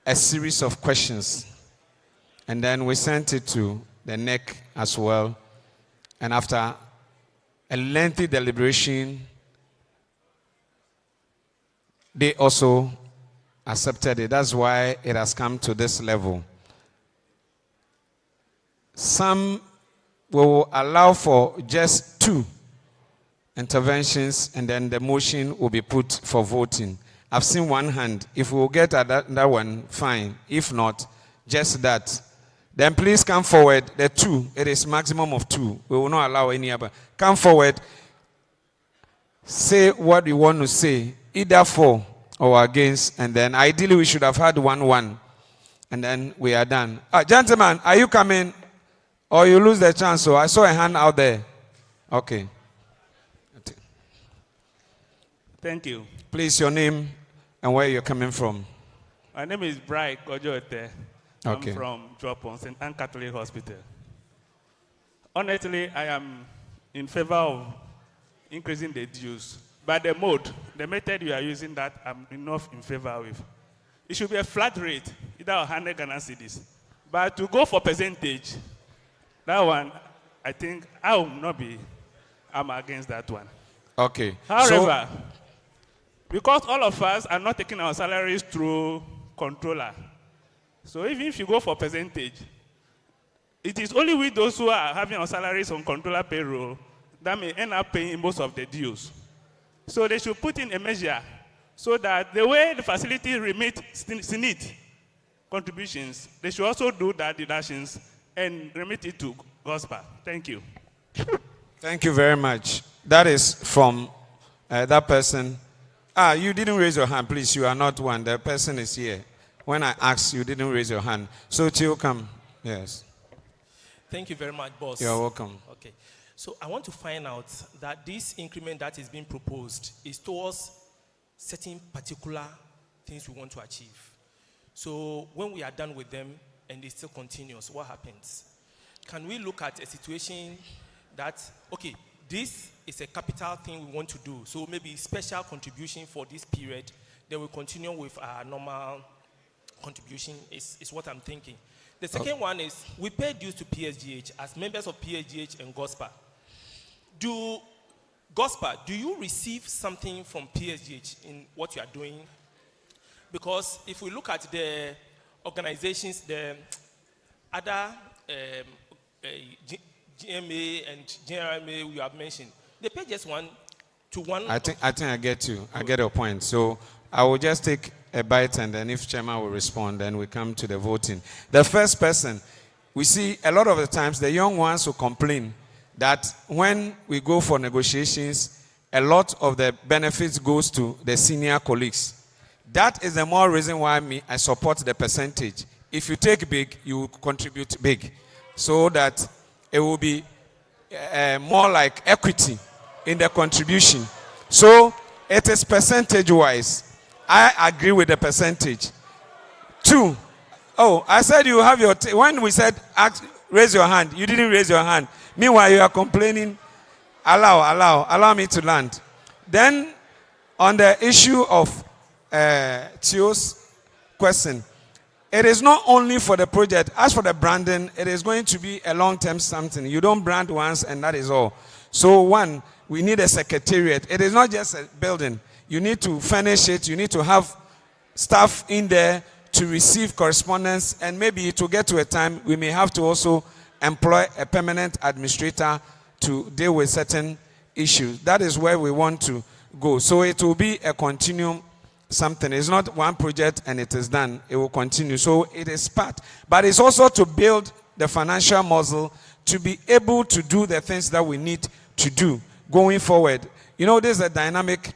a series of questions. And then we sent it to the NEC as well. And after a lengthy deliberation, they also accepted it. That's why it has come to this level. Some will allow for just 2 interventions, and then the motion will be put for voting. I've seen one hand. If we will get that one, fine. If not, just that. Then please come forward. The 2, it is maximum of 2. We will not allow any other. Come forward. Say what you want to say, either for or against, and then ideally we should have had 1-1, and then we are done. Gentlemen, are you coming? Or you lose the chance? So I saw a hand out there. Okay. Thank you. Please, your name and where you're coming from. My name is Brian Kojoete. Okay. I'm from Dropon, St. Anne Catholic Hospital. Honestly, I am in favor of increasing the dues. But the method you are using that I'm enough in favor with. It should be a flat rate, either 100 Ghana cedis. But to go for percentage, that one, I think I will not be, I'm against that one. Okay. However, because all of us are not taking our salaries through controller, so even if you go for percentage, it is only with those who are having our salaries on controller payroll that may end up paying most of the dues. So they should put in a measure so that the way the facility remit SNIT contributions, they should also do that deductions and remit it to GHOSPA. Thank you. Thank you very much. That is from that person. You didn't raise your hand, please. You are not one. The person is here. When I asked, you didn't raise your hand. So, Tio, come. Yes. Thank you very much, boss. You're welcome. Okay. So I want to find out that this increment that is being proposed is towards certain particular things we want to achieve. So when we are done with them and it still continues, what happens? Can we look at a situation that, okay, this is a capital thing we want to do, so maybe special contribution for this period, then we continue with our normal contribution is what I'm thinking. The second one is, we pay dues to PSGH as members of PSGH and GHOSPA. Do you receive something from PSGH in what you are doing? Because if we look at the organizations, the other GMA and GRMA we have mentioned, they pay just 1 to 1. I think I get you. I get your point. So I will just take a bite, and then if Chairman will respond, then we come to the voting. The first person, we see a lot of the times the young ones who complain that when we go for negotiations, a lot of the benefits goes to the senior colleagues. That is the more reason why I support the percentage. If you take big, you contribute big, so that it will be more like equity in the contribution. So it is percentage-wise. I agree with the percentage. 2. Oh, I said you have your... when we said raise your hand, you didn't raise your hand. Meanwhile, you are complaining. Allow me to land. Then, on the issue of Theo's question, it is not only for the project. As for the branding, it is going to be a long-term something. You don't brand once and that is all. So 1, we need a secretariat. It is not just a building. You need to furnish it. You need to have staff in there to receive correspondence, and maybe to get to a time we may have to also employ a permanent administrator to deal with certain issues. That is where we want to go. So it will be a continuum something. It's not one project and it is done. It will continue. So it is part. But it's also to build the financial muscle to be able to do the things that we need to do going forward. You know, this is a dynamic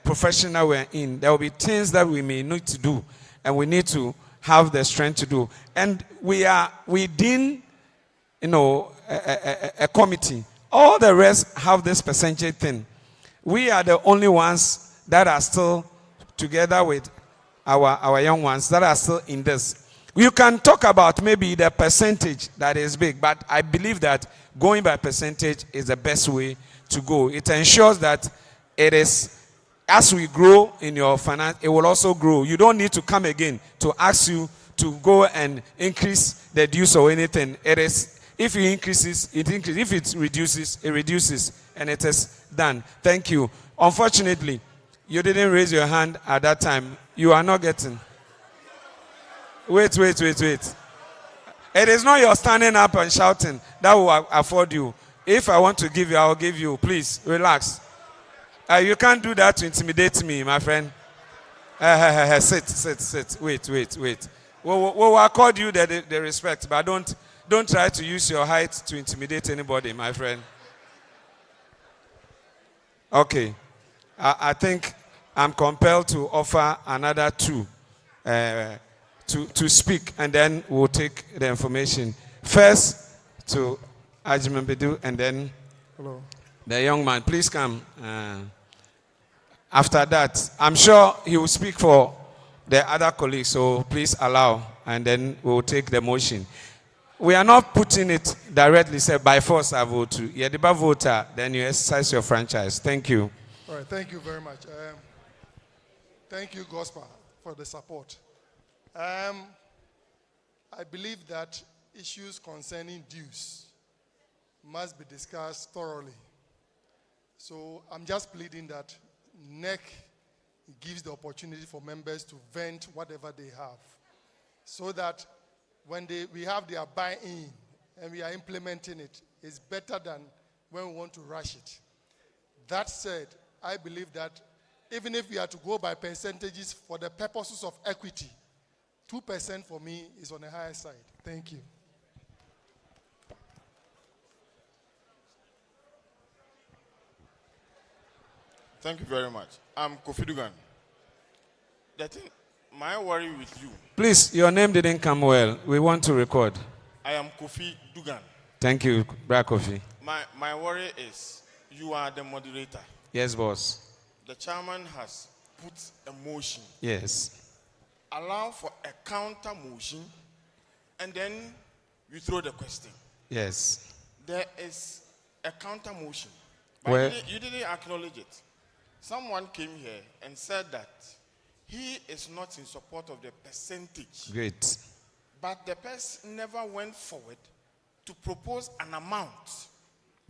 profession that we're in. There will be things that we may need to do, and we need to have the strength to do. And we are within, a committee. All the rest have this percentage thing. We are the only ones that are still together with our young ones that are still in this. You can talk about maybe the percentage that is big, but I believe that going by percentage is the best way to go. It ensures that it is, as we grow in your finance, it will also grow. You don't need to come again to ask you to go and increase the dues or anything. It is, if it increases, it increases. If it reduces, it reduces. And it is done. Thank you. Unfortunately, you didn't raise your hand at that time. You are not getting. Wait. It is not your standing up and shouting that will afford you. If I want to give you, I will give you. Please, relax. You can't do that to intimidate me, my friend. Sit. Wait. We'll accord you the respect, but don't try to use your height to intimidate anybody, my friend. Okay. I think I'm compelled to offer another 2 to speak, and then we'll take the information. First to AGM Bedu, and then hello, the young man. Please come. After that, I'm sure he will speak for the other colleagues, so please allow, and then we'll take the motion. We are not putting it directly, say by force I vote to. You're the voter, then you exercise your franchise. Thank you. All right, thank you very much. Thank you, GHOSPA, for the support. I believe that issues concerning dues must be discussed thoroughly. So I'm just pleading that NEC gives the opportunity for members to vent whatever they have, so that when we have their buy-in and we are implementing it, it's better than when we want to rush it. That said, I believe that even if we are to go by percentages for the purposes of equity, 2% for me is on the higher side. Thank you. Thank you very much. I'm Kofi Dugan. My worry with you. Please, your name didn't come well. We want to record. I am Kofi Dugan. Thank you, Bra Kofi. My worry is you are the moderator. Yes, boss. The chairman has put a motion. Yes. Allow for a counter motion, and then you throw the question. Yes. There is a counter motion, but Well, you didn't acknowledge it. Someone came here and said that he is not in support of the percentage. great. But the person never went forward to propose an amount.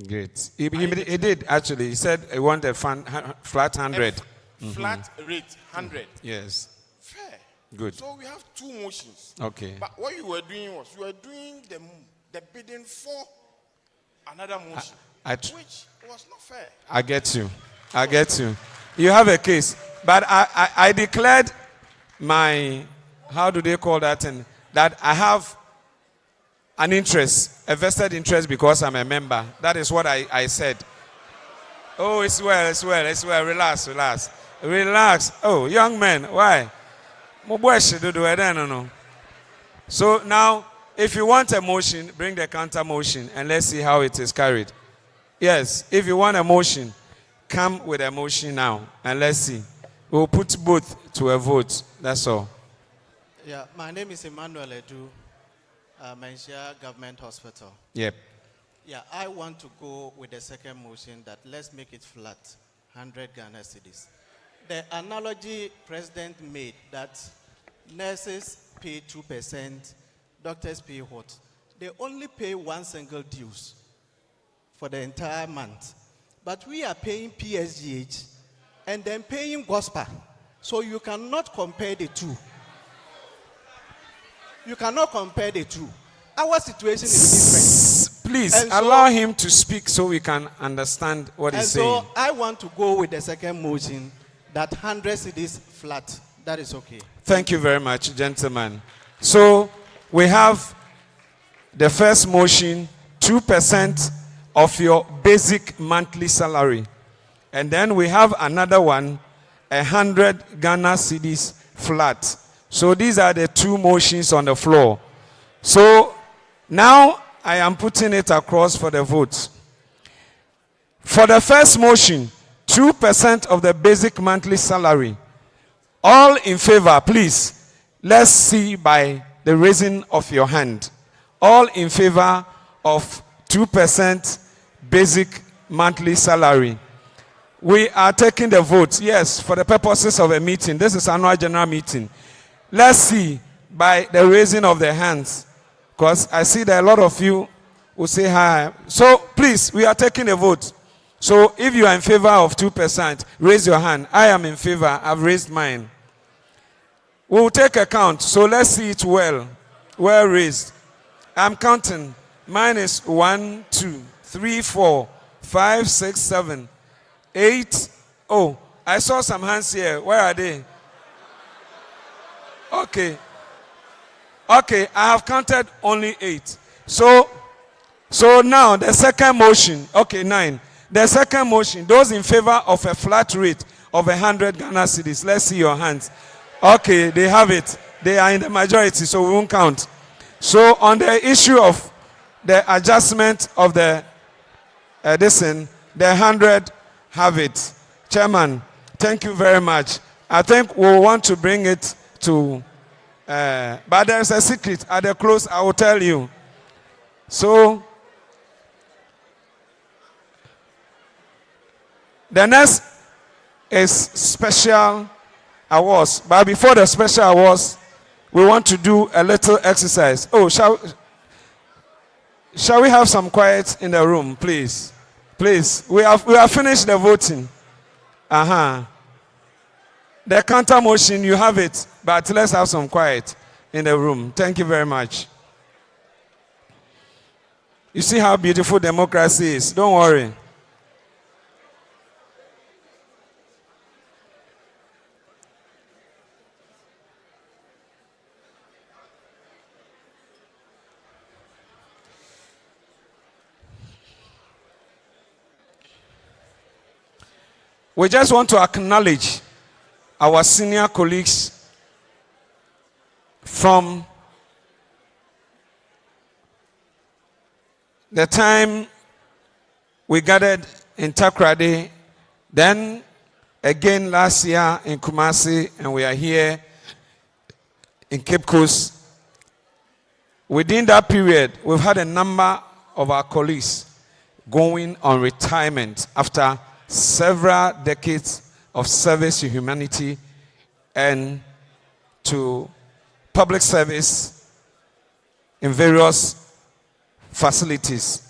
Great. He did actually. He said he wanted flat 100. Flat rate 100. Yes. Fair. Good. So we have two motions. Okay. But what you were doing was you were doing the bidding for another motion, which was not fair. I get you. I get you. You have a case. But I declared my, how do they call that thing? That I have an interest, a vested interest because I'm a member. That is what I said. Oh, it's well, it's well, it's well. Relax, relax. Relax. Oh, young man, why? So now, if you want a motion, bring the counter motion and let's see how it is carried. Yes, if you want a motion, come with a motion now and let's see. We'll put both to a vote. That's all. Yeah, my name is Emmanuel Edu, Malaysia Government Hospital. Yep. Yeah, I want to go with the second motion that let's make it flat, 100 Ghana cedis. The analogy President made that nurses pay 2%, doctors pay what? They only pay one single dues for the entire month. But we are paying PSGH and then paying GHOSPA. So you cannot compare the two. You cannot compare the two. Our situation is different. Please And allow him to speak so we can understand what and he's so saying. I want to go with the second motion that 100 cedis flat. That is okay. Thank you very much, gentlemen. So we have the first motion, 2% of your basic monthly salary. And then we have another one, 100 Ghana cedis flat. So these are the two motions on the floor. So now I am putting it across for the vote. For the first motion, 2% of the basic monthly salary. All in favor, please. Let's see by the raising of your hand. All in favor of 2% basic monthly salary. We are taking the vote, yes, for the purposes of a meeting. This is annual general meeting. Let's see by the raising of the hands. Because I see that a lot of you will say hi. So please, we are taking a vote. So if you are in favor of 2%, raise your hand. I am in favor. I've raised mine. We will take a count. So let's see it well. Well raised. I'm counting. Mine is 1, 2, 3, 4, 5, 6, 7, 8. Oh, I saw some hands here. Where are they? Okay. Okay, I have counted only 8. So now the second motion. Okay, 9. The second motion, those in favor of a flat rate of 100 Ghana cedis. Let's see your hands. Okay, they have it. They are in the majority, so we won't count. So on the issue of the adjustment of the the 100 have it. Chairman, thank you very much. I think we'll want to bring it to, but there's a secret. At the close, I will tell you. So, the next is special awards. But before the special awards, we want to do a little exercise. Oh, shall we have some quiet in the room, please? Please. We have finished the voting. The counter motion, you have it. But let's have some quiet in the room. Thank you very much. You see how beautiful democracy is. Don't worry. We just want to acknowledge our senior colleagues from the time we gathered in Takoradi, then again last year in Kumasi, and we are here in Cape Coast. Within that period, we've had a number of our colleagues going on retirement after several decades of service to humanity and to public service in various facilities.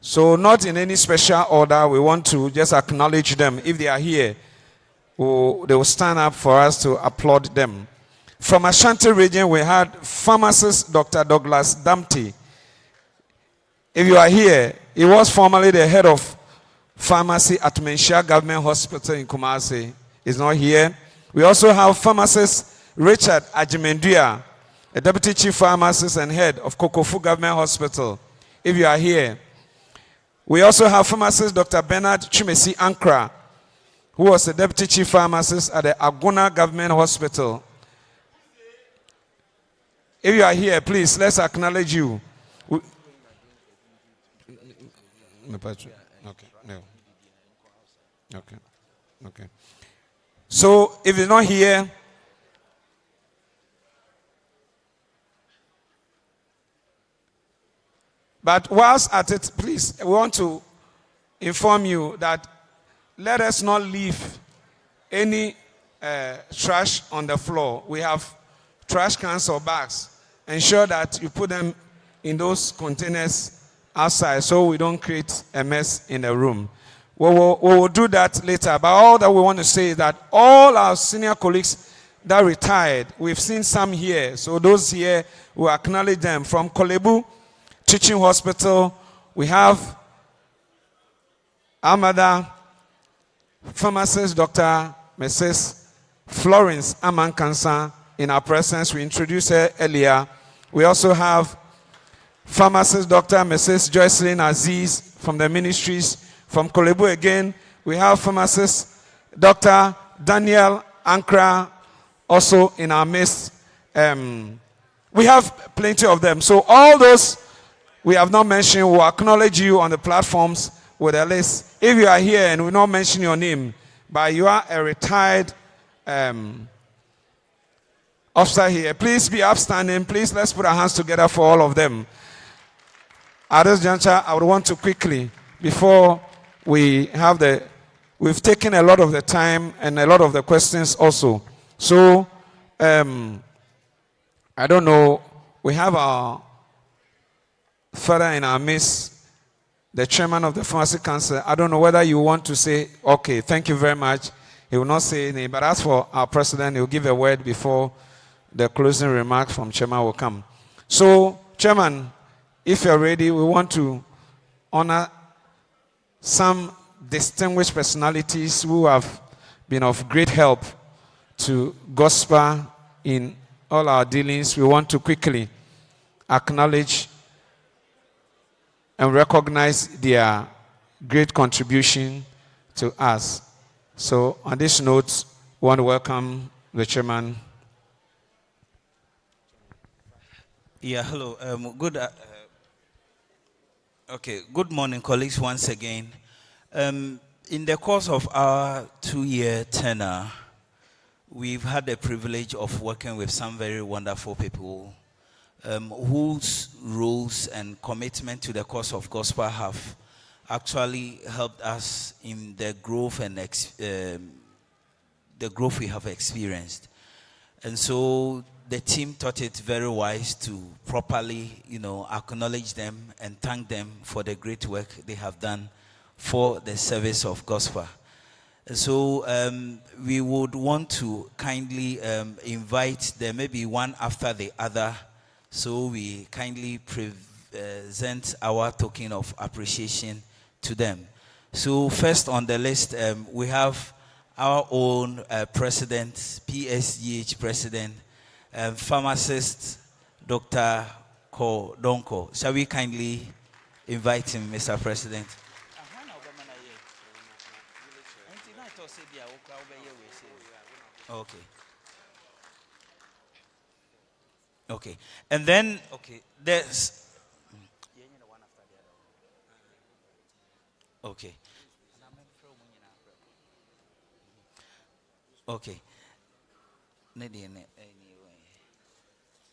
So not in any special order, we want to just acknowledge them. If they are here, they will stand up for us to applaud them. From Ashanti region, we had pharmacist Dr. Douglas Damti. If you are here, he was formerly the head of pharmacy at Menshia Government Hospital in Kumasi. He's not here. We also have pharmacist Richard Ajimendua, a deputy chief pharmacist and head of Kokofu Government Hospital. If you are here, we also have pharmacist Dr. Bernard Chumesi Ankra, who was the deputy chief pharmacist at the Aguna Government Hospital. If you are here, please, let's acknowledge you. Okay, no. Okay, okay. So, if you're not here, but whilst at it, please, we want to inform you that let us not leave any trash on the floor. We have trash cans or bags. Ensure that you put them in those containers outside so we don't create a mess in the room. We will do that later. But all that we want to say is that all our senior colleagues that retired, we've seen some here. So those here, we acknowledge them. From Kolebu Teaching Hospital, we have our mother, pharmacist Dr. Mrs. Florence Amankansa in our presence. We introduced her earlier. We also have pharmacist Dr. Mrs. Joycelyn Aziz from the ministries. From Kolebu again, we have pharmacist Dr. Daniel Ankra also in our midst. We have plenty of them. So all those we have not mentioned will acknowledge you on the platforms with a list. If you are here and we not mention your name, but you are a retired officer here, please be upstanding. Please, let's put our hands together for all of them. At this juncture, I would want to quickly, before we've taken a lot of the time and a lot of the questions also. So, I don't know, we have our father in our midst, the chairman of the Pharmacy Council. I don't know whether you want to say, okay, thank you very much. He will not say anything, but as for our president, he will give a word before the closing remarks from chairman will come. So, chairman, if you're ready, we want to honor some distinguished personalities who have been of great help to GHOSPA in all our dealings. We want to quickly acknowledge and recognize their great contribution to us. So on this note, we want to welcome the chairman. Yeah, hello. Good morning, colleagues, once again. In the course of our 2-year tenure, we've had the privilege of working with some very wonderful people whose roles and commitment to the cause of GHOSPA have actually helped us in the growth and the growth we have experienced. And so the team thought it very wise to properly, acknowledge them and thank them for the great work they have done for the service of GHOSPA. So we would want to kindly invite them, maybe one after the other, so we kindly present our token of appreciation to them. So first on the list, we have our own president, PSGH president, pharmacist, Dr. Ko Donko. Shall we kindly invite him, Mr. President? Okay. Okay. And then, there's... Okay. Okay.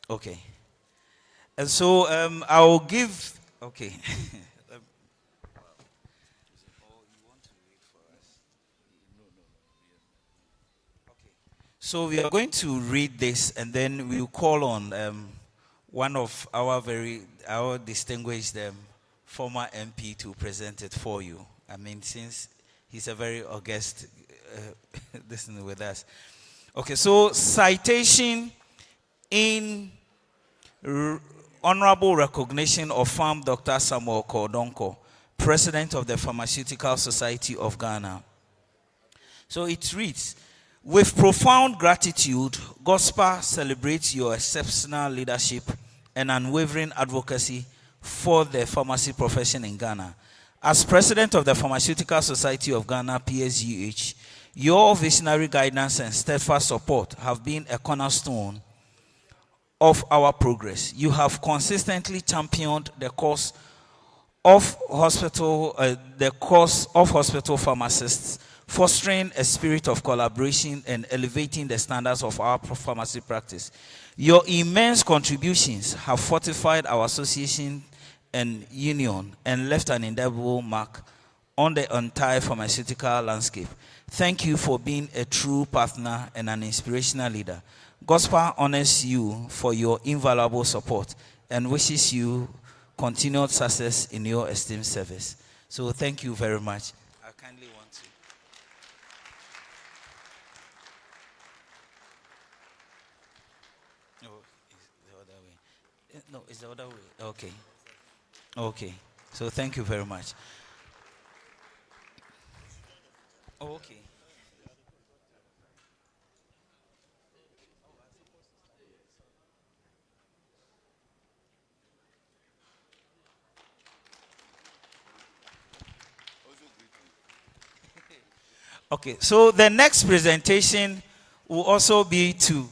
Okay. And so, I'll give... Okay. So we are going to read this, and then we'll call on one of our distinguished former MP to present it for you. I mean, since he's a very august listener with us. Okay, so citation in honorable recognition of Farm Dr. Samuel Kordonko, President of the Pharmaceutical Society of Ghana. So it reads, with profound gratitude, GHOSPA celebrates your exceptional leadership and unwavering advocacy for the pharmacy profession in Ghana. As President of the Pharmaceutical Society of Ghana, PSGH, your visionary guidance and steadfast support have been a cornerstone of our progress. You have consistently championed the cause of hospital pharmacists, fostering a spirit of collaboration and elevating the standards of our pharmacy practice. Your immense contributions have fortified our association and union and left an indelible mark on the entire pharmaceutical landscape. Thank you for being a true partner and an inspirational leader. GHOSPA honors you for your invaluable support and wishes you continued success in your esteemed service. So thank you very much. I kindly want to. Oh, it's the other way. No, it's the other way. Okay. Okay. So thank you very much. Oh, okay. Okay, so the next presentation will also be to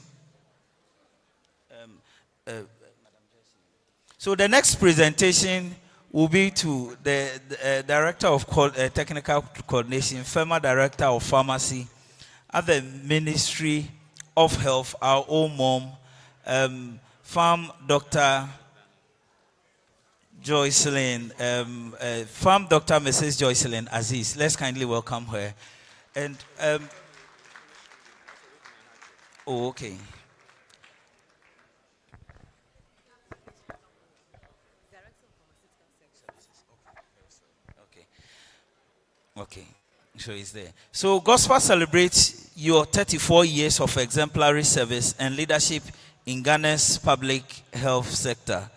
so the next presentation will be to the Director of Technical Coordination, former Director of Pharmacy at the Ministry of Health, our own mom, Farm Dr. Joycelyn, Farm Dr. Mrs. Joycelyn Aziz. Let's kindly welcome her. And oh, okay. Okay, so it's there. So GHOSPA celebrates your 34 years of exemplary service and leadership in Ghana's public health sector.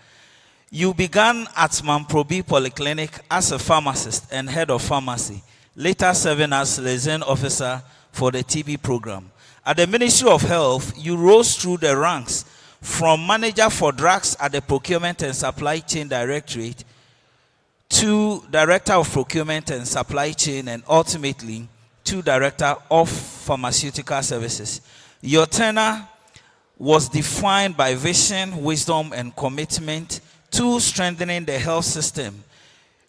You began at Mamprobi Polyclinic as a pharmacist and head of pharmacy, later serving as liaison officer for the TB program. At the Ministry of Health, you rose through the ranks from manager for drugs at the Procurement and Supply Chain Directorate to Director of Procurement and Supply Chain, and ultimately to Director of Pharmaceutical Services. Your tenure was defined by vision, wisdom, and commitment to strengthening the health system.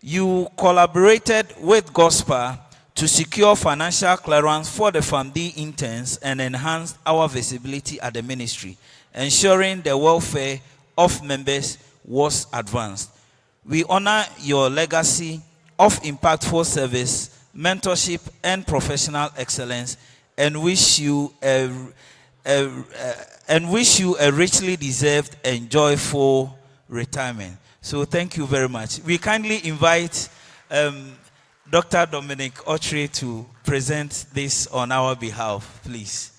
You collaborated with GHOSPA to secure financial clearance for the PharmD interns and enhanced our visibility at the ministry, ensuring the welfare of members was advanced. We honor your legacy of impactful service, mentorship, and professional excellence, and wish you a richly deserved and joyful retirement. So thank you very much. We kindly invite Dr. Dominic Autry to present this on our behalf, please.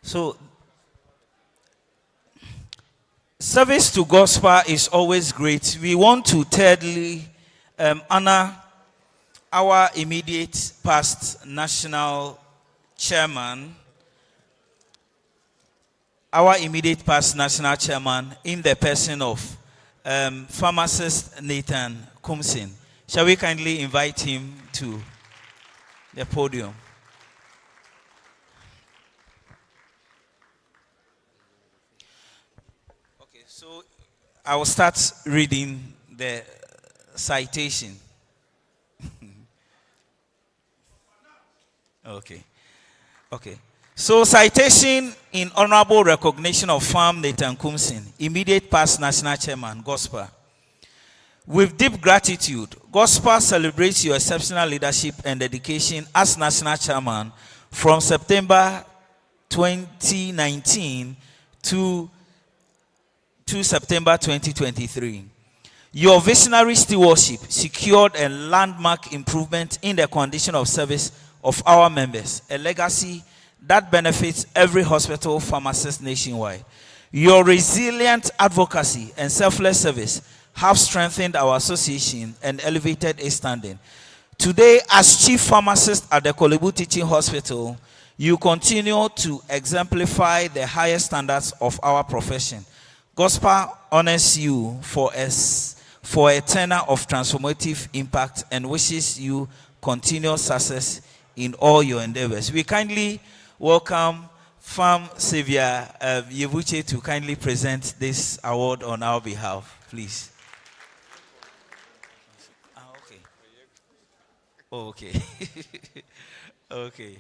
So, service to GHOSPA is always great. We want to thirdly honor our immediate past national chairman, in the person of Pharmacist Nathan Kumsin. Shall we kindly invite him to the podium. Okay, so I will start reading the citation. Okay. Okay. So, citation in honorable recognition of Farm Nathan Kumsin, immediate past national chairman, GHOSPA. With deep gratitude, GHOSPA celebrates your exceptional leadership and dedication as national chairman from September 2019 to September 2023. Your visionary stewardship secured a landmark improvement in the condition of service of our members, a legacy that benefits every hospital pharmacist nationwide. Your resilient advocacy and selfless service have strengthened our association and elevated its standing. Today, as chief pharmacist at the Kolebu Teaching Hospital, you continue to exemplify the highest standards of our profession. GHOSPA honors you for a tenure of transformative impact and wishes you continued success in all your endeavors. We kindly welcome Farm Savior Yebuche to kindly present this award on our behalf, please. Okay. Okay. Okay.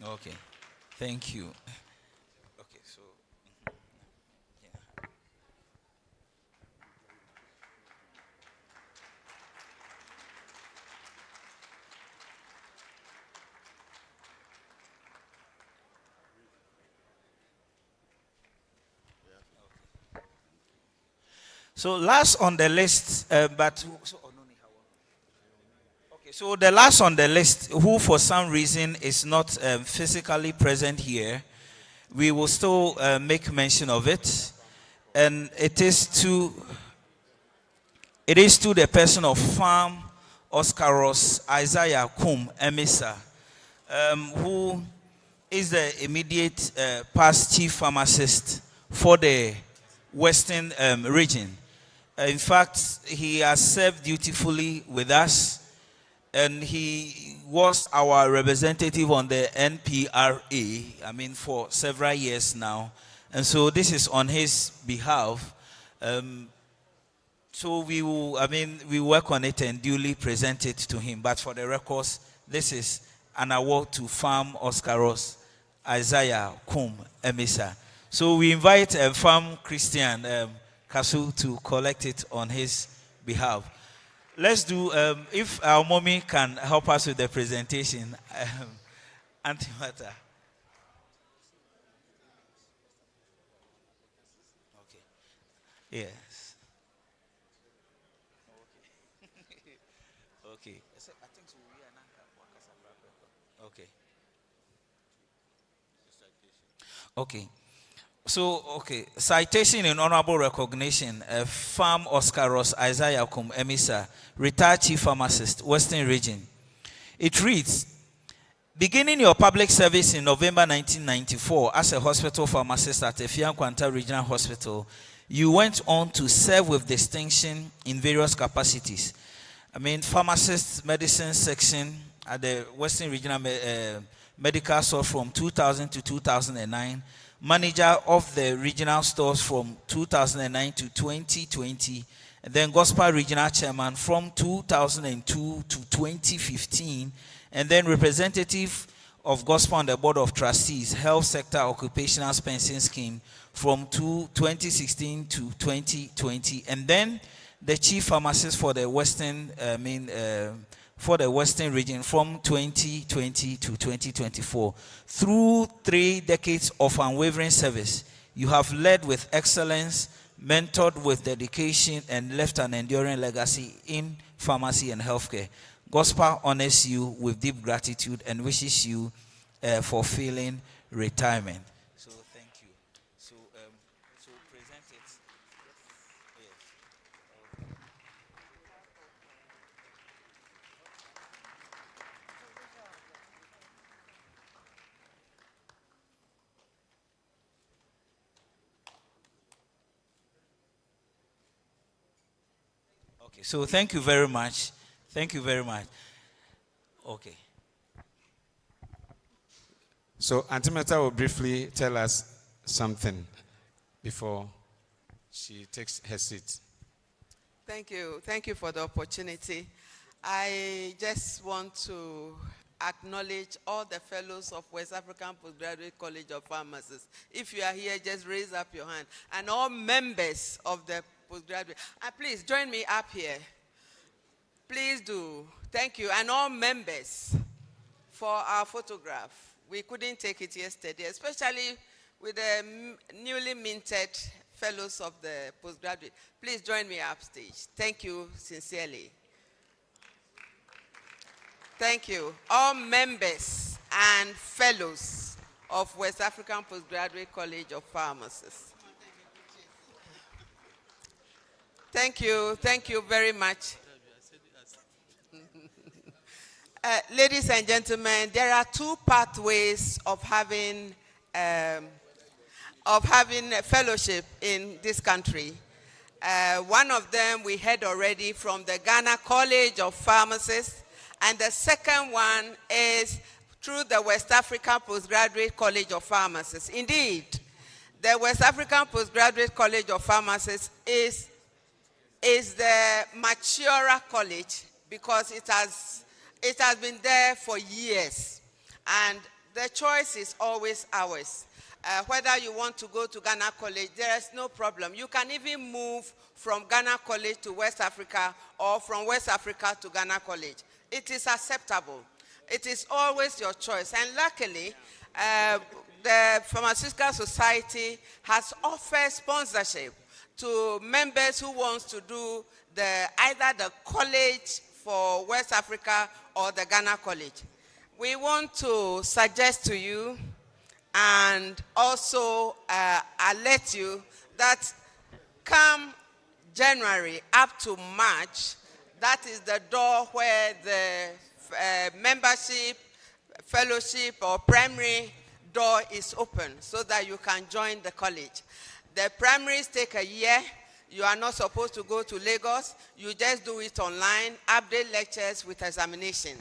Okay. Thank you. Okay, so yeah. So last on the list, so the last on the list, who for some reason is not physically present here, we will still make mention of it, and it is to the person of Farm Oscaros Isaiah Kum Emisa, who is the immediate past chief pharmacist for the Western region. In fact, he has served dutifully with us, and he was our representative on the NPRA, for several years now. And so this is on his behalf. So we will, we work on it and duly present it to him. But for the records, this is an award to Farm Oscaros Isaiah Kum Emisa. So we invite Farm Christian Kasu to collect it on his behalf. Let's do, if our mommy can help us with the presentation. Auntie Mata. Okay. Yes. Okay. Okay. Okay. So, okay. Citation in honorable recognition. Farm Oscaros Isaiah Kum Emisa, retired chief pharmacist, Western Region. It reads, beginning your public service in November 1994 as a hospital pharmacist at Efian Kwanta Regional Hospital, you went on to serve with distinction in various capacities. Pharmacist medicine section at the Western Regional Medical Store from 2000 to 2009, manager of the regional stores from 2009 to 2020, and then GHOSPA regional chairman from 2002 to 2015, and then representative of GHOSPA on the board of trustees, health sector occupational pension scheme from 2016 to 2020, and then the chief pharmacist for the Western, for the Western region from 2020 to 2024. Through 3 decades of unwavering service, you have led with excellence, mentored with dedication, and left an enduring legacy in pharmacy and healthcare. GHOSPA honors you with deep gratitude and wishes you fulfilling retirement. So thank you. So present it. Okay, so thank you very much. Thank you very much. Okay. So Antimeta will briefly tell us something before she takes her seat. Thank you. Thank you for the opportunity. I just want to acknowledge all the fellows of West African Postgraduate College of Pharmacists. If you are here, just raise up your hand. And all members of the postgraduate. Please join me up here. Please do. Thank you. And all members for our photograph. We couldn't take it yesterday, especially with the newly minted fellows of the postgraduate. Please join me upstage. Thank you sincerely. Thank you. All members and fellows of West African Postgraduate College of Pharmacists. Thank you. Thank you very much. Ladies and gentlemen, there are two pathways of having a fellowship in this country. One of them we heard already from the Ghana College of Pharmacists, and the second one is through the West African Postgraduate College of Pharmacists. Indeed, the West African Postgraduate College of Pharmacists is the maturer college because it has been there for years, and the choice is always ours. Whether you want to go to Ghana College, there is no problem. You can even move from Ghana College to West Africa or from West Africa to Ghana College. It is acceptable. It is always your choice. And luckily, the Pharmaceutical Society has offered sponsorship to members who want to do either the college for West Africa or the Ghana College. We want to suggest to you and also alert you that come January up to March, that is the door where the membership, fellowship, or primary door is open so that you can join the college. The primaries take a year. You are not supposed to go to Lagos. You just do it online, update lectures with examination.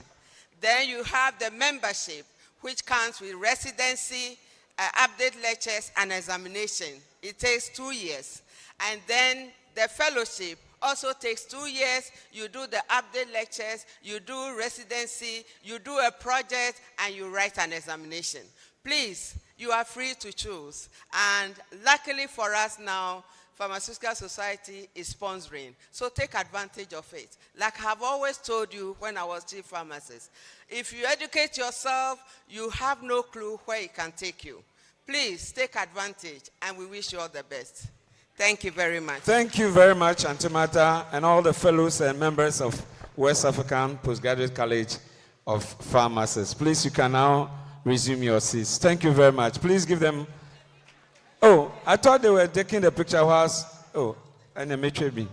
Then you have the membership, which comes with residency, update lectures, and examination. It takes 2 years. And then the fellowship also takes 2 years. You do the update lectures, you do residency, you do a project, and you write an examination. Please, you are free to choose. And luckily for us now, Pharmaceutical Society is sponsoring. So take advantage of it. Like I've always told you when I was chief pharmacist, if you educate yourself, you have no clue where it can take you. Please take advantage, and we wish you all the best. Thank you very much. Thank you very much, Antimata, and all the fellows and members of West African Postgraduate College of Pharmacists. Please, you can now resume your seats. Thank you very much. Please give them. Oh, I thought they were taking the picture whilst. Oh, and a maybe.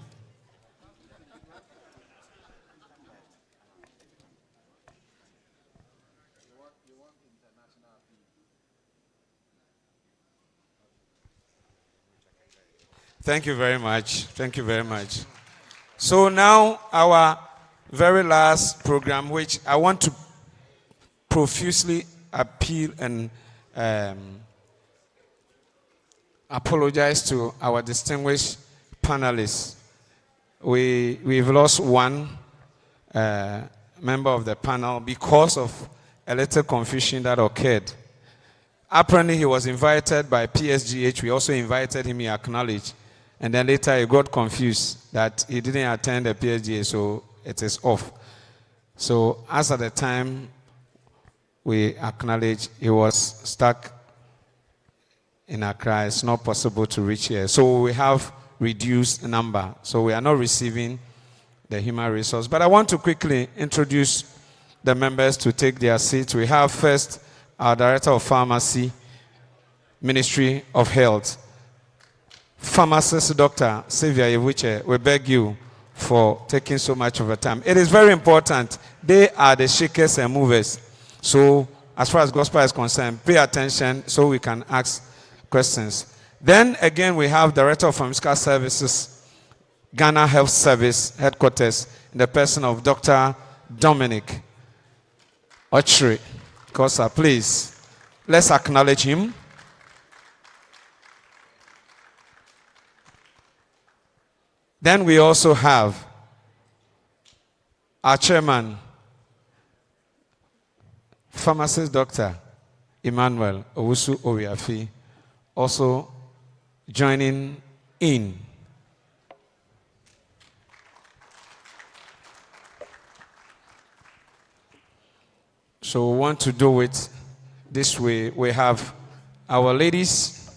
Thank you very much. Thank you very much. So now our very last program, which I want to profusely appeal and apologize to our distinguished panelists. We've lost one member of the panel because of a little confusion that occurred. Apparently, he was invited by PSGH. We also invited him, he acknowledged. And then later he got confused that he didn't attend the PSGH, so it is off. So as at the time we acknowledged, he was stuck in Accra. It's not possible to reach here. So we have reduced number. So we are not receiving the human resource. But I want to quickly introduce the members to take their seats. We have first our Director of Pharmacy, Ministry of Health, Pharmacist Dr. Sylvia Yevuche. We beg you for taking so much of your time. It is very important. They are the shakers and movers. So as far as GHOSPA is concerned, pay attention so we can ask questions. Then again, we have Director of Pharmaceutical Services, Ghana Health Service headquarters in the person of Dr. Dominic Ochre. Kosa, please, let's acknowledge him. Then we also have our chairman, Pharmacist Dr. Emmanuel Owusu Oriafi, also joining in. So we want to do it this way. We have our ladies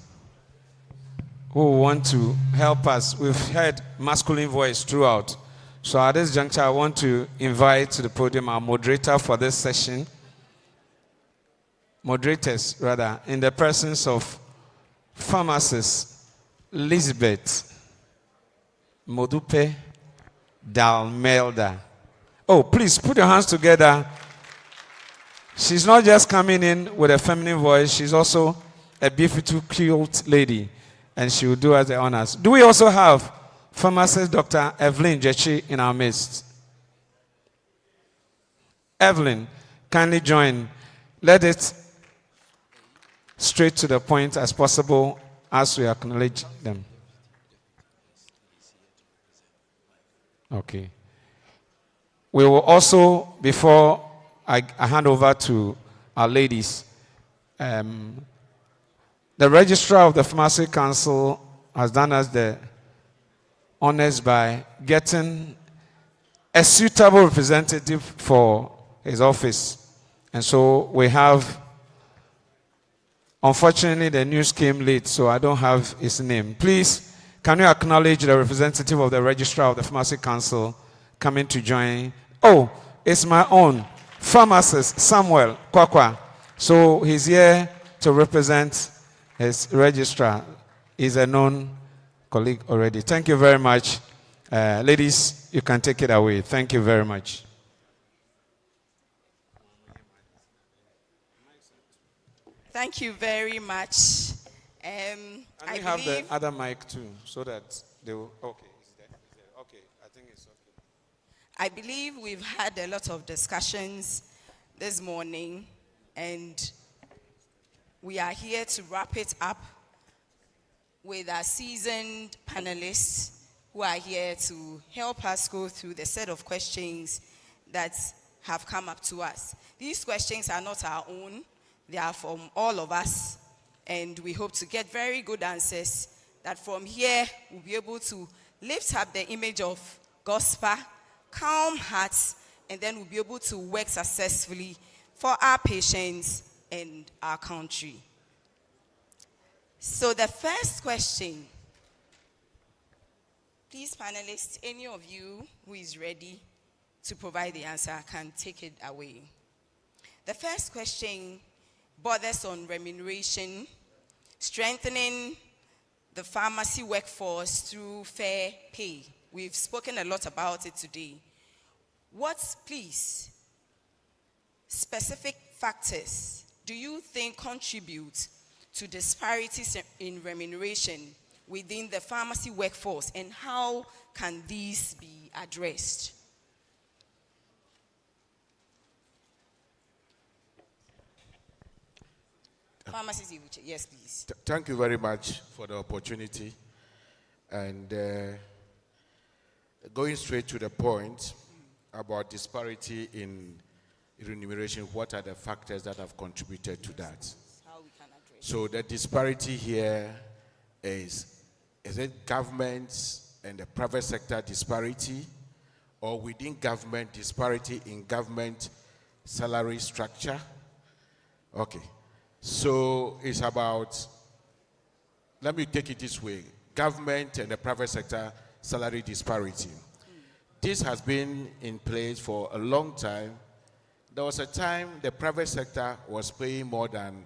who want to help us. We've heard masculine voice throughout. So at this juncture, I want to invite to the podium our moderator for this session. Moderators, rather, in the presence of Pharmacist Elizabeth Modupe Dalmelda. Oh, please put your hands together. She's not just coming in with a feminine voice, she's also a beautiful, cute lady, and she will do us the honors. Do we also have Pharmacist Dr. Evelyn Jechi in our midst? Evelyn, kindly join. Let it straight to the point as possible as we acknowledge them. Okay. We will also, before I hand over to our ladies, the registrar of the Pharmacy Council has done us the honors by getting a suitable representative for his office. And so we have, unfortunately the news came late, so I don't have his name. Please, can you acknowledge the representative of the registrar of the Pharmacy Council coming to join? Oh, it's my own pharmacist, Samuel Kwakwa. So he's here to represent his registrar. He's a known colleague already. Thank you very much. Ladies, you can take it away. Thank you very much. Thank you very much. I have the other mic too, so that they will. Okay, is there? Okay, I think it's okay. I believe we've had a lot of discussions this morning, and we are here to wrap it up with our seasoned panelists who are here to help us go through the set of questions that have come up to us. These questions are not our own. They are from all of us, and we hope to get very good answers that from here we'll be able to lift up the image of GHOSPA, calm hearts, and then we'll be able to work successfully for our patients and our country. So the first question, please panelists, any of you who is ready to provide the answer can take it away. The first question borders on remuneration, strengthening the pharmacy workforce through fair pay. We've spoken a lot about it today. What, please, specific factors do you think contribute to disparities in remuneration within the pharmacy workforce, and how can these be addressed? Pharmacist, yes, please. Thank you very much for the opportunity. And going straight to the point about disparity in remuneration, what are the factors that have contributed to that? How we can address. So the disparity here is it government and the private sector disparity, or within government disparity in government salary structure? Okay. So it's about, let me take it this way, government and the private sector salary disparity. This has been in place for a long time. There was a time the private sector was paying more than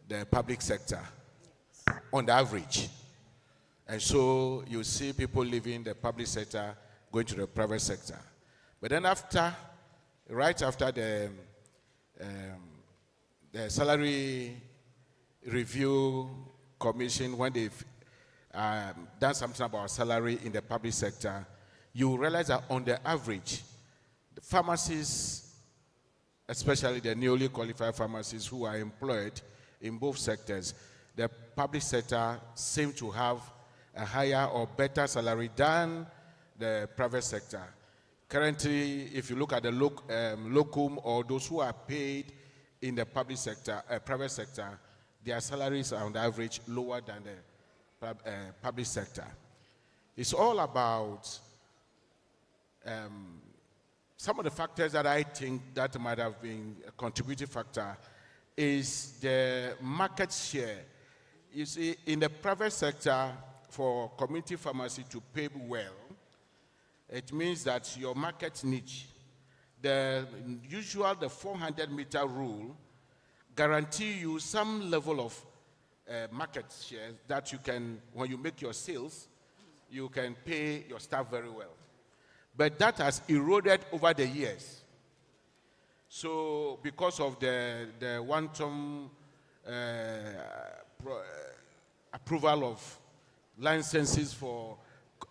the public sector on the average. And so you see people leaving the public sector, going to the private sector. But then right after the salary review commission, when they done something about salary in the public sector, you will realize that on the average, the pharmacists, especially the newly qualified pharmacists who are employed in both sectors, the public sector seem to have a higher or better salary than the private sector. Currently, if you look at the locum or those who are paid in the public sector, private sector, their salaries are on average lower than the public sector. It's all about some of the factors that I think that might have been a contributing factor is the market share. You see, in the private sector, for community pharmacy to pay well, it means that your market niche, the 400-meter rule, guarantee you some level of market share that you can, when you make your sales, you can pay your staff very well. But that has eroded over the years. So because of the one-time approval of licenses for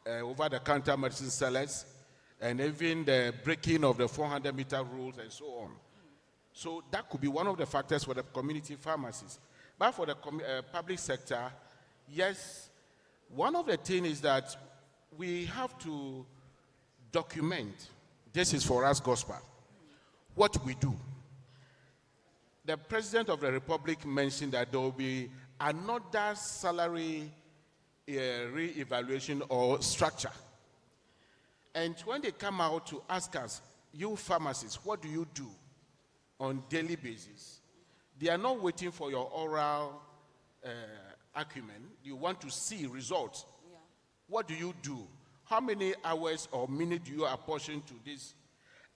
over-the-counter medicine sellers, and even the breaking of the 400-meter rules and so on. So that could be one of the factors for the community pharmacies. But for the public sector, yes, one of the things is that we have to document, this is for us GHOSPA, what we do. The President of the Republic mentioned that there will be another salary re-evaluation or structure. And when they come out to ask us, you pharmacists, what do you do on daily basis? They are not waiting for your oral acumen. You want to see results. Yeah. What do you do? How many hours or minutes do you apportion to this?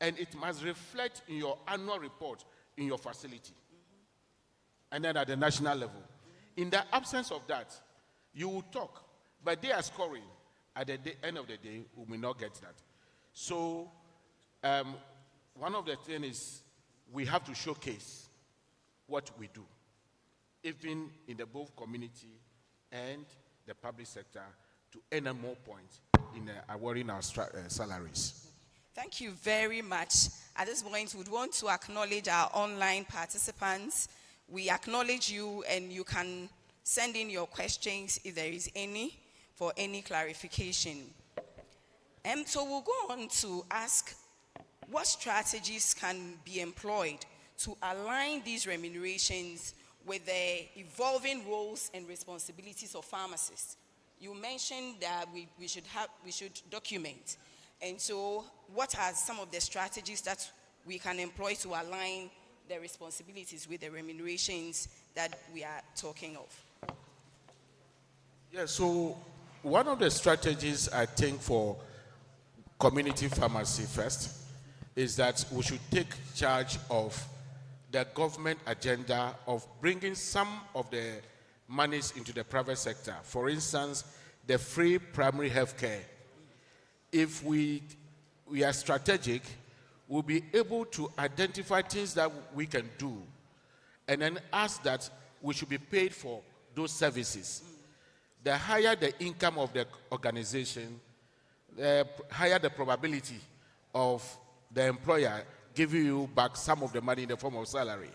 And it must reflect in your annual report in your facility. And then at the national level. In the absence of that, you will talk, but they are scoring. At the end of the day, we may not get that. So, one of the things is we have to showcase what we do, even in the both community and the public sector, to earn more points in awarding our salaries. Thank you very much. At this point, we'd want to acknowledge our online participants. We acknowledge you, and you can send in your questions if there is any, for any clarification. And so we'll go on to ask what strategies can be employed to align these remunerations with the evolving roles and responsibilities of pharmacists. You mentioned that we should document. And so what are some of the strategies that we can employ to align the responsibilities with the remunerations that we are talking of? Yeah, so one of the strategies I think for community pharmacy first is that we should take charge of the government agenda of bringing some of the monies into the private sector. For instance, the free primary health care. If we are strategic, we'll be able to identify things that we can do and then ask that we should be paid for those services. The higher the income of the organization, the higher the probability of the employer giving you back some of the money in the form of salary.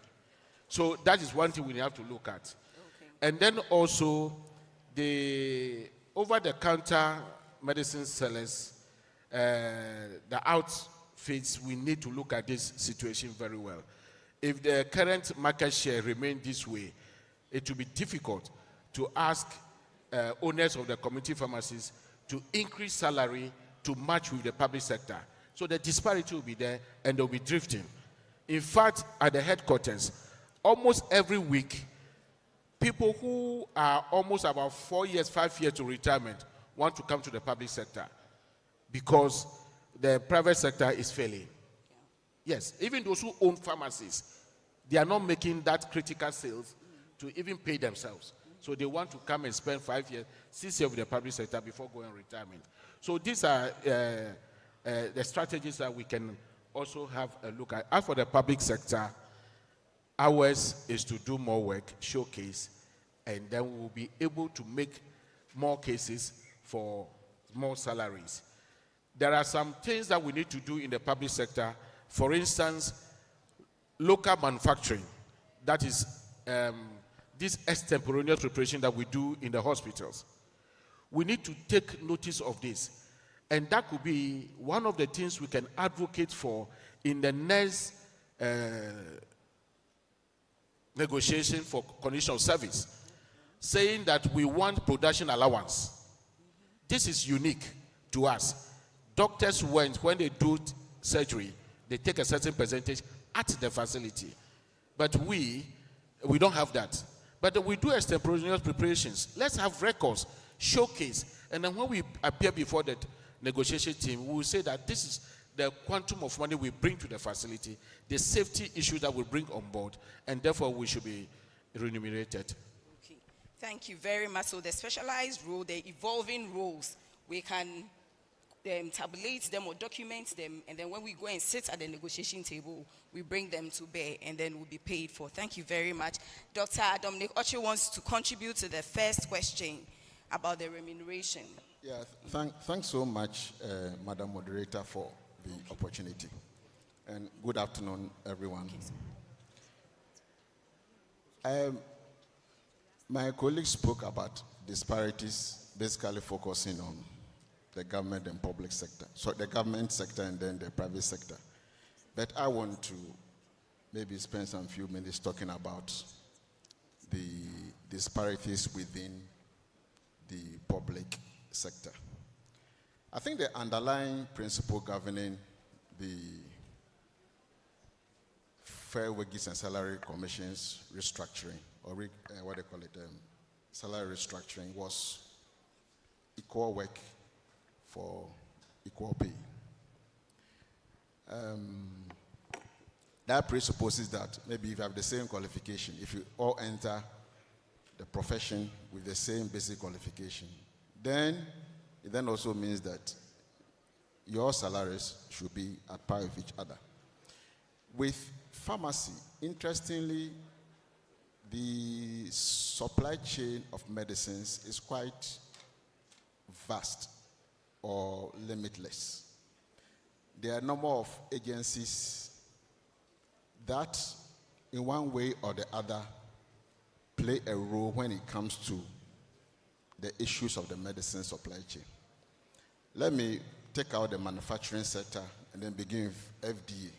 So that is one thing we have to look at. Okay. And then also the over-the-counter medicine sellers, the outfits, we need to look at this situation very well. If the current market share remains this way, it will be difficult to ask owners of the community pharmacies to increase salary to match with the public sector. So the disparity will be there and they'll be drifting. In fact, at the headquarters, almost every week, people who are almost about 4 years, 5 years to retirement want to come to the public sector because the private sector is failing. Yes, even those who own pharmacies, they are not making that critical sales to even pay themselves. So they want to come and spend 5 years, 6 years with the public sector before going retirement. So these are the strategies that we can also have a look at. As for the public sector, ours is to do more work, showcase, and then we'll be able to make more cases for more salaries. There are some things that we need to do in the public sector. For instance, local manufacturing. That is this extemporaneous preparation that we do in the hospitals. We need to take notice of this. And that could be one of the things we can advocate for in the next negotiation for condition of service, saying that we want production allowance. This is unique to us. Doctors, when they do surgery, they take a certain percentage at the facility. But we don't have that. But we do extemporaneous preparations. Let's have records, showcase. And then when we appear before the negotiation team, we will say that this is the quantum of money we bring to the facility, the safety issue that we bring on board, and therefore we should be remunerated. Okay. Thank you very much. So the specialized role, the evolving roles, we can tabulate them or document them, and then when we go and sit at the negotiation table, we bring them to bear, and then we'll be paid for. Thank you very much. Dr. Dominic Ochi wants to contribute to the first question about the remuneration. Yeah, thanks so much, Madam Moderator, for the opportunity. And good afternoon, everyone. My colleague spoke about disparities, basically focusing on the government and public sector. So the government sector and then the private sector. But I want to maybe spend some few minutes talking about the disparities within the public sector. I think the underlying principle governing the Fair Wages and Salary Commission's restructuring, or what they call it, salary restructuring, was equal work for equal pay. That presupposes that maybe if you have the same qualification, if you all enter the profession with the same basic qualification, then it then also means that your salaries should be at par with each other. With pharmacy, interestingly, the supply chain of medicines is quite vast or limitless. There are a number of agencies that, in one way or the other, play a role when it comes to the issues of the medicine supply chain. Let me take out the manufacturing sector and then begin with FDA,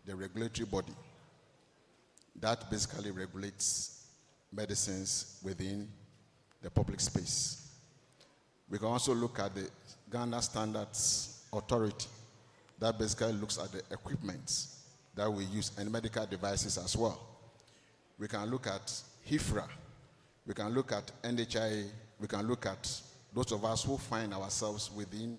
the regulatory body that basically regulates medicines within the public space. We can also look at the Ghana Standards Authority that basically looks at the equipment that we use and medical devices as well. We can look at HIFRA, we can look at NHIA, we can look at those of us who find ourselves within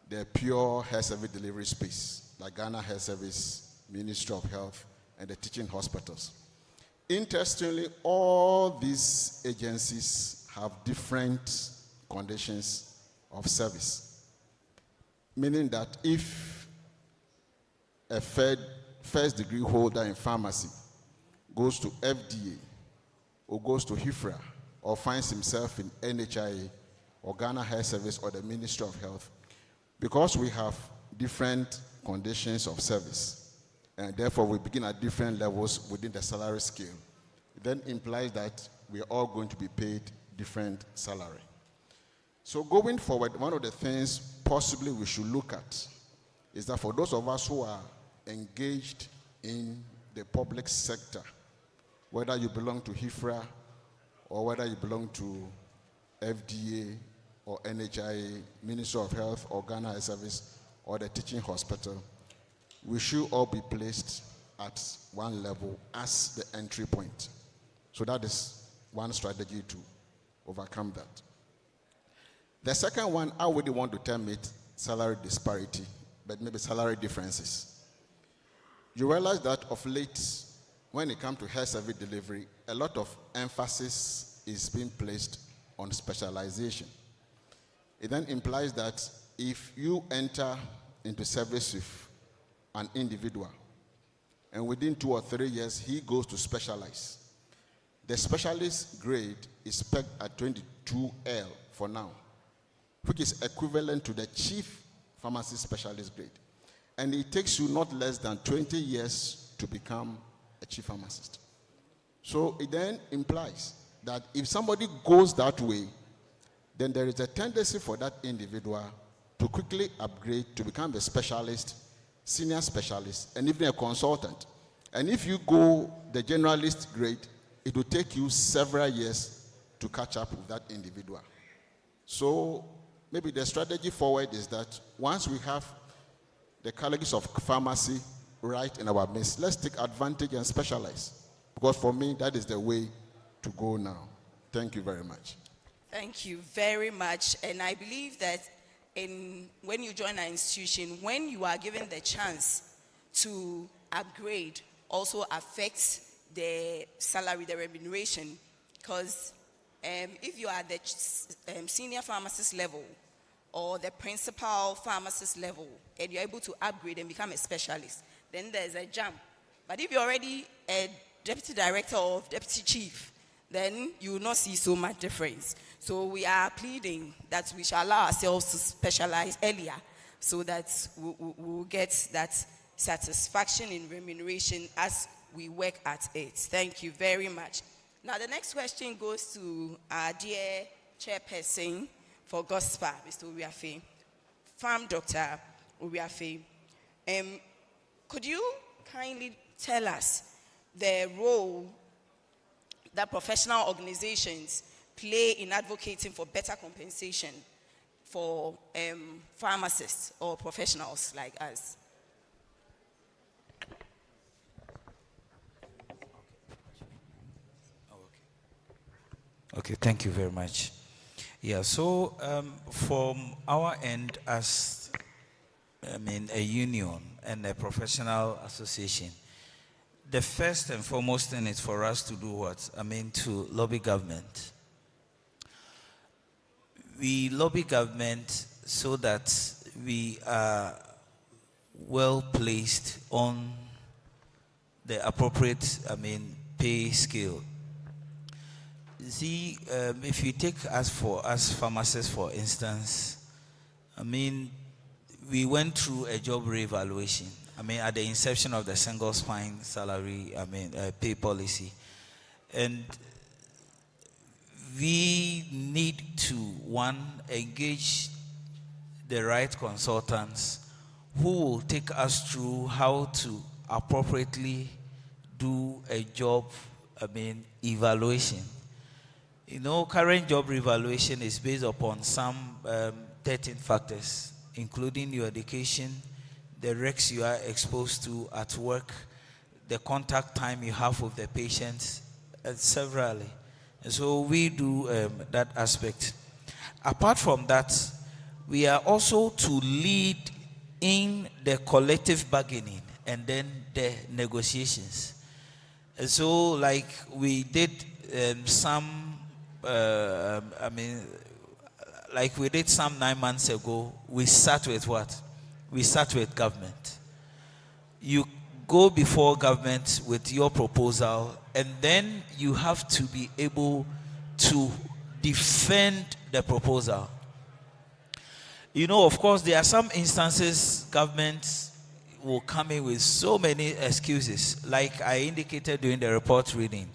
the pure health service delivery space, like Ghana Health Service, Ministry of Health, and the teaching hospitals. Interestingly, all these agencies have different conditions of service, meaning that if a first degree holder in pharmacy goes to FDA or goes to HIFRA or finds himself in NHIA or Ghana Health Service or the Ministry of Health, because we have different conditions of service, and therefore we begin at different levels within the salary scale, it then implies that we are all going to be paid different salary. So going forward, one of the things possibly we should look at is that for those of us who are engaged in the public sector, whether you belong to HIFRA or whether you belong to FDA or NHIA, Ministry of Health or Ghana Health Service or the teaching hospital, we should all be placed at one level as the entry point. So that is one strategy to overcome that. The second one, I wouldn't want to term it salary disparity, but maybe salary differences. You realize that of late, when it comes to health service delivery, a lot of emphasis is being placed on specialization. It then implies that if you enter into service with an individual, and within 2 or 3 years, he goes to specialize, the specialist grade is pegged at 22L for now, which is equivalent to the chief pharmacy specialist grade. And it takes you not less than 20 years to become a chief pharmacist. So it then implies that if somebody goes that way, then there is a tendency for that individual to quickly upgrade to become a specialist, senior specialist, and even a consultant. And if you go the generalist grade, it will take you several years to catch up with that individual. So maybe the strategy forward is that once we have the colleges of pharmacy right in our midst, let's take advantage and specialize. Because for me, that is the way to go now. Thank you very much. Thank you very much. And I believe that when you join an institution, when you are given the chance to upgrade, also affects the salary, the remuneration. Because if you are at the senior pharmacist level or the principal pharmacist level and you're able to upgrade and become a specialist, then there's a jump. But if you're already a deputy director or deputy chief, then you will not see so much difference. So we are pleading that we shall allow ourselves to specialize earlier so that we'll get that satisfaction in remuneration as we work at it. Thank you very much. Now the next question goes to our dear chairperson for GHOSPA, Mr. Uriafe, Farm Dr. Uriafe. Could you kindly tell us the role that professional organizations play in advocating for better compensation for pharmacists or professionals like us? Okay, thank you very much. Yeah, so from our end as a union and a professional association, the first and foremost thing is for us to do what? To lobby government. We lobby government so that we are well placed on the appropriate, pay scale. See, if you take us pharmacists, for instance, we went through a job reevaluation. At the inception of the single spine salary, pay policy. And we need to, one, engage the right consultants who will take us through how to appropriately do a job, evaluation. Current job evaluation is based upon some 13 factors, including your education, the risks you are exposed to at work, the contact time you have with the patients, and severally. And so we do that aspect. Apart from that, we are also to lead in the collective bargaining and then the negotiations. And so, like we did like we did some 9 months ago, we sat with what? We sat with government. You go before government with your proposal, and then you have to be able to defend the proposal. Of course, there are some instances government will come in with so many excuses, like I indicated during the report reading.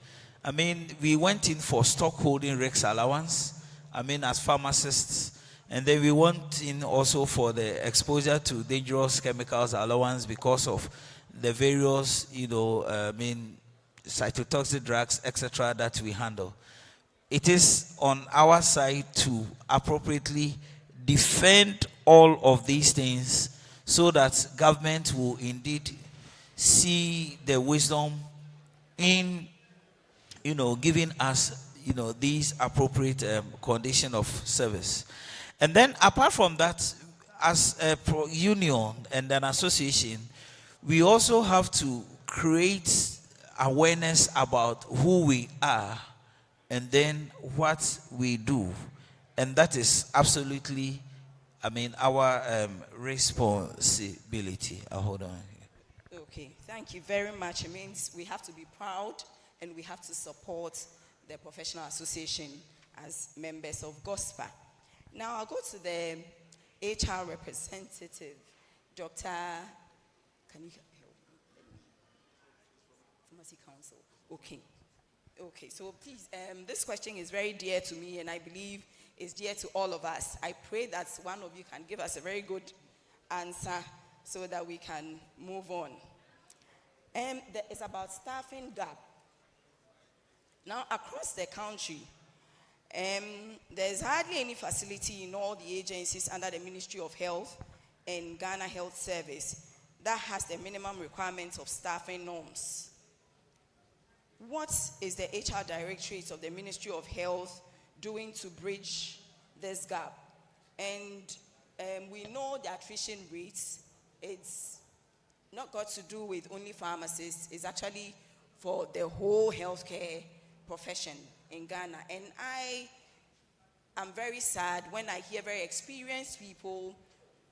We went in for stockholding risks allowance, as pharmacists, and then we went in also for the exposure to dangerous chemicals allowance because of the various, cytotoxic drugs, etc., that we handle. It is on our side to appropriately defend all of these things so that government will indeed see the wisdom in, giving us, these appropriate condition of service. And then apart from that, as a union and an association, we also have to create awareness about who we are and then what we do. And that is absolutely, our responsibility. Hold on. Okay, thank you very much. It means we have to be proud and we have to support the professional association as members of GHOSPA. Now I'll go to the HR representative, Dr. Can you help me? Pharmacy Council. Okay. Okay, so please, this question is very dear to me and I believe is dear to all of us. I pray that one of you can give us a very good answer so that we can move on. It's about staffing gap. Now, across the country, there's hardly any facility in all the agencies under the Ministry of Health and Ghana Health Service that has the minimum requirements of staffing norms. What is the HR Directorate of the Ministry of Health doing to bridge this gap? And we know the attrition rates, it's not got to do with only pharmacists, it's actually for the whole healthcare profession in Ghana. And I am very sad when I hear very experienced people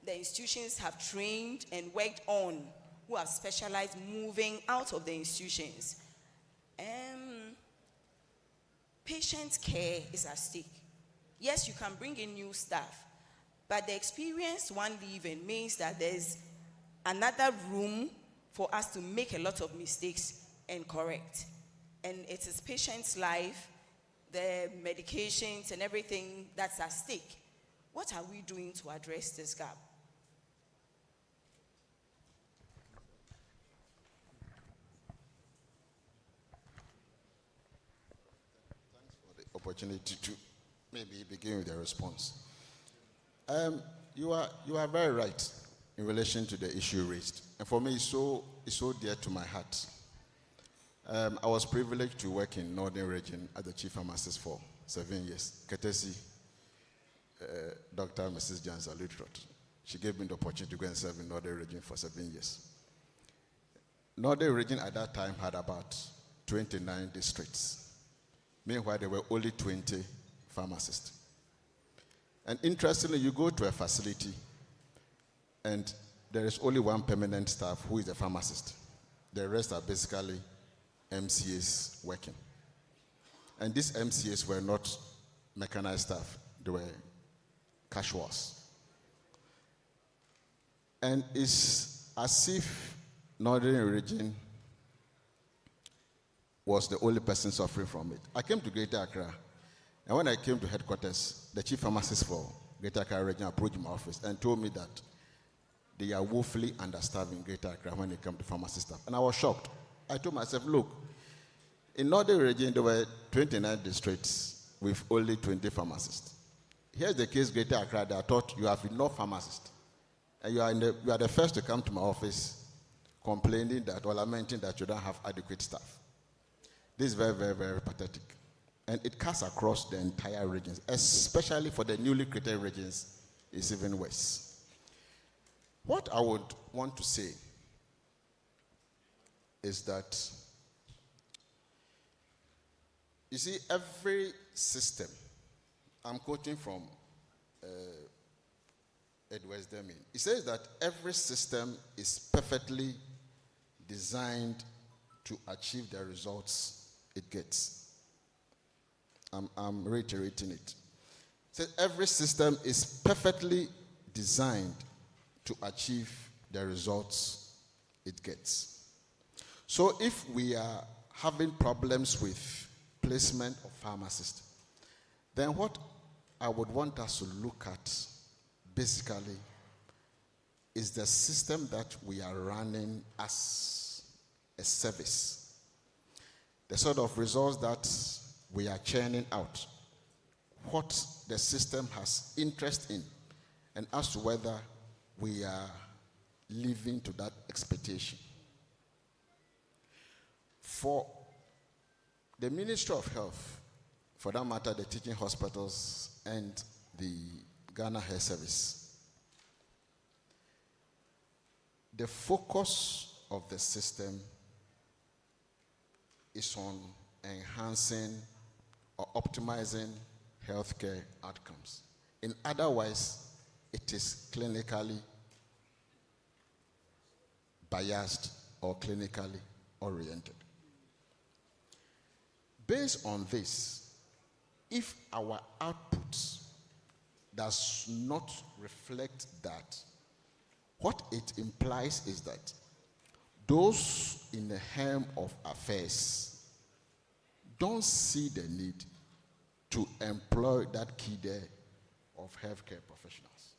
the institutions have trained and worked on, who have specialized, moving out of the institutions. Patient care is at stake. Yes, you can bring in new staff, but the experienced one leaving means that there's another room for us to make a lot of mistakes and correct. And it is patient's life, the medications and everything that's at stake. What are we doing to address this gap? Opportunity to maybe begin with a response. You are very right in relation to the issue raised, and for me it's so dear to my heart. I was privileged to work in Northern Region as the chief pharmacist for 7 years, courtesy Dr. Mrs. Jansa Lutrot. She gave me the opportunity to go and serve in Northern Region for 7 years. Northern Region at that time had about 29 districts. Meanwhile, there were only 20 pharmacists. And interestingly, you go to a facility and there is only one permanent staff who is a pharmacist. The rest are basically MCAs working. And these MCAs were not mechanized staff, they were casuals. And it's as if Northern Region was the only person suffering from it. I came to Greater Accra, and when I came to headquarters, the chief pharmacist for Greater Accra region approached my office and told me that they are woefully understaffed in Greater Accra when it comes to pharmacy staff. And I was shocked. I told myself, look, in Northern Region, there were 29 districts with only 20 pharmacists. Here's the case, Greater Accra, that I thought you have enough pharmacists. And you are the first to come to my office complaining that or lamenting that you don't have adequate staff. This is very, very, very pathetic. And it cuts across the entire regions, especially for the newly created regions, it's even worse. What I would want to say is that, you see, every system, I'm quoting from Edwards Deming, he says that every system is perfectly designed to achieve the results it gets. I'm reiterating it. So every system is perfectly designed to achieve the results it gets. So if we are having problems with placement of pharmacists, then what I would want us to look at basically is the system that we are running as a service. The sort of results that we are churning out, what the system has interest in, and as to whether we are living to that expectation. For the Ministry of Health, for that matter, the teaching hospitals and the Ghana Health Service, the focus of the system is on enhancing or optimizing healthcare outcomes. In other words, it is clinically biased or clinically oriented. Based on this, if our outputs does not reflect that, what it implies is that those in the helm of affairs don't see the need to employ that key there of healthcare professionals.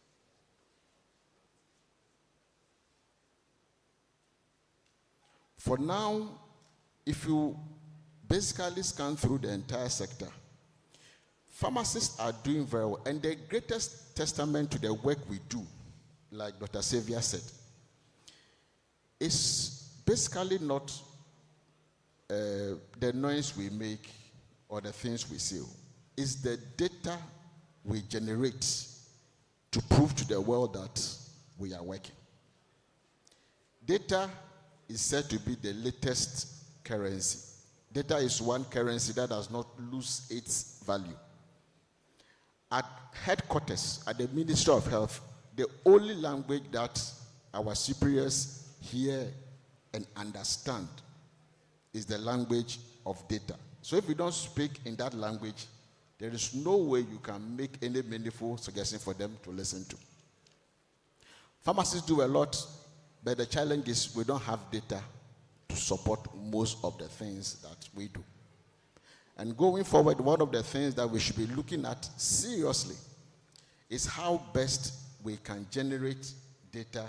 For now, if you basically scan through the entire sector, pharmacists are doing very well. And the greatest testament to the work we do, like Dr. Xavier said, is basically not the noise we make or the things we say. It's the data we generate to prove to the world that we are working. Data is said to be the latest currency. Data is one currency that does not lose its value. At headquarters, at the Ministry of Health, the only language that our superiors hear and understand is the language of data. So if you don't speak in that language, there is no way you can make any meaningful suggestion for them to listen to. Pharmacists do a lot, but the challenge is we don't have data to support most of the things that we do. And going forward, one of the things that we should be looking at seriously is how best we can generate data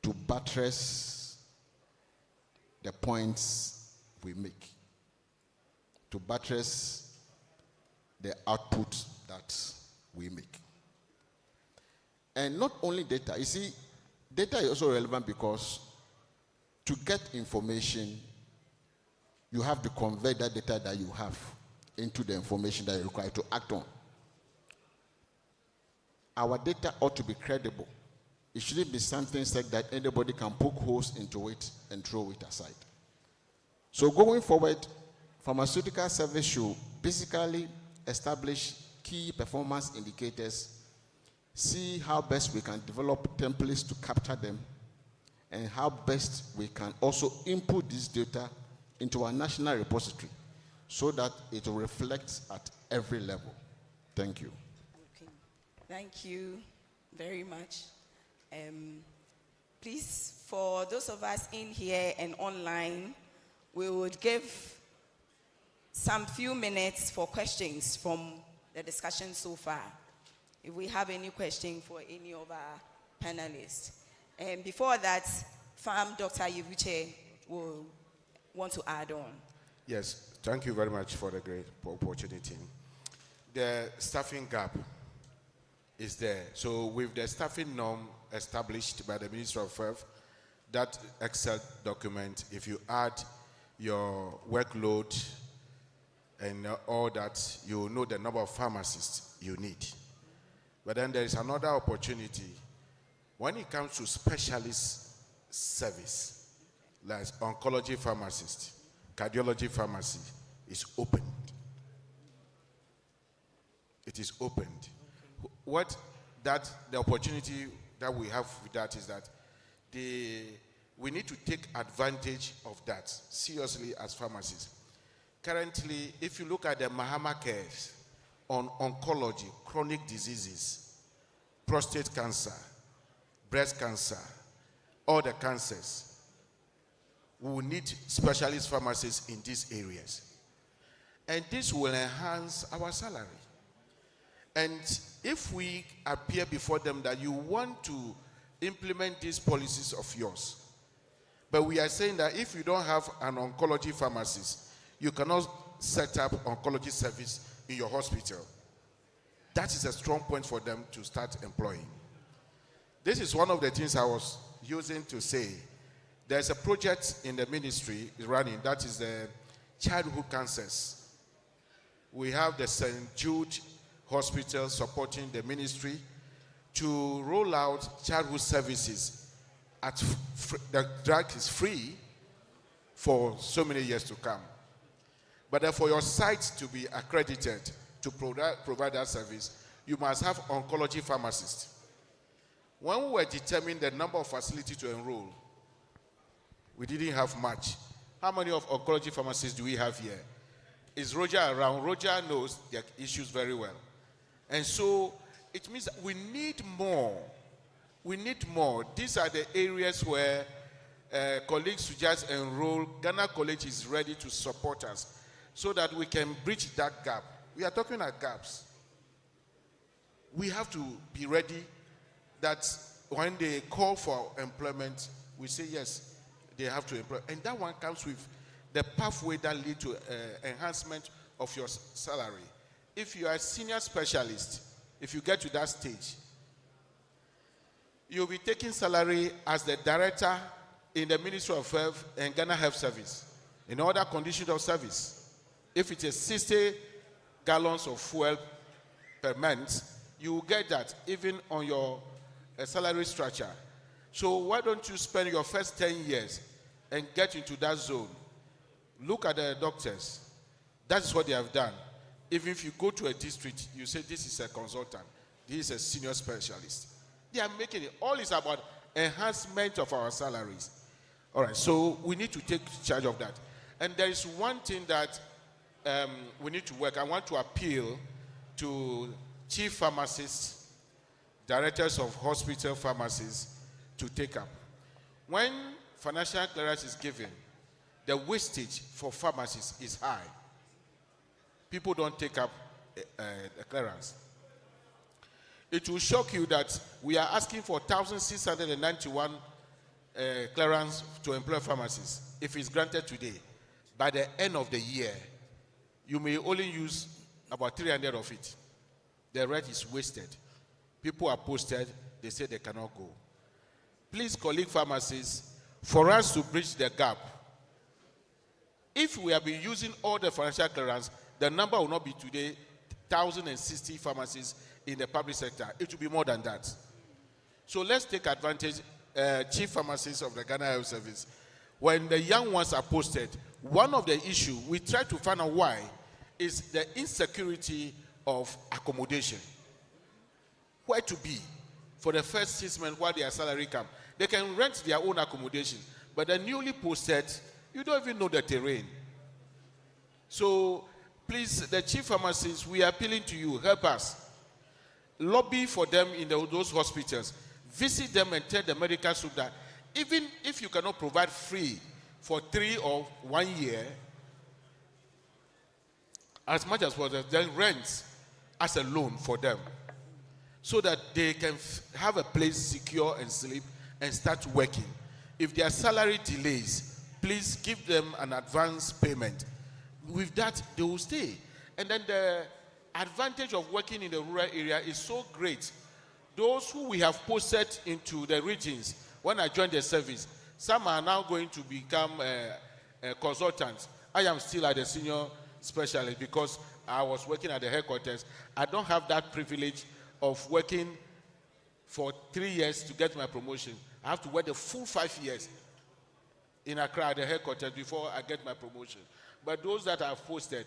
to buttress the points we make, to buttress the output that we make. And not only data, you see, data is also relevant because to get information, you have to convert that data that you have into the information that you require to act on. Our data ought to be credible. It shouldn't be something like that anybody can poke holes into it and throw it aside. So going forward, pharmaceutical service should basically establish key performance indicators, see how best we can develop templates to capture them, and how best we can also input this data into our national repository so that it will reflect at every level. Thank you. Okay. Thank you very much. Please, for those of us in here and online, we would give some few minutes for questions from the discussion so far. If we have any question for any of our panelists. And before that, Dr. Yevuche will want to add on. Yes, thank you very much for the great opportunity. The staffing gap is there. So with the staffing norm established by the Ministry of Health, that Excel document, if you add your workload and all that, you know the number of pharmacists you need. But then there is another opportunity. When it comes to specialist service, like oncology pharmacist, cardiology pharmacy, is opened. It is opened. What that the opportunity that we have with that is that we need to take advantage of that seriously as pharmacists. Currently, if you look at the Mahama cares on oncology, chronic diseases, prostate cancer, breast cancer, all the cancers, we will need specialist pharmacists in these areas. And this will enhance our salary. And if we appear before them that you want to implement these policies of yours, but we are saying that if you don't have an oncology pharmacist, you cannot set up oncology service in your hospital. That is a strong point for them to start employing. This is one of the things I was using to say. There's a project in the ministry running, that is the childhood cancers. We have the St. Jude Hospital supporting the ministry to roll out childhood services. The drug is free for so many years to come. But then for your site to be accredited to provide that service, you must have oncology pharmacists. When we were determining the number of facilities to enroll, we didn't have much. How many of oncology pharmacists do we have here? Is Roger around? Roger knows their issues very well. And so it means that we need more. We need more. These are the areas where colleagues who just enroll, Ghana College is ready to support us so that we can bridge that gap. We are talking about gaps. We have to be ready that when they call for employment, we say yes, they have to employ. And that one comes with the pathway that leads to enhancement of your salary. If you are a senior specialist, if you get to that stage, you'll be taking salary as the director in the Ministry of Health and Ghana Health Service, in other conditions of service. If it is 60 gallons of fuel per month, you will get that even on your salary structure. So why don't you spend your first 10 years and get into that zone? Look at the doctors. That is what they have done. Even if you go to a district, you say this is a consultant, this is a senior specialist. They are making it. All is about enhancement of our salaries. All right, so we need to take charge of that. And there is one thing that we need to work. I want to appeal to chief pharmacists, directors of hospital pharmacies to take up. When financial clearance is given, the wastage for pharmacists is high. People don't take up the clearance. It will shock you that we are asking for 1,691 clearance to employ pharmacists. If it's granted today, by the end of the year, you may only use about 300 of it. The rest is wasted. People are posted, they say they cannot go. Please, colleague pharmacists, for us to bridge the gap, if we have been using all the financial clearance, the number will not be today 1,060 pharmacists in the public sector. It will be more than that. So let's take advantage, chief pharmacists of the Ghana Health Service. When the young ones are posted, one of the issues we try to find out why is the insecurity of accommodation. Where to be for the first 6 months while their salary comes. They can rent their own accommodation, but the newly posted, you don't even know the terrain. So please, the chief pharmacists, we are appealing to you, help us. Lobby for them in those hospitals. Visit them and tell the medical staff that even if you cannot provide free for 3 or 1 year, as much as possible, then rent as a loan for them so that they can have a place secure and sleep and start working. If their salary delays, please give them an advance payment. With that, they will stay. And then the advantage of working in the rural area is so great. Those who we have posted into the regions, when I joined the service, some are now going to become consultants. I am still at the senior specialist because I was working at the headquarters. I don't have that privilege of working for 3 years to get my promotion. I have to work the full 5 years in Accra at the headquarters before I get my promotion. But those that are posted,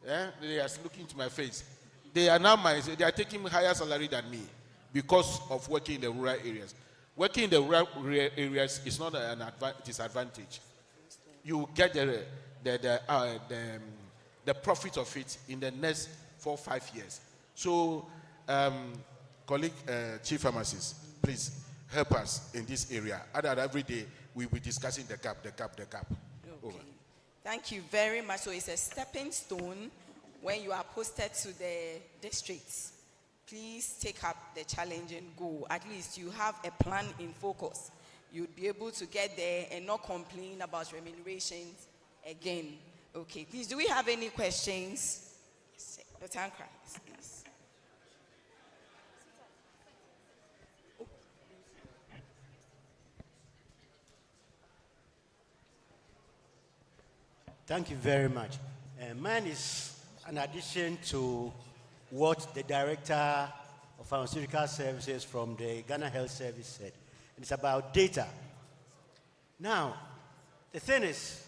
they are looking into my face. They are now they are taking higher salary than me because of working in the rural areas. Working in the rural areas is not an disadvantage. You get the profit of it in the next 4 or 5 years. So, colleague chief pharmacists, please help us in this area. Other every day we'll be discussing the gap. Okay. Over. Thank you very much. So it's a stepping stone when you are posted to the districts. Please take up the challenge and go. At least you have a plan in focus. You'd be able to get there and not complain about remunerations again. Okay, please, do we have any questions? Yes, Dr. Ankra, please. Thank you very much. Mine is an addition to what the Director of Pharmaceutical Services from the Ghana Health Service said. It's about data. Now, the thing is,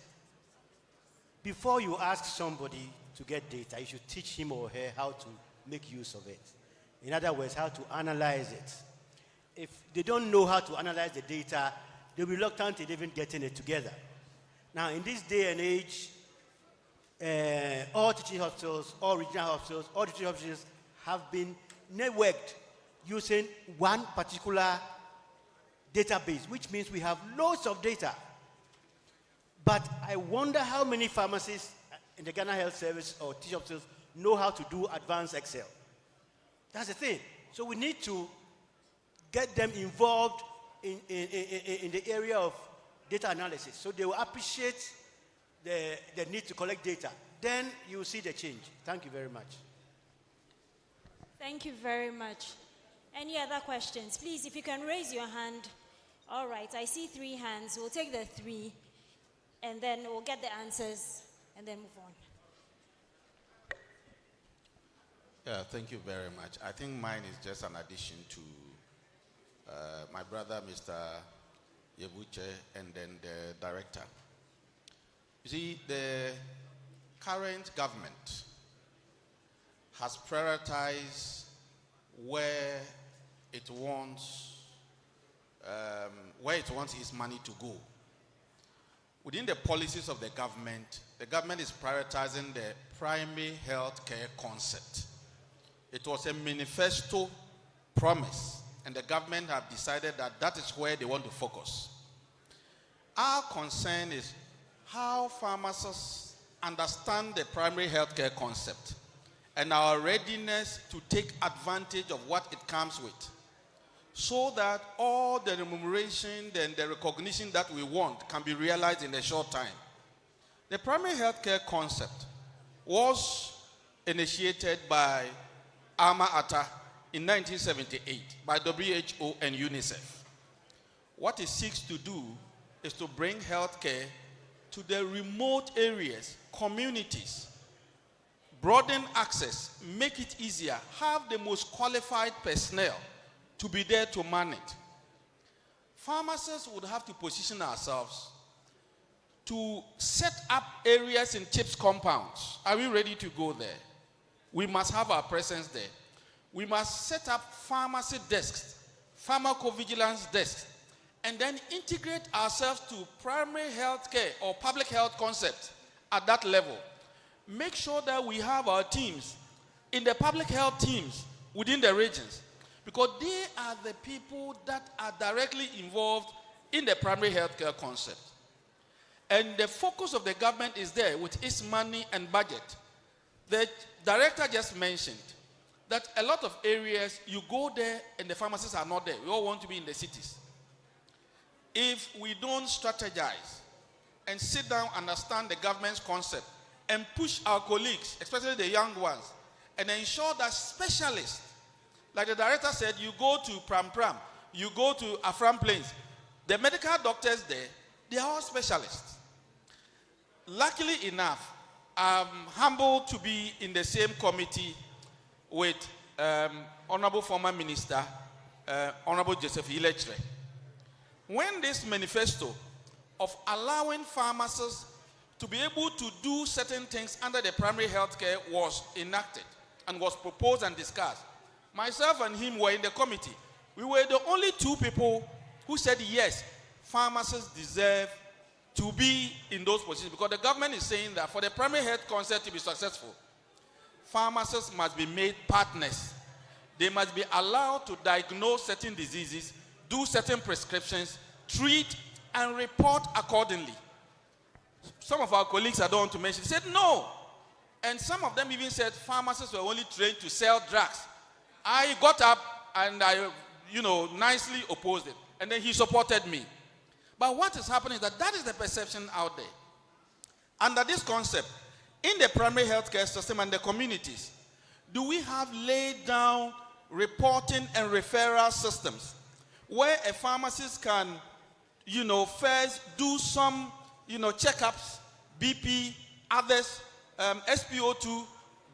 before you ask somebody to get data, you should teach him or her how to make use of it. In other words, how to analyze it. If they don't know how to analyze the data, they'll be reluctant in even getting it together. Now, in this day and age, all teaching hospitals, all regional hospitals, all teaching hospitals have been networked using one particular database, which means we have loads of data. But I wonder how many pharmacists in the Ghana Health Service or teaching officers know how to do advanced Excel. That's the thing. So we need to get them involved in the area of data analysis. So they will appreciate the need to collect data. Then you will see the change. Thank you very much. Thank you very much. Any other questions? Please, if you can raise your hand. All right, I see 3 hands. We'll take the 3, and then we'll get the answers, and then move on. Yeah, thank you very much. I think mine is just an addition to my brother, Mr. Yebuche, and then the director. You see, the current government has prioritized where it wants its money to go. Within the policies of the government is prioritizing the primary health care concept. It was a manifesto promise, and the government have decided that that is where they want to focus. Our concern is how pharmacists understand the primary health care concept and our readiness to take advantage of what it comes with, so that all the remuneration and the recognition that we want can be realized in a short time. The primary health care concept was initiated by Ama Ata in 1978 by WHO and UNICEF. What it seeks to do is to bring healthcare to the remote areas, communities, broaden access, make it easier, have the most qualified personnel to be there to man it. Pharmacists would have to position ourselves to set up areas in CHIPS compounds. Are we ready to go there? We must have our presence there. We must set up pharmacy desks, pharmacovigilance desks, and then integrate ourselves to primary health care or public health concepts at that level. Make sure that we have our teams in the public health teams within the regions, because they are the people that are directly involved in the primary health care concept. And the focus of the government is there with its money and budget. The director just mentioned that a lot of areas you go there and the pharmacists are not there. We all want to be in the cities. If we don't strategize and sit down, understand the government's concept, and push our colleagues, especially the young ones, and ensure that specialists, like the director said, you go to Pram Pram, you go to Afram Plains, the medical doctors there, they are all specialists. Luckily enough, I'm humbled to be in the same committee with Honorable former Minister, Honorable Joseph Ilechre. When this manifesto of allowing pharmacists to be able to do certain things under the primary health care was enacted and was proposed and discussed, myself and him were in the committee. We were the only 2 people who said yes, pharmacists deserve to be in those positions, because the government is saying that for the primary health concept to be successful, pharmacists must be made partners. They must be allowed to diagnose certain diseases, do certain prescriptions, treat, and report accordingly. Some of our colleagues I don't want to mention said no. And some of them even said pharmacists were only trained to sell drugs. I got up and I, nicely opposed it. And then he supported me. But what is happening is that is the perception out there. Under this concept, in the primary healthcare system and the communities, do we have laid down reporting and referral systems where a pharmacist can, first do some, checkups, BP, others, SpO2,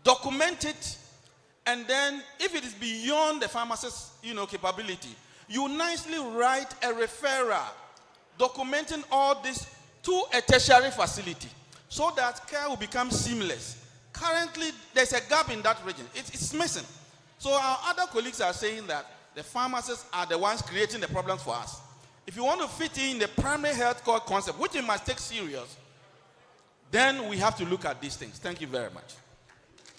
document it, and then if it is beyond the pharmacist's, capability, you nicely write a referral documenting all this to a tertiary facility so that care will become seamless. Currently, there's a gap in that region. It's missing. So our other colleagues are saying that the pharmacists are the ones creating the problems for us. If you want to fit in the primary health care concept, which we must take serious, then we have to look at these things. Thank you very much.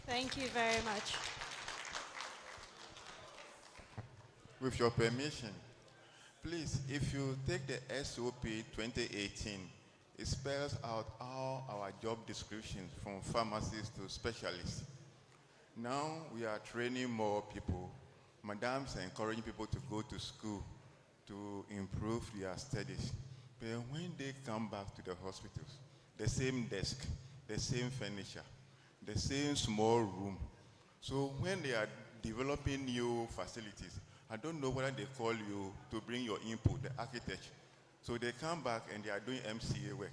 Thank you very much. With your permission, please, if you take the SOP 2018, it spells out all our job descriptions from pharmacists to specialists. Now we are training more people. Madam's encouraging people to go to school to improve their studies. But when they come back to the hospitals, the same desk, the same furniture, the same small room. So when they are developing new facilities, I don't know whether they call you to bring your input, the architecture. So they come back and they are doing MCA work.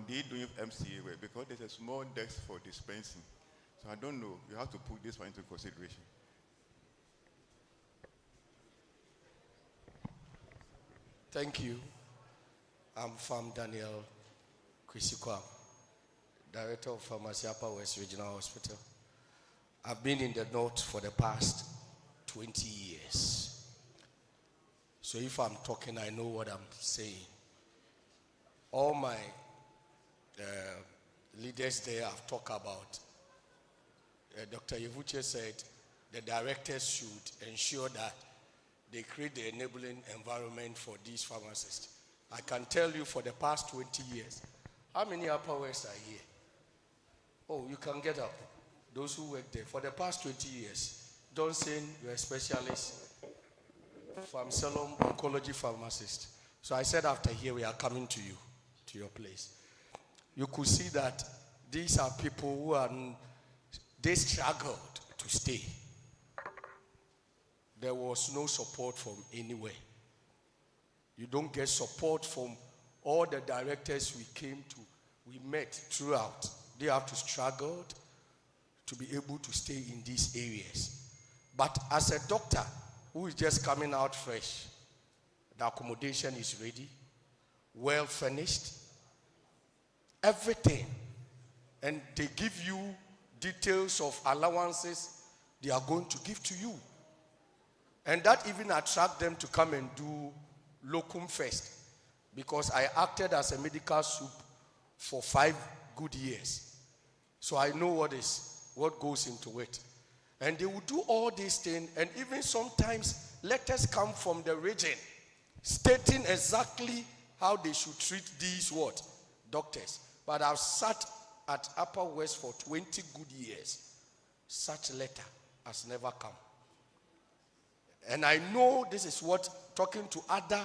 They doing MCA work because there's a small desk for dispensing. So I don't know. You have to put this one into consideration. Thank you. I'm Farm Daniel Kwisikwam, Director of Pharmacy, Upper West Regional Hospital. I've been in the North for the past 20 years. So if I'm talking, I know what I'm saying. All my leaders there have talked about. Dr. Yevuche said the directors should ensure that they create the enabling environment for these pharmacists. I can tell you for the past 20 years, how many Upper West are here? Oh, you can get up. Those who work there. For the past 20 years, Johnson, you're a specialist. Pharmacist, oncology pharmacist. So I said after here, we are coming to you, to your place. You could see that these are people who they struggled to stay. There was no support from anywhere. You don't get support from all the directors we met throughout. They have to struggle to be able to stay in these areas. But as a doctor who is just coming out fresh, the accommodation is ready, well furnished, everything. And they give you details of allowances they are going to give to you. And that even attract them to come and do locum first, because I acted as a medical soup for 5 good years. So I know what goes into it. And they will do all these things, and even sometimes letters come from the region stating exactly how they should treat these doctors. But I've sat at Upper West for 20 good years. Such letter has never come. And I know this is what, talking to other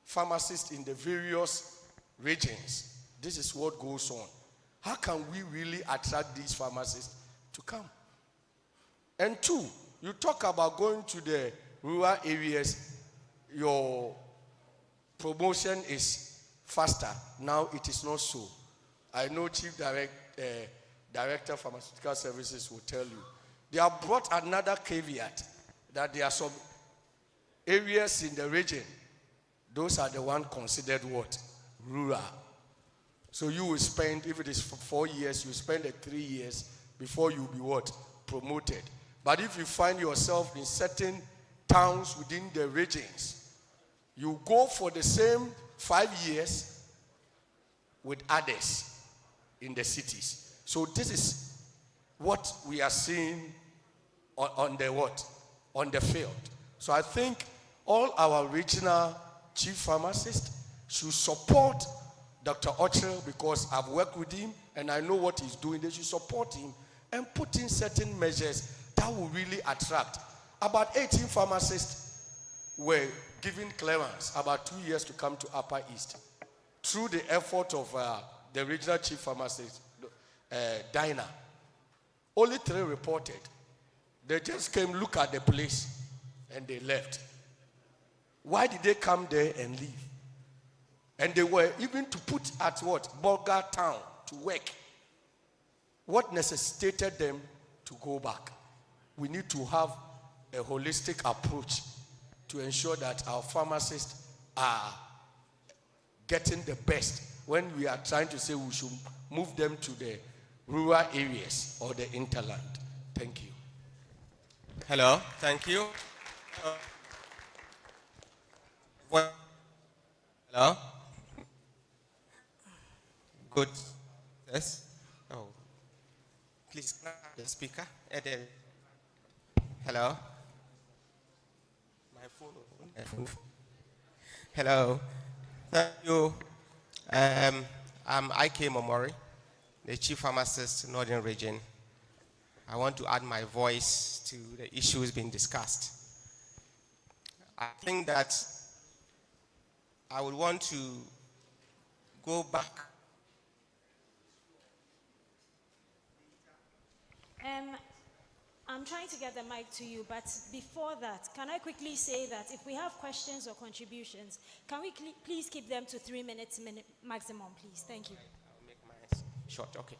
pharmacists in the various regions, this is what goes on. How can we really attract these pharmacists to come? And 2, you talk about going to the rural areas, your promotion is faster. Now it is not so. I know Chief Director of Pharmaceutical Services will tell you. They have brought another caveat that there are some areas in the region, those are the ones considered rural. So you will spend, if it is for 4 years, you spend 3 years before you will be promoted. But if you find yourself in certain towns within the regions, you go for the same 5 years with others in the cities. So this is what we are seeing on the field. So I think all our regional chief pharmacists should support Dr. Ochel, because I've worked with him and I know what he's doing. They should support him and put in certain measures that will really attract. About 18 pharmacists were given clearance about 2 years to come to Upper East through the effort of the regional chief pharmacist, Dinah. Only 3 reported. They just came, look at the place, and they left. Why did they come there and leave? And they were even to put at Bulgar town to work. What necessitated them to go back? We need to have a holistic approach to ensure that our pharmacists are getting the best when we are trying to say we should move them to the rural areas or the interland. Thank you. Hello, thank you. Hello? Good. Yes? Oh. Please, the speaker. And then, hello? Hello. Thank you. I'm IK Momori, the Chief Pharmacist, Northern Region. I want to add my voice to the issues being discussed. I think that I would want to go back. I'm trying to get the mic to you, but before that, can I quickly say that if we have questions or contributions, can we please keep them to 3 minutes maximum, please? Thank you. I'll make mine short. Okay.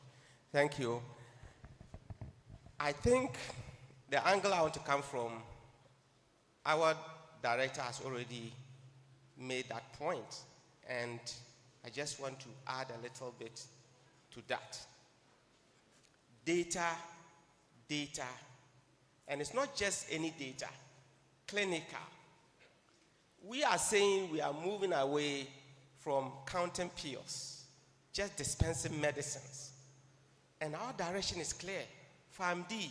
Thank you. I think the angle I want to come from, our director has already made that point, and I just want to add a little bit to that. Data, and it's not just any data, clinical. We are saying we are moving away from counting pills, just dispensing medicines. And our direction is clear. PharmD,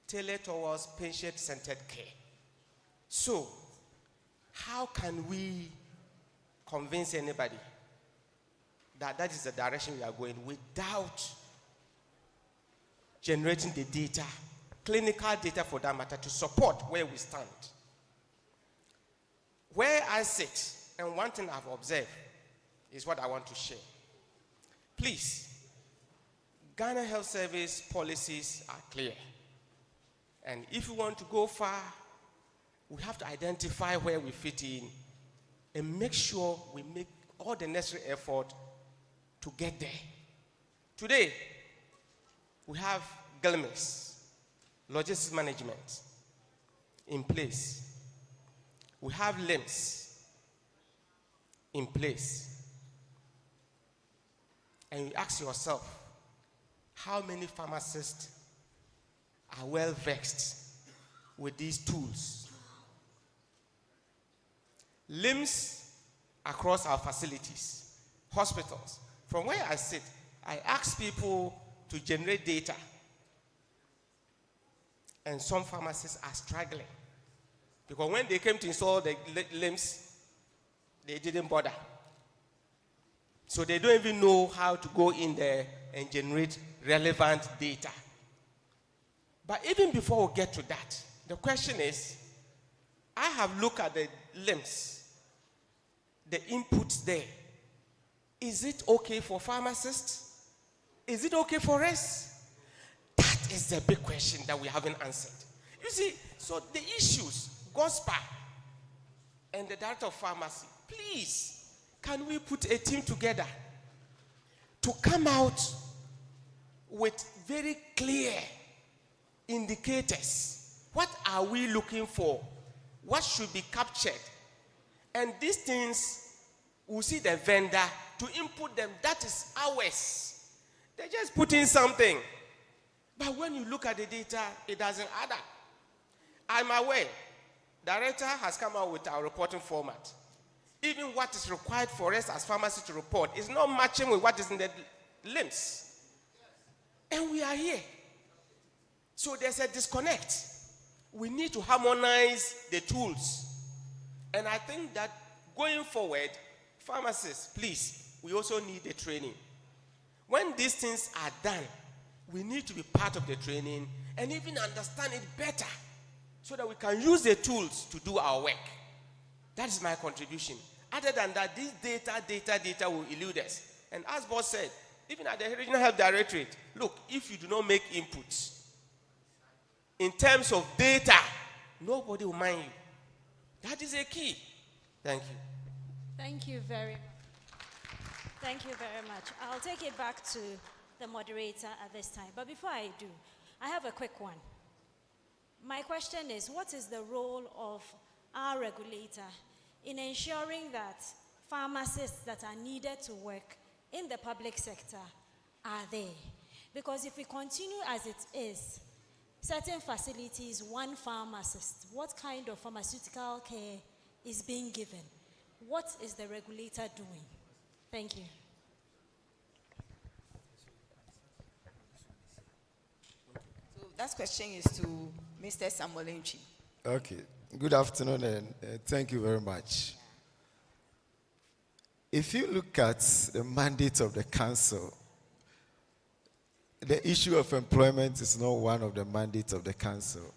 tailored towards patient-centered care. So, how can we convince anybody that that is the direction we are going without generating the data, clinical data for that matter, to support where we stand? Where I sit, and one thing I've observed is what I want to share. Please, Ghana Health Service policies are clear. And if we want to go far, we have to identify where we fit in and make sure we make all the necessary effort to get there. Today, we have GLMIS, logistics management, in place. We have LIMS in place. And you ask yourself, how many pharmacists are well vexed with these tools? LIMS across our facilities, hospitals. From where I sit, I ask people to generate data. And some pharmacists are struggling. Because when they came to install the LIMS, they didn't bother. So they don't even know how to go in there and generate relevant data. But even before we get to that, the question is, I have looked at the LIMS, the inputs there. Is it okay for pharmacists? Is it okay for us? That is the big question that we haven't answered. You see, so the issues, GHOSPA and the director of pharmacy, please, can we put a team together to come out with very clear indicators? What are we looking for? What should be captured? And these things, we'll see the vendor to input them. That is ours. They just put in something. But when you look at the data, it doesn't add up. I'm aware, director has come out with our reporting format. Even what is required for us as pharmacists to report is not matching with what is in the LIMS. And we are here. So there's a disconnect. We need to harmonize the tools. And I think that going forward, pharmacists, please, we also need the training. When these things are done, we need to be part of the training and even understand it better so that we can use the tools to do our work. That is my contribution. Other than that, this data will elude us. And as boss said, even at the Regional Health Directorate, look, if you do not make inputs in terms of data, nobody will mind you. That is a key. Thank you. Thank you very much. Thank you very much. I'll take it back to the moderator at this time. But before I do, I have a quick one. My question is, what is the role of our regulator in ensuring that pharmacists that are needed to work in the public sector are there? Because if we continue as it is, certain facilities, one pharmacist, what kind of pharmaceutical care is being given? What is the regulator doing? Thank you. So that question is to Mr. Samuel Nchi. Okay. Good afternoon and thank you very much. If you look at the mandate of the council, the issue of employment is not one of the mandates of the council.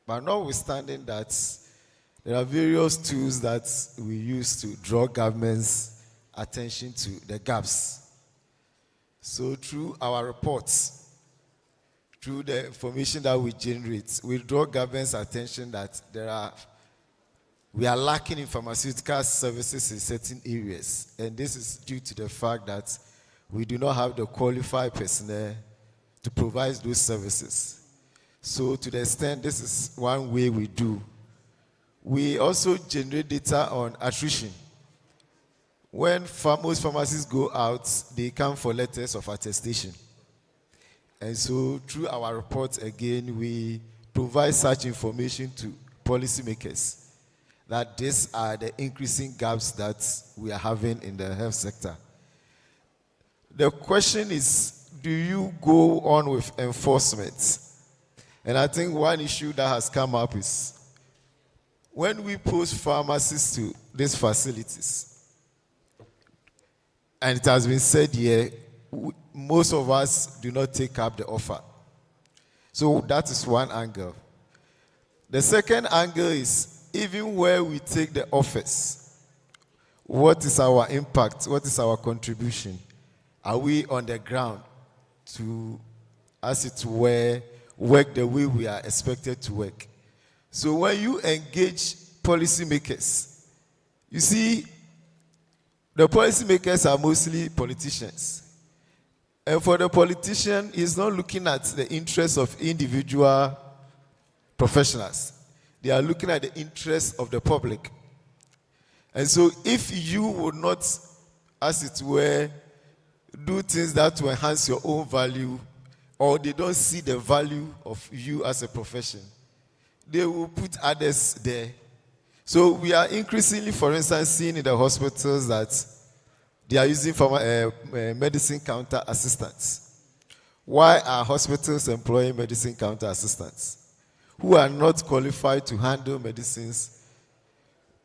But notwithstanding that, there are various tools that we use to draw government's attention to the gaps. So through our reports, through the information that we generate, we draw government's attention that we are lacking in pharmaceutical services in certain areas. And this is due to the fact that we do not have the qualified personnel to provide those services. So to the extent this is one way we do. We also generate data on attrition. When most pharmacists go out, they come for letters of attestation. And so through our reports, again, we provide such information to policymakers that these are the increasing gaps that we are having in the health sector. The question is, do you go on with enforcement? And I think one issue that has come up is when we post pharmacists to these facilities, and it has been said here, most of us do not take up the offer. So that is one angle. The second angle is, even where we take the offers, what is our impact? What is our contribution? Are we on the ground to, as it were, work the way we are expected to work? So when you engage policymakers, you see, the policymakers are mostly politicians. And for the politician, he's not looking at the interests of individual professionals. They are looking at the interests of the public. And so if you would not, as it were, do things that will enhance your own value, or they don't see the value of you as a profession, they will put others there. So we are increasingly, for instance, seeing in the hospitals that they are using medicine counter assistants. Why are hospitals employing medicine counter assistants who are not qualified to handle medicines?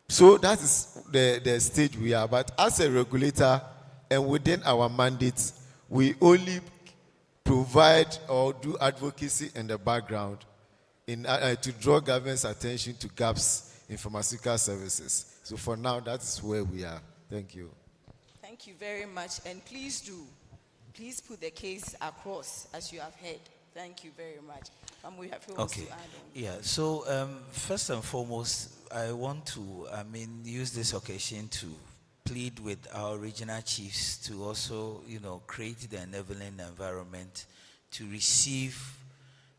So that is the stage we are. But as a regulator and within our mandate, we only provide or do advocacy in the background to draw government's attention to gaps in pharmaceutical services. So for now, that's where we are. Thank you. Thank you very much. And please put the case across as you have heard. Thank you very much. We have Okay. to add on. Yeah. So first and foremost, I want to, use this occasion to plead with our regional chiefs to also, create the enabling environment to receive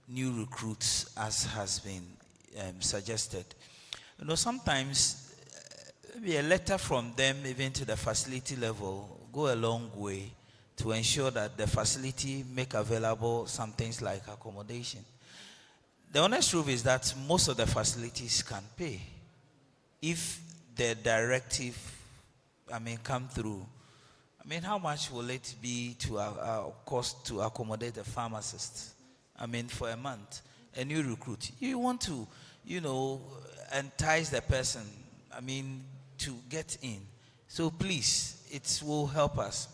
new recruits, as has been suggested. Sometimes maybe a letter from them, even to the facility level, go a long way to ensure that the facility make available some things like accommodation. The honest truth is that most of the facilities can pay if the directive, come through. How much will it be to cost to accommodate a pharmacist? For a month, a new recruit. You want to, entice the person, to get in. So please, it will help us.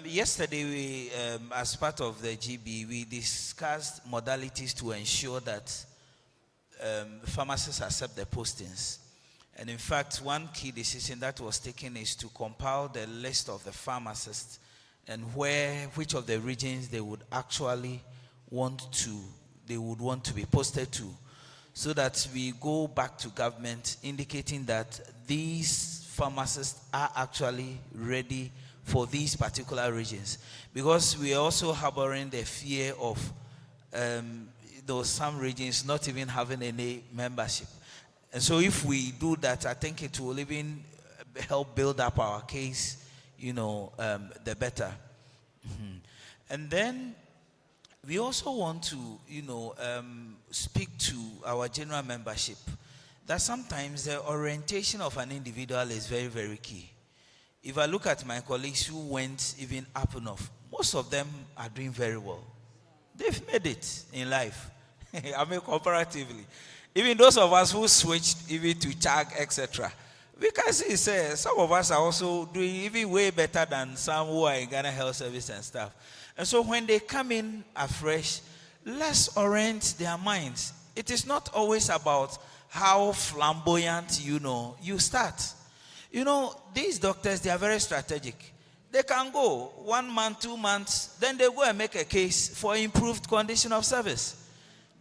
Yesterday, we, as part of the GB, we discussed modalities to ensure that pharmacists accept the postings. And in fact, one key decision that was taken is to compile the list of the pharmacists and which of the regions they would actually want to be posted to, so that we go back to government indicating that these pharmacists are actually ready for these particular regions. Because we are also harboring the fear of some regions not even having any membership. And so if we do that, I think it will even help build up our case, the better. Mm-hmm. And then we also want to, speak to our general membership that sometimes the orientation of an individual is very, very key. If I look at my colleagues who went even up enough, most of them are doing very well. They've made it in life. Comparatively. Even those of us who switched even to tag, etc., we can see, say, some of us are also doing even way better than some who are in Ghana Health Service and stuff. And so when they come in afresh, let's orient their minds. It is not always about how flamboyant, you start. These doctors, they are very strategic. They can go 1 month, 2 months, then they go and make a case for improved condition of service.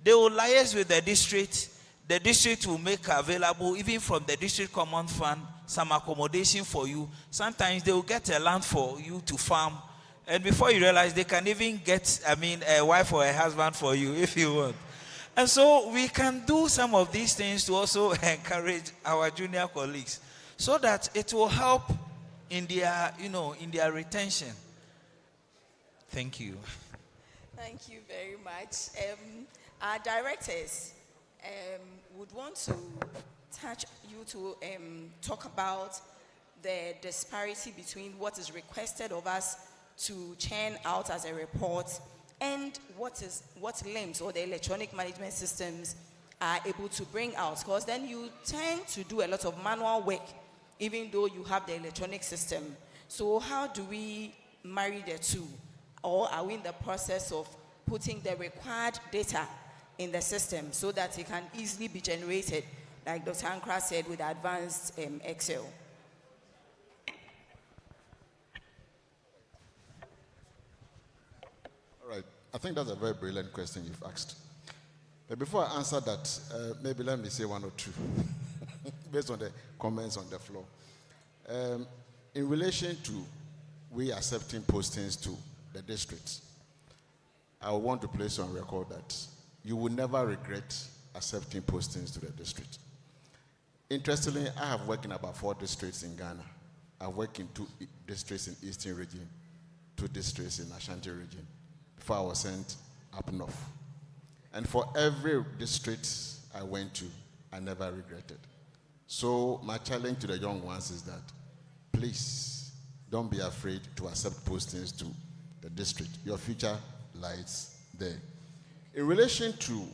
They will liaise with the district. The district will make available, even from the district common fund, some accommodation for you. Sometimes they will get a land for you to farm. And before you realize, they can even get, a wife or a husband for you if you want. And so we can do some of these things to also encourage our junior colleagues so that it will help in their, in their retention. Thank you. Thank you very much. Our directors would want to touch you to talk about the disparity between what is requested of us to churn out as a report and what LIMS or the electronic management systems are able to bring out. Because then you tend to do a lot of manual work even though you have the electronic system. So how do we marry the two? Or are we in the process of putting the required data in the system so that it can easily be generated, like Dr. Ankra said, with advanced Excel? All right. I think that's a very brilliant question you've asked. But before I answer that, maybe let me say one or two based on the comments on the floor. In relation to we accepting postings to the districts, I want to place on record that you will never regret accepting postings to the district. Interestingly, I have worked in about 4 districts in Ghana. I've worked in 2 districts in Eastern region, 2 districts in Ashanti region, before I was sent up north. And for every district I went to, I never regretted. So my challenge to the young ones is that, please, don't be afraid to accept postings to the district. Your future lies there. In relation to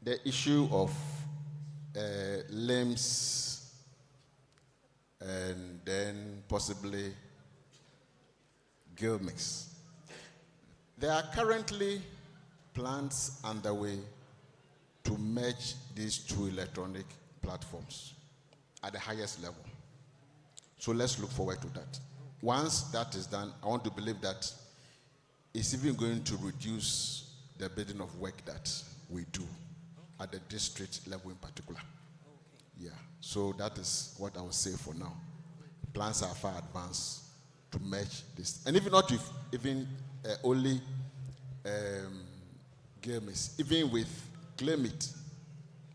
the issue of LIMS and then possibly GILMIX, there are currently plans underway to merge these 2 electronic platforms at the highest level. So let's look forward to that. Once that is done, I want to believe that it's even going to reduce the burden of work that we do at the district level in particular. Yeah, so that is what I will say for now. Plans are far advanced to merge this. And even not if, even only GAMES, even with Claimit,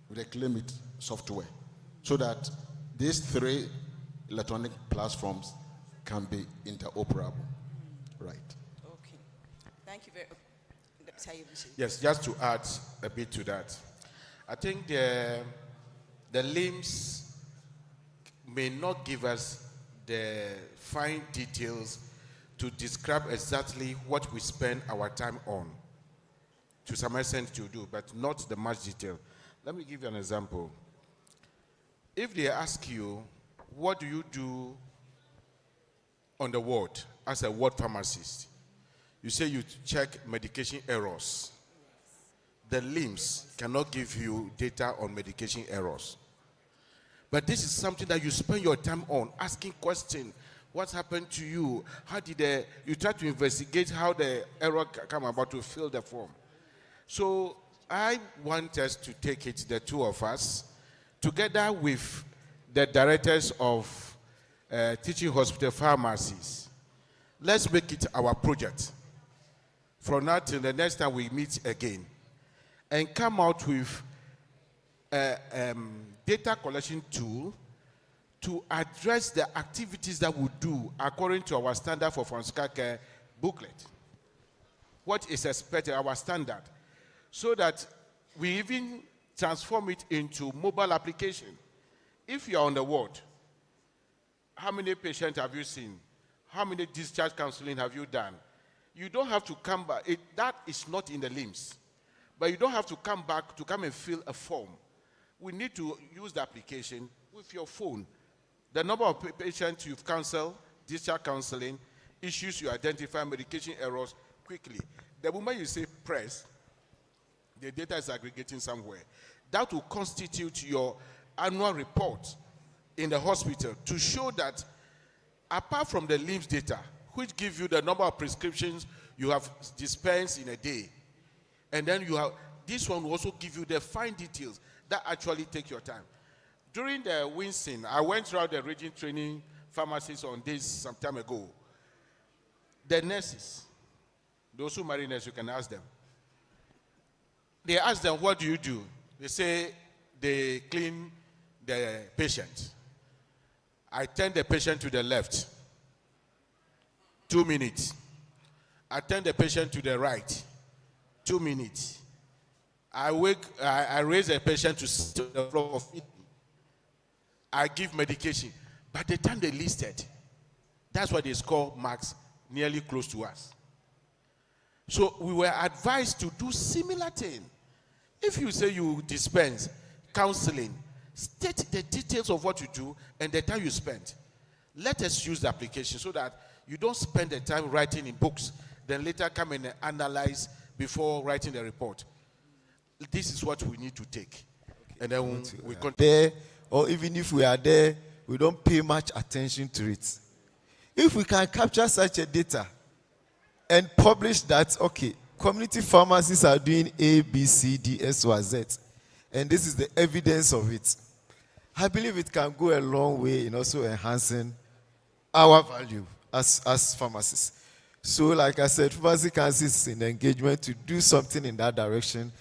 with the Claimit software, so that these 3 electronic platforms can be interoperable. Right. Okay. Thank you very much. Yes, just to add a bit to that. I think the LIMS may not give us the fine details to describe exactly what we spend our time on, to some extent to do, but not the much detail. Let me give you an example. If they ask you, what do you do on the ward as a ward pharmacist? You say you check medication errors. The LIMS cannot give you data on medication errors. But this is something that you spend your time on, asking questions. What happened to you? How did you try to investigate how the error came about to fill the form? So I want us to take it, the 2 of us, together with the directors of teaching hospital pharmacies. Let's make it our project. From now till the next time we meet again, and come out with a data collection tool to address the activities that we do according to our standard for pharmaceutical care booklet. What is expected, our standard, so that we even transform it into mobile application. If you are on the ward, how many patients have you seen? How many discharge counseling have you done? You don't have to come back. That is not in the LIMS. But you don't have to come back to come and fill a form. We need to use the application with your phone. The number of patients you've counseled, discharge counseling, issues you identify, medication errors quickly. The moment you say press, the data is aggregating somewhere. That will constitute your annual report in the hospital to show that apart from the LIMS data, which give you the number of prescriptions you have dispensed in a day, and then you have, this one will also give you the fine details that actually take your time. During the Winston, I went through the region training pharmacists on this some time ago. The nurses, those who marry nurses, you can ask them. They ask them, what do you do? They say they clean the patient. I turn the patient to the left, 2 minutes. I turn the patient to the right, 2 minutes. I raise the patient to sit on the floor of it. I give medication. By the time they listed, that's why they score marks nearly close to us. So we were advised to do similar thing. If you say you dispense counseling, state the details of what you do and the time you spend. Let us use the application so that you don't spend the time writing in books, then later come and analyze before writing the report. This is what we need to take. And then we continue. There, or even if we are there, we don't pay much attention to it. If we can capture such a data and publish that, okay, community pharmacists are doing A, B, C, D, S, Y, Z, and this is the evidence of it, I believe it can go a long way in also enhancing our value as pharmacists. So, like I said, pharmacy council is in engagement to do something in that direction.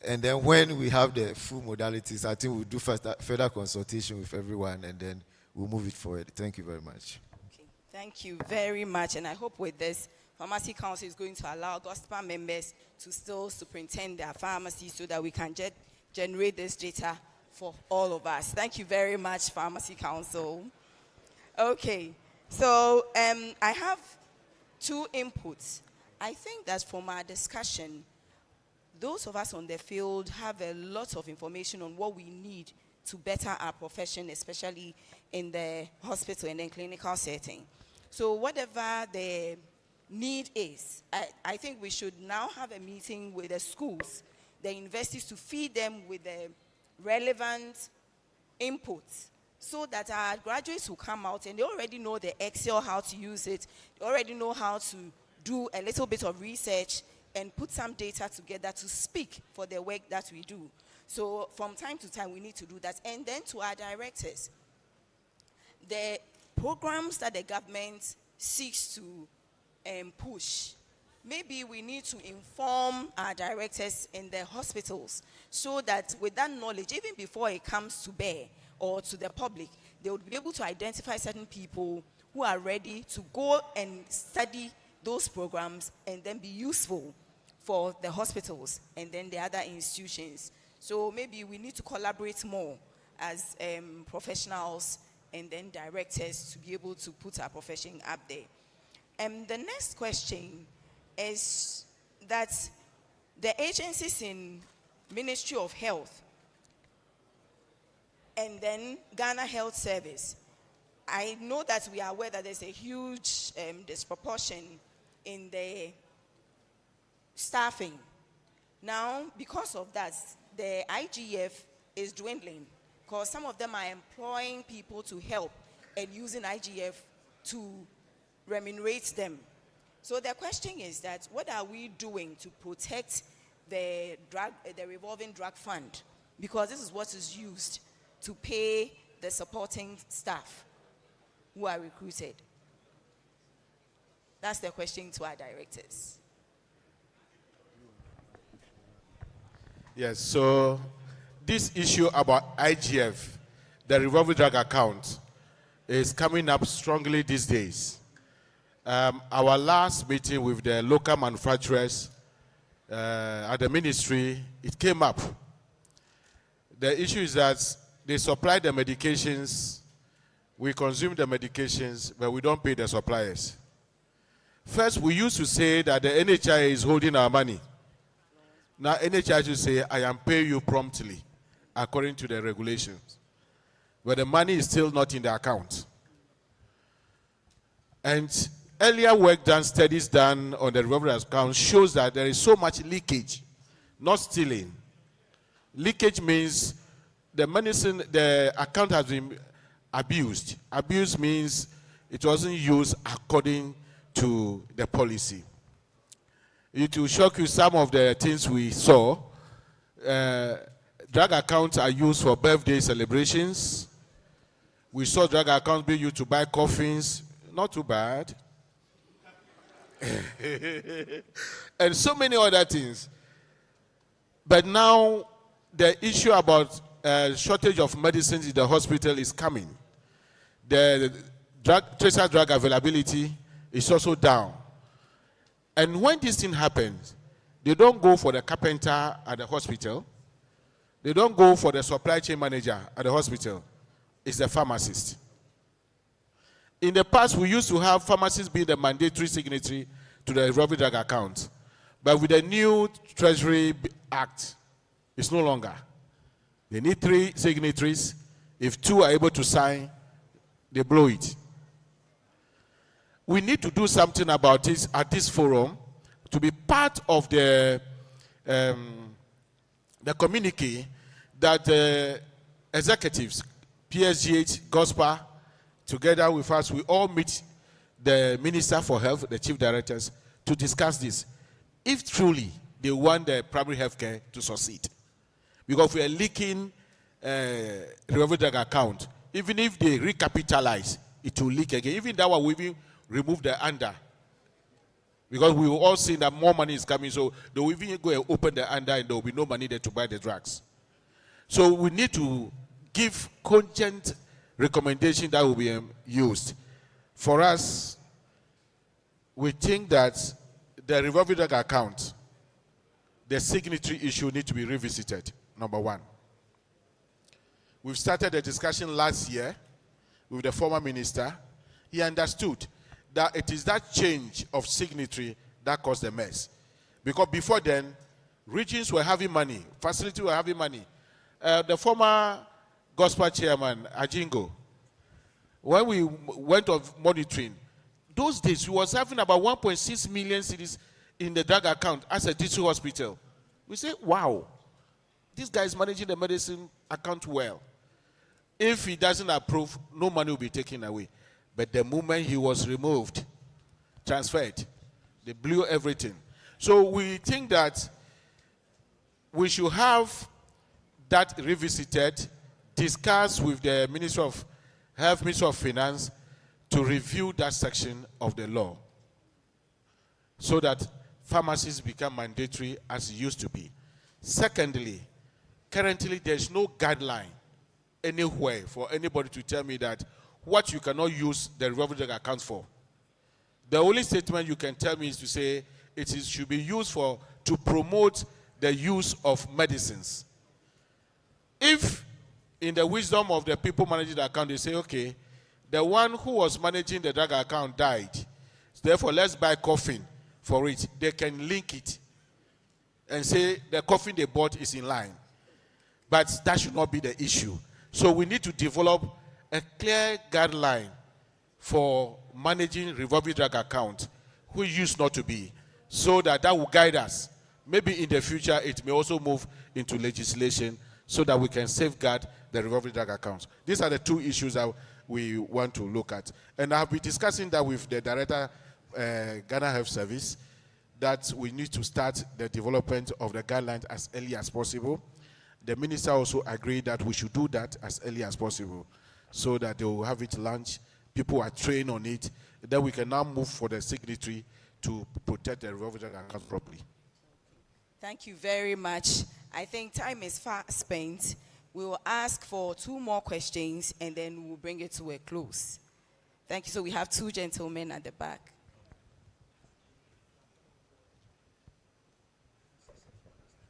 And then when we have the full modalities, I think we'll do further consultation with everyone, and then we'll move it forward. Thank you very much. Okay. Thank you very much. And I hope with this, Pharmacy Council is going to allow GHOSPA members to still superintend their pharmacy so that we can generate this data for all of us. Thank you very much, Pharmacy Council. Okay. So I have 2 inputs. I think that from our discussion, those of us on the field have a lot of information on what we need to better our profession, especially in the hospital and then clinical setting. So whatever the need is, I think we should now have a meeting with the schools, the universities, to feed them with the relevant inputs so that our graduates will come out and they already know the Excel, how to use it. They already know how to do a little bit of research and put some data together to speak for the work that we do. So from time to time, we need to do that. And then to our directors, the programs that the government seeks to push, maybe we need to inform our directors in the hospitals so that with that knowledge, even before it comes to bear or to the public, they would be able to identify certain people who are ready to go and study those programs and then be useful for the hospitals and then the other institutions. So maybe we need to collaborate more as professionals and then directors to be able to put our profession up there. The next question is that the agencies in Ministry of Health and then Ghana Health Service, I know that we are aware that there's a huge disproportion in the staffing. Now, because of that, the IGF is dwindling because some of them are employing people to help and using IGF to remunerate them. So the question is that what are we doing to protect the revolving drug fund? Because this is what is used to pay the supporting staff who are recruited. That's the question to our directors. Yes, so this issue about IGF, the revolving drug account, is coming up strongly these days. Our last meeting with the local manufacturers at the ministry, it came up. The issue is that they supply the medications, we consume the medications, but we don't pay the suppliers. First, we used to say that the NHI is holding our money. Now, NHIS will say, I am paying you promptly, according to the regulations. But the money is still not in the account. And earlier work done, studies done on the revolving account shows that there is so much leakage, not stealing. Leakage means the account has been abused. Abuse means it wasn't used according to the policy. It will shock you some of the things we saw. Drug accounts are used for birthday celebrations. We saw drug accounts being used to buy coffins. Not too bad. And so many other things. But now the issue about shortage of medicines in the hospital is coming. The tracer drug availability is also down. And when this thing happens, they don't go for the carpenter at the hospital. They don't go for the supply chain manager at the hospital. It's the pharmacist. In the past, we used to have pharmacists being the mandatory signatory to the revolving drug account. But with the new Treasury Act, it's no longer. They need 3 signatories. If 2 are able to sign, they blow it. We need to do something about this at this forum to be part of the communique that executives, PSGH, GHOSPA, together with us, we all meet the Minister for Health, the Chief Directors, to discuss this. If truly they want the primary health care to succeed. Because if we are leaking revolving drug account, even if they recapitalize, it will leak again. Even that one, we will remove the under. Because we will all see that more money is coming, so they will even go and open the under and there will be no money there to buy the drugs. So we need to give cogent recommendation that will be used. For us, we think that the revolving drug account, the signatory issue need to be revisited, number 1. We've started a discussion last year with the former minister. He understood that it is that change of signatory that caused the mess. Because before then, regions were having money, facilities were having money. The former GHOSPA chairman, Ajingo, when we went on monitoring, those days he was having about 1.6 million cedis in the drug account as a district hospital. We say, wow, this guy is managing the medicine account well. If he doesn't approve, no money will be taken away. But the moment he was removed, transferred, they blew everything. So we think that we should have that revisited, discussed with the Minister of Health, Minister of Finance, to review that section of the law so that pharmacies become mandatory as it used to be. Secondly, currently there's no guideline anywhere for anybody to tell me that what you cannot use the revolving drug account for. The only statement you can tell me is to say should be used to promote the use of medicines. If in the wisdom of the people managing the account, they say, okay, the one who was managing the drug account died, therefore let's buy coffin for it. They can link it and say the coffin they bought is in line. But that should not be the issue. So we need to develop a clear guideline for managing revolving drug account, which used not to be, so that will guide us. Maybe in the future it may also move into legislation so that we can safeguard the revolving drug accounts. These are the 2 issues that we want to look at. And I've been discussing that with the Director, Ghana Health Service, that we need to start the development of the guidelines as early as possible. The Minister also agreed that we should do that as early as possible so that they will have it launched, people are trained on it, then we can now move for the signatory to protect the revolving drug accounts properly. Thank you very much. I think time is far spent. We will ask for 2 more questions and then we'll bring it to a close. Thank you. So we have 2 gentlemen at the back.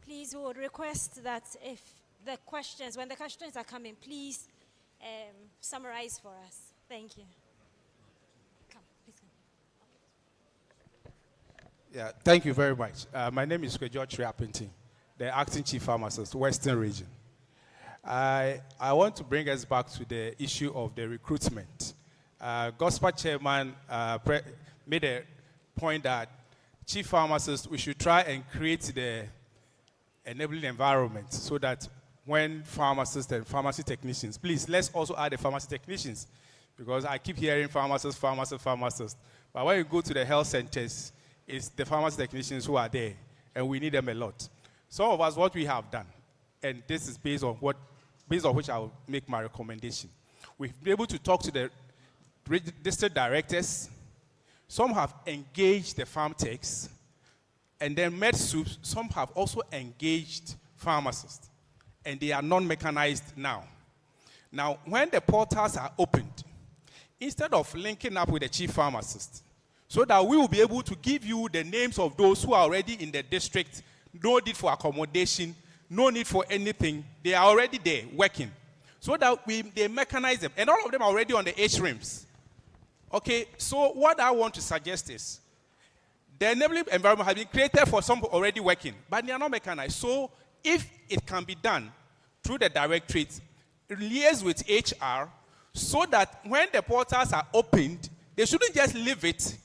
Please, we would request that if when the questions are coming, please summarize for us. Thank you. Come, please come. Yeah, thank you very much. My name is George Riapinti. the acting chief pharmacist, Western Region. I want to bring us back to the issue of the recruitment. GHOSPA chairman made a point that chief pharmacists, we should try and create the enabling environment so that when pharmacists and pharmacy technicians, please, let's also add the pharmacy technicians, because I keep hearing pharmacists. But when you go to the health centers, it's the pharmacy technicians who are there, and we need them a lot. Some of us, what we have done, and this is based on which I will make my recommendation. We've been able to talk to the district directors. Some have engaged the farm techs, and then MedSoups, some have also engaged pharmacists, and they are non-mechanized now. Now, when the portals are opened, instead of linking up with the chief pharmacist, so that we will be able to give you the names of those who are already in the district, no need for accommodation, no need for anything, they are already there working, so that they mechanize them, and all of them are already on the HRIMs. Okay, so what I want to suggest is, the enabling environment has been created for some already working, but they are not mechanized. So if it can be done through the directorate, liaise with HR, so that when the portals are opened, they shouldn't just leave it,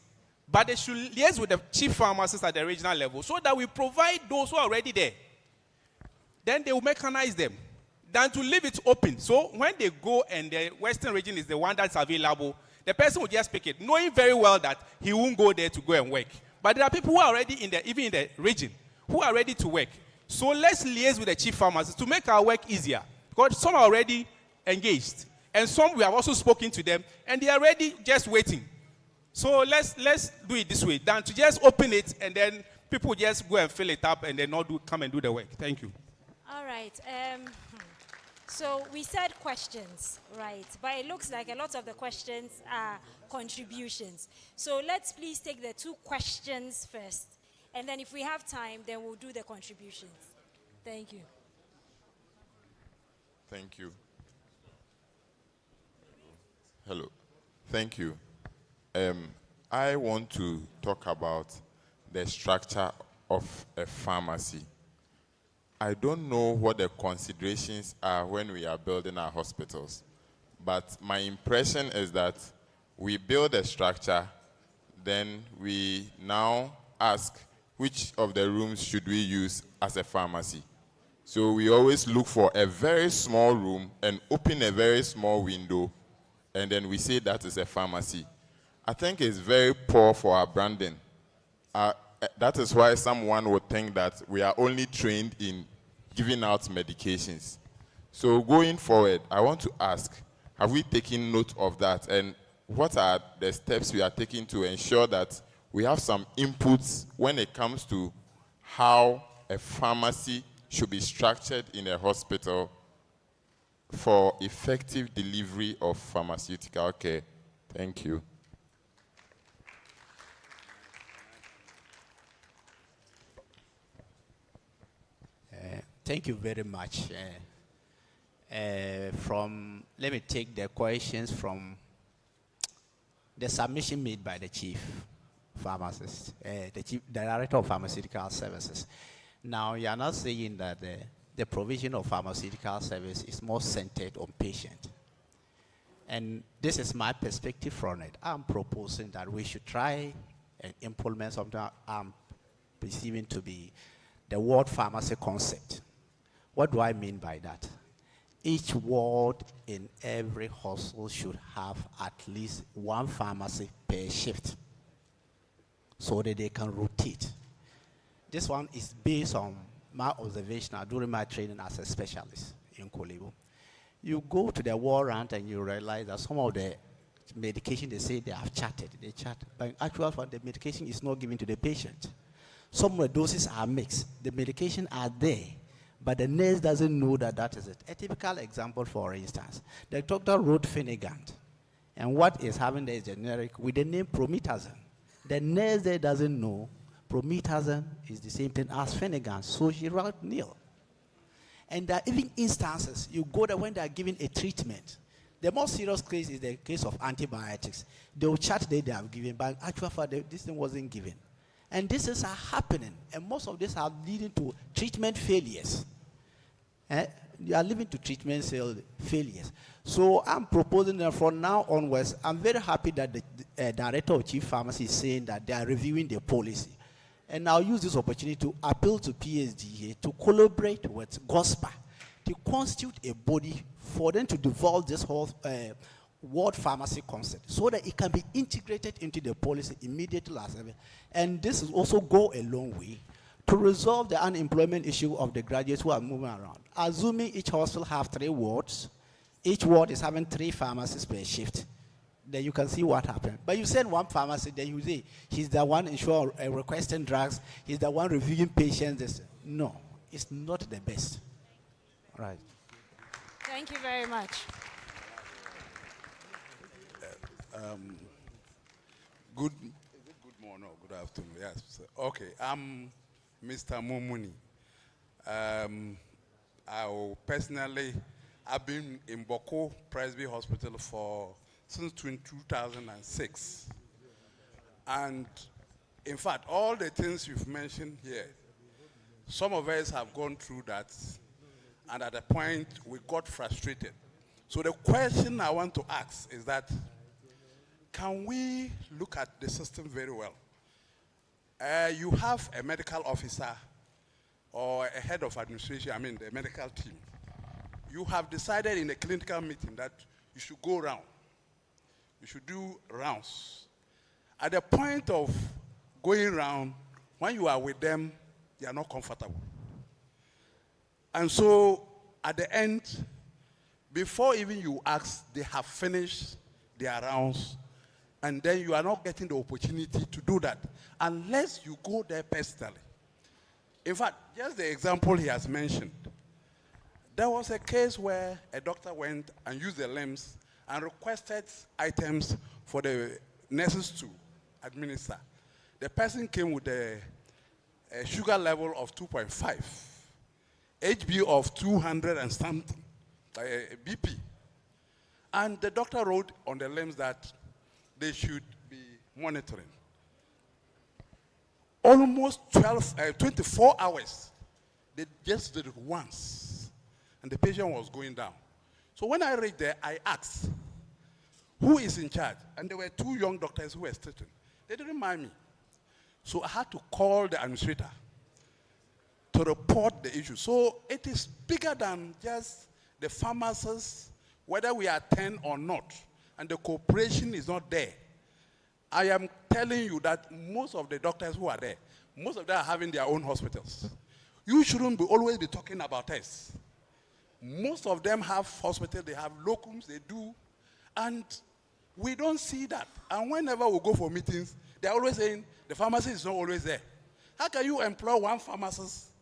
but they should liaise with the chief pharmacists at the regional level, so that we provide those who are already there. Then they will mechanize them, than to leave it open. So when they go and the Western region is the one that's available, the person will just pick it, knowing very well that he won't go there to go and work. But there are people who are already even in the region, who are ready to work. So let's liaise with the chief pharmacist to make our work easier, because some are already engaged, and some we have also spoken to them, and they are ready, just waiting. So let's do it this way, than to just open it and then people just go and fill it up and then come and do the work. Thank you. All right. So we said questions, right? But it looks like a lot of the questions are contributions. So let's please take the 2 questions first. And then if we have time, then we'll do the contributions. Thank you. Thank you. Hello. Thank you. I want to talk about the structure of a pharmacy. I don't know what the considerations are when we are building our hospitals, but my impression is that we build a structure, then we now ask which of the rooms should we use as a pharmacy. So we always look for a very small room and open a very small window, and then we say that is a pharmacy. I think it's very poor for our branding. That is why someone would think that we are only trained in giving out medications. So going forward, I want to ask, have we taken note of that? And what are the steps we are taking to ensure that we have some inputs when it comes to how a pharmacy should be structured in a hospital for effective delivery of pharmaceutical care? Thank you. Thank you very much. Let me take the questions from the submission made by the chief pharmacist, the chief director of pharmaceutical services. Now, you are not saying that the provision of pharmaceutical service is more centered on patient. And this is my perspective from it. I'm proposing that we should try and implement something I'm perceiving to be the ward pharmacy concept. What do I mean by that? Each ward in every hospital should have at least 1 pharmacy per shift so that they can rotate. This one is based on my observation during my training as a specialist in Kolebo. You go to the ward round and you realize that some of the medication they say they have charted, they chart, but in actual fact the medication is not given to the patient. Some of the doses are mixed. The medication are there, but the nurse doesn't know that that is it. A typical example, for instance, the doctor wrote Finegant, and what is having there is generic with the name Promethazine. The nurse there doesn't know Promethazine is the same thing as Finegant, so she wrote nil. And there are even instances, you go there when they are giving a treatment. The most serious case is the case of antibiotics. They will chart that they have given, but in actual fact, this thing wasn't given. And this is happening, and most of this are leading to treatment failures. You are leading to treatment failures. So I'm proposing that from now onwards, I'm very happy that the Director of Chief Pharmacy is saying that they are reviewing the policy. And I'll use this opportunity to appeal to PSGH to collaborate with GHOSPA to constitute a body for them to develop this whole ward pharmacy concept so that it can be integrated into the policy immediately. And this will also go a long way to resolve the unemployment issue of the graduates who are moving around. Assuming each hospital have 3 wards, each ward is having 3 pharmacists per shift, then you can see what happened. But you send one pharmacist, then you say, he's the one requesting drugs, he's the one reviewing patients. No, it's not the best. Right. Thank you very much. Good morning or good afternoon. Yes. Okay. I'm Mr. Mumuni. I've been in Boko Presby Hospital since 2006. And in fact, all the things you've mentioned here, some of us have gone through that, and at a point we got frustrated. So the question I want to ask is that, can we look at the system very well? You have a medical officer or a head of administration, the medical team. You have decided in a clinical meeting that you should go around. You should do rounds. At the point of going around, when you are with them, they are not comfortable. And so at the end, before even you ask, they have finished their rounds, and then you are not getting the opportunity to do that unless you go there personally. In fact, just the example he has mentioned, there was a case where a doctor went and used the limbs and requested items for the nurses to administer. The person came with a sugar level of 2.5, HB of 200 and something, BP. And the doctor wrote on the limbs that they should be monitoring. Almost 24 hours, they just did it once, and the patient was going down. So when I read there, I asked, who is in charge? And there were 2 young doctors who were sitting. They didn't mind me. So I had to call the administrator to report the issue. So it is bigger than just the pharmacists, whether we are 10 or not, and the cooperation is not there. I am telling you that most of the doctors who are there, most of them are having their own hospitals. You shouldn't always be talking about us. Most of them have hospitals, they have locums, they do, and we don't see that. And whenever we go for meetings, they're always saying the pharmacist is not always there. How can you employ one pharmacist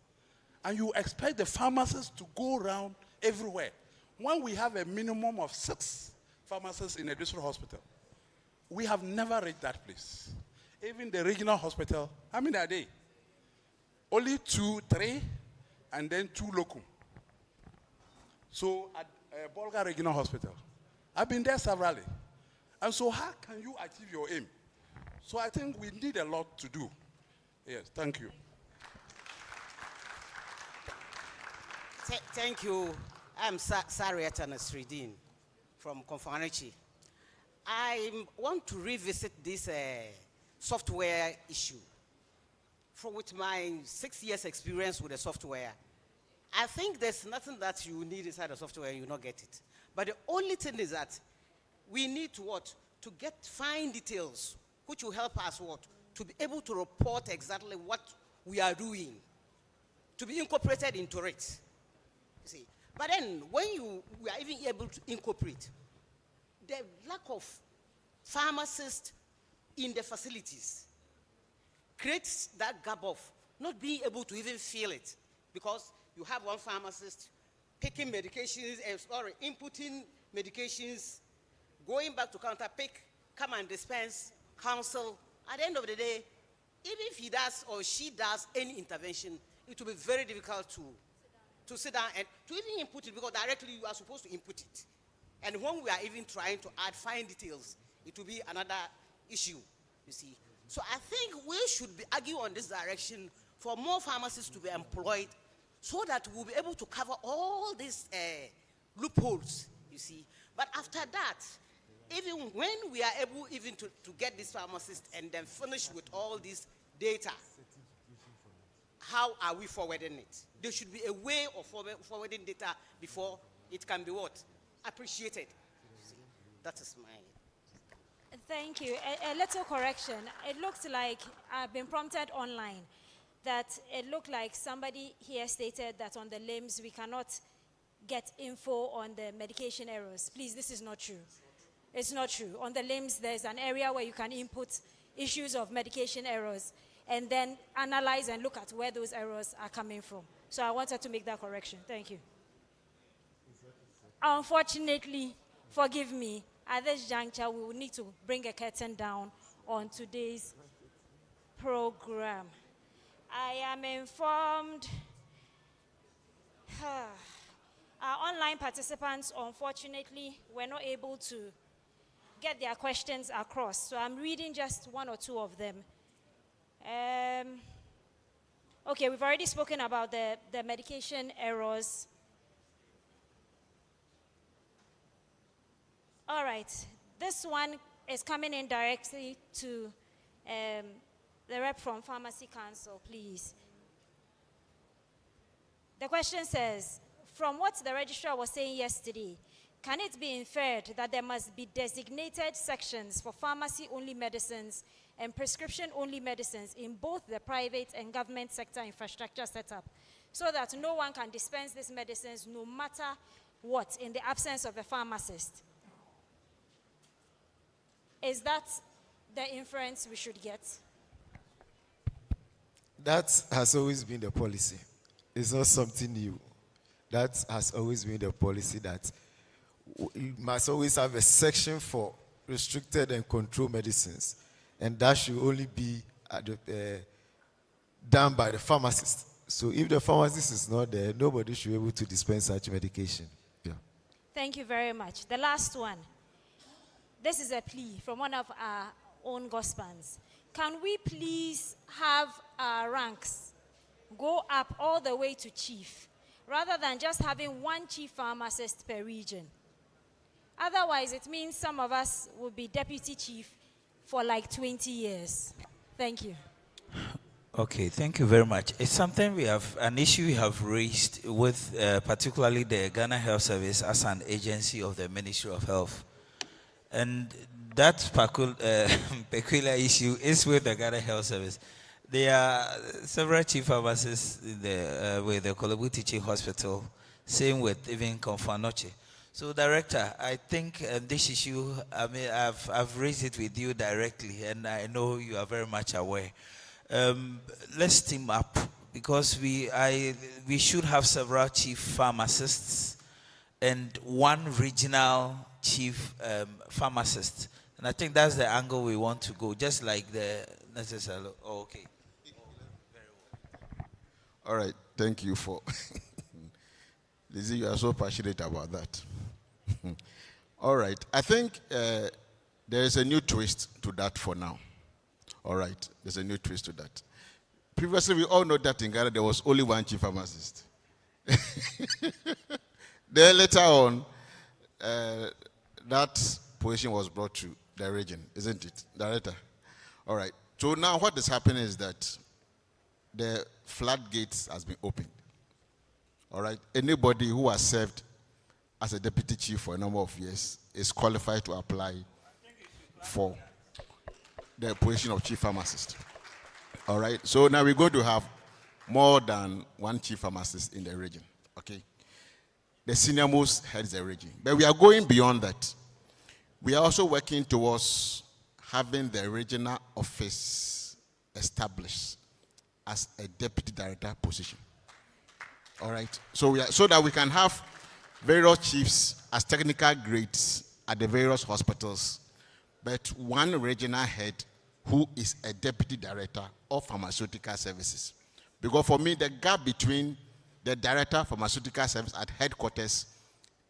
and you expect the pharmacist to go around everywhere when we have a minimum of 6 pharmacists in a district hospital? We have never reached that place. Even the regional hospital, how many are they? Only 2, 3, and then 2 locum. So at Bolga Regional Hospital, I've been there severally. And so how can you achieve your aim? So I think we need a lot to do. Yes, thank you. Thank you. I'm Sariat Nasridin from Konfanachi. I want to revisit this software issue. With my 6 years experience with the software, I think there's nothing that you need inside the software and you not get it. But the only thing is that we need to what? To get fine details, which will help us what? To be able to report exactly what we are doing, to be incorporated into it. You see. But then when we are even able to incorporate, the lack of pharmacists in the facilities creates that gap of not being able to even feel it, because you have one pharmacist picking medications, inputting medications, going back to counter, come and dispense, counsel. At the end of the day, even if he does or she does any intervention, it will be very difficult to sit down and to even input it, because directly you are supposed to input it. And when we are even trying to add fine details, it will be another issue, you see. So I think we should be arguing on this direction for more pharmacists to be employed so that we'll be able to cover all these loopholes, you see. But after that, even when we are able even to get these pharmacists and then finish with all this data, how are we forwarding it? There should be a way of forwarding data before it can be what? Appreciated. That is my... Thank you. A little correction. It looks like I've been prompted online that it looked like somebody here stated that on the limbs we cannot get info on the medication errors. Please, this is not true. It's not true. On the limbs, there's an area where you can input issues of medication errors and then analyze and look at where those errors are coming from. So I wanted to make that correction. Thank you. Unfortunately, forgive me, at this juncture, we will need to bring a curtain down on today's program. I am informed our online participants, unfortunately, were not able to get their questions across. So I'm reading just one or two of them. Okay, we've already spoken about the medication errors. All right, this one is coming in directly to the rep from Pharmacy Council, please. The question says, from what the registrar was saying yesterday, can it be inferred that there must be designated sections for pharmacy-only medicines and prescription-only medicines in both the private and government sector infrastructure setup, so that no one can dispense these medicines no matter what in the absence of a pharmacist? Is that the inference we should get? That has always been the policy. It's not something new. That has always been the policy that you must always have a section for restricted and controlled medicines. And that should only be done by the pharmacist. So if the pharmacist is not there, nobody should be able to dispense such medication. Yeah. Thank you very much. The last one. This is a plea from one of our own GHOSPAs. Can we please have our ranks go up all the way to chief, rather than just having one chief pharmacist per region? Otherwise, it means some of us will be deputy chief for like 20 years. Thank you. Okay, thank you very much. It's something an issue we have raised with particularly the Ghana Health Service as an agency of the Ministry of Health. And that peculiar issue is with the Ghana Health Service. There are several chief pharmacists with the Kolebu Teaching Hospital, same with even Confanoche. So, Director, I think this issue, I've raised it with you directly, and I know you are very much aware. Let's team up, because we should have several chief pharmacists and one regional chief pharmacist. And I think that's the angle we want to go, just like the necessary. Oh, okay. All right, thank you for... Lizzie, you are so passionate about that. All right, I think there is a new twist to that for now. All right, there's a new twist to that. Previously, we all know that in Ghana there was only one chief pharmacist. Then later on, that position was brought to the region, isn't it, Director? All right, so now what is happening is that the floodgates has been opened. All right, anybody who has served as a deputy chief for a number of years is qualified to apply for the position of chief pharmacist. All right, so now we're going to have more than one chief pharmacist in the region, okay? The senior most heads the region. But we are going beyond that. We are also working towards having the regional office established as a deputy director position. All right, so that we can have various chiefs as technical grades at the various hospitals, but one regional head who is a deputy director of pharmaceutical services. Because for me, the gap between the director of pharmaceutical service at headquarters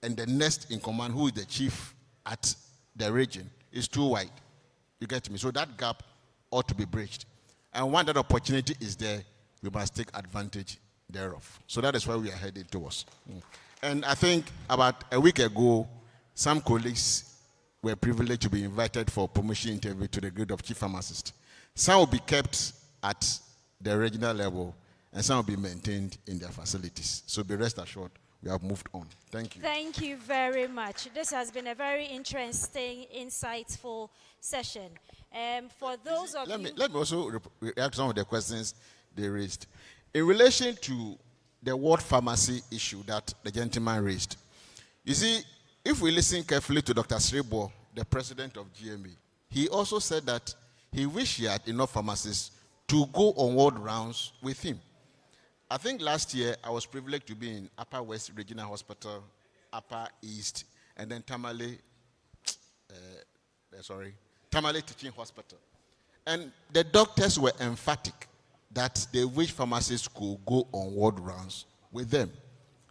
and the next in command, who is the chief at the region, is too wide. You get me? So that gap ought to be bridged. And when that opportunity is there, we must take advantage thereof. So that is where we are headed towards. And I think about a week ago, some colleagues were privileged to be invited for promotion interview to the grade of chief pharmacist. Some will be kept at the regional level, and some will be maintained in their facilities. So be rest assured, we have moved on. Thank you. Thank you very much. This has been a very interesting, insightful session. For those of Let you... me also react to some of the questions they raised. In relation to the ward pharmacy issue that the gentleman raised, you see, if we listen carefully to Dr. Sribo, the president of GMA, he also said that he wished he had enough pharmacists to go on ward rounds with him. I think last year I was privileged to be in Upper West Regional Hospital, Upper East, and then Tamale Teaching Hospital. And the doctors were emphatic that they wish pharmacists could go on ward rounds with them.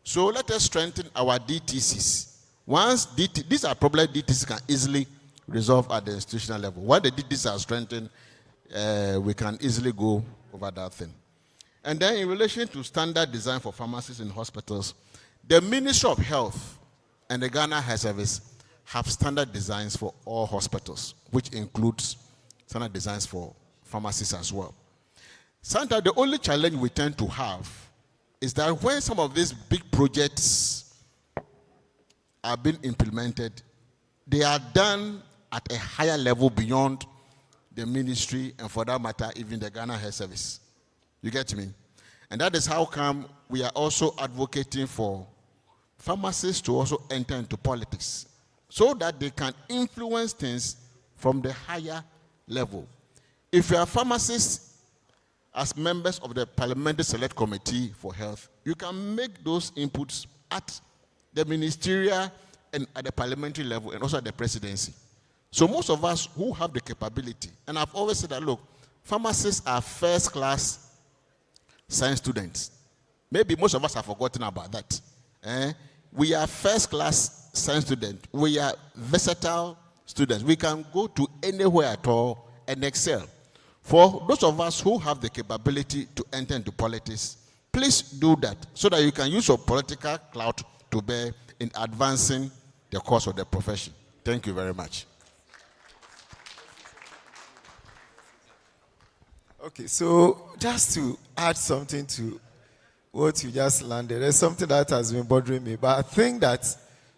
So let us strengthen our DTCs. Once these are problems DTCs can easily resolve at the institutional level. When the DTCs are strengthened, we can easily go over that thing. And then in relation to standard design for pharmacies in hospitals, the Ministry of Health and the Ghana Health Service have standard designs for all hospitals, which includes standard designs for pharmacies as well. Sometimes the only challenge we tend to have is that when some of these big projects are being implemented, they are done at a higher level beyond the ministry and, for that matter, even the Ghana Health Service. You get me? And that is how come we are also advocating for pharmacists to also enter into politics so that they can influence things from the higher level. If you are pharmacists as members of the Parliamentary Select Committee for Health, you can make those inputs at the ministerial and at the parliamentary level and also at the presidency. So most of us who have the capability, and I've always said that, look, pharmacists are first-class science students. Maybe most of us have forgotten about that. We are first-class science students. We are versatile students. We can go to anywhere at all and excel. For those of us who have the capability to enter into politics, please do that so that you can use your political clout to bear in advancing the cause of the profession. Thank you very much. Okay, so just to add something to what you just landed, there's something that has been bothering me, but I think that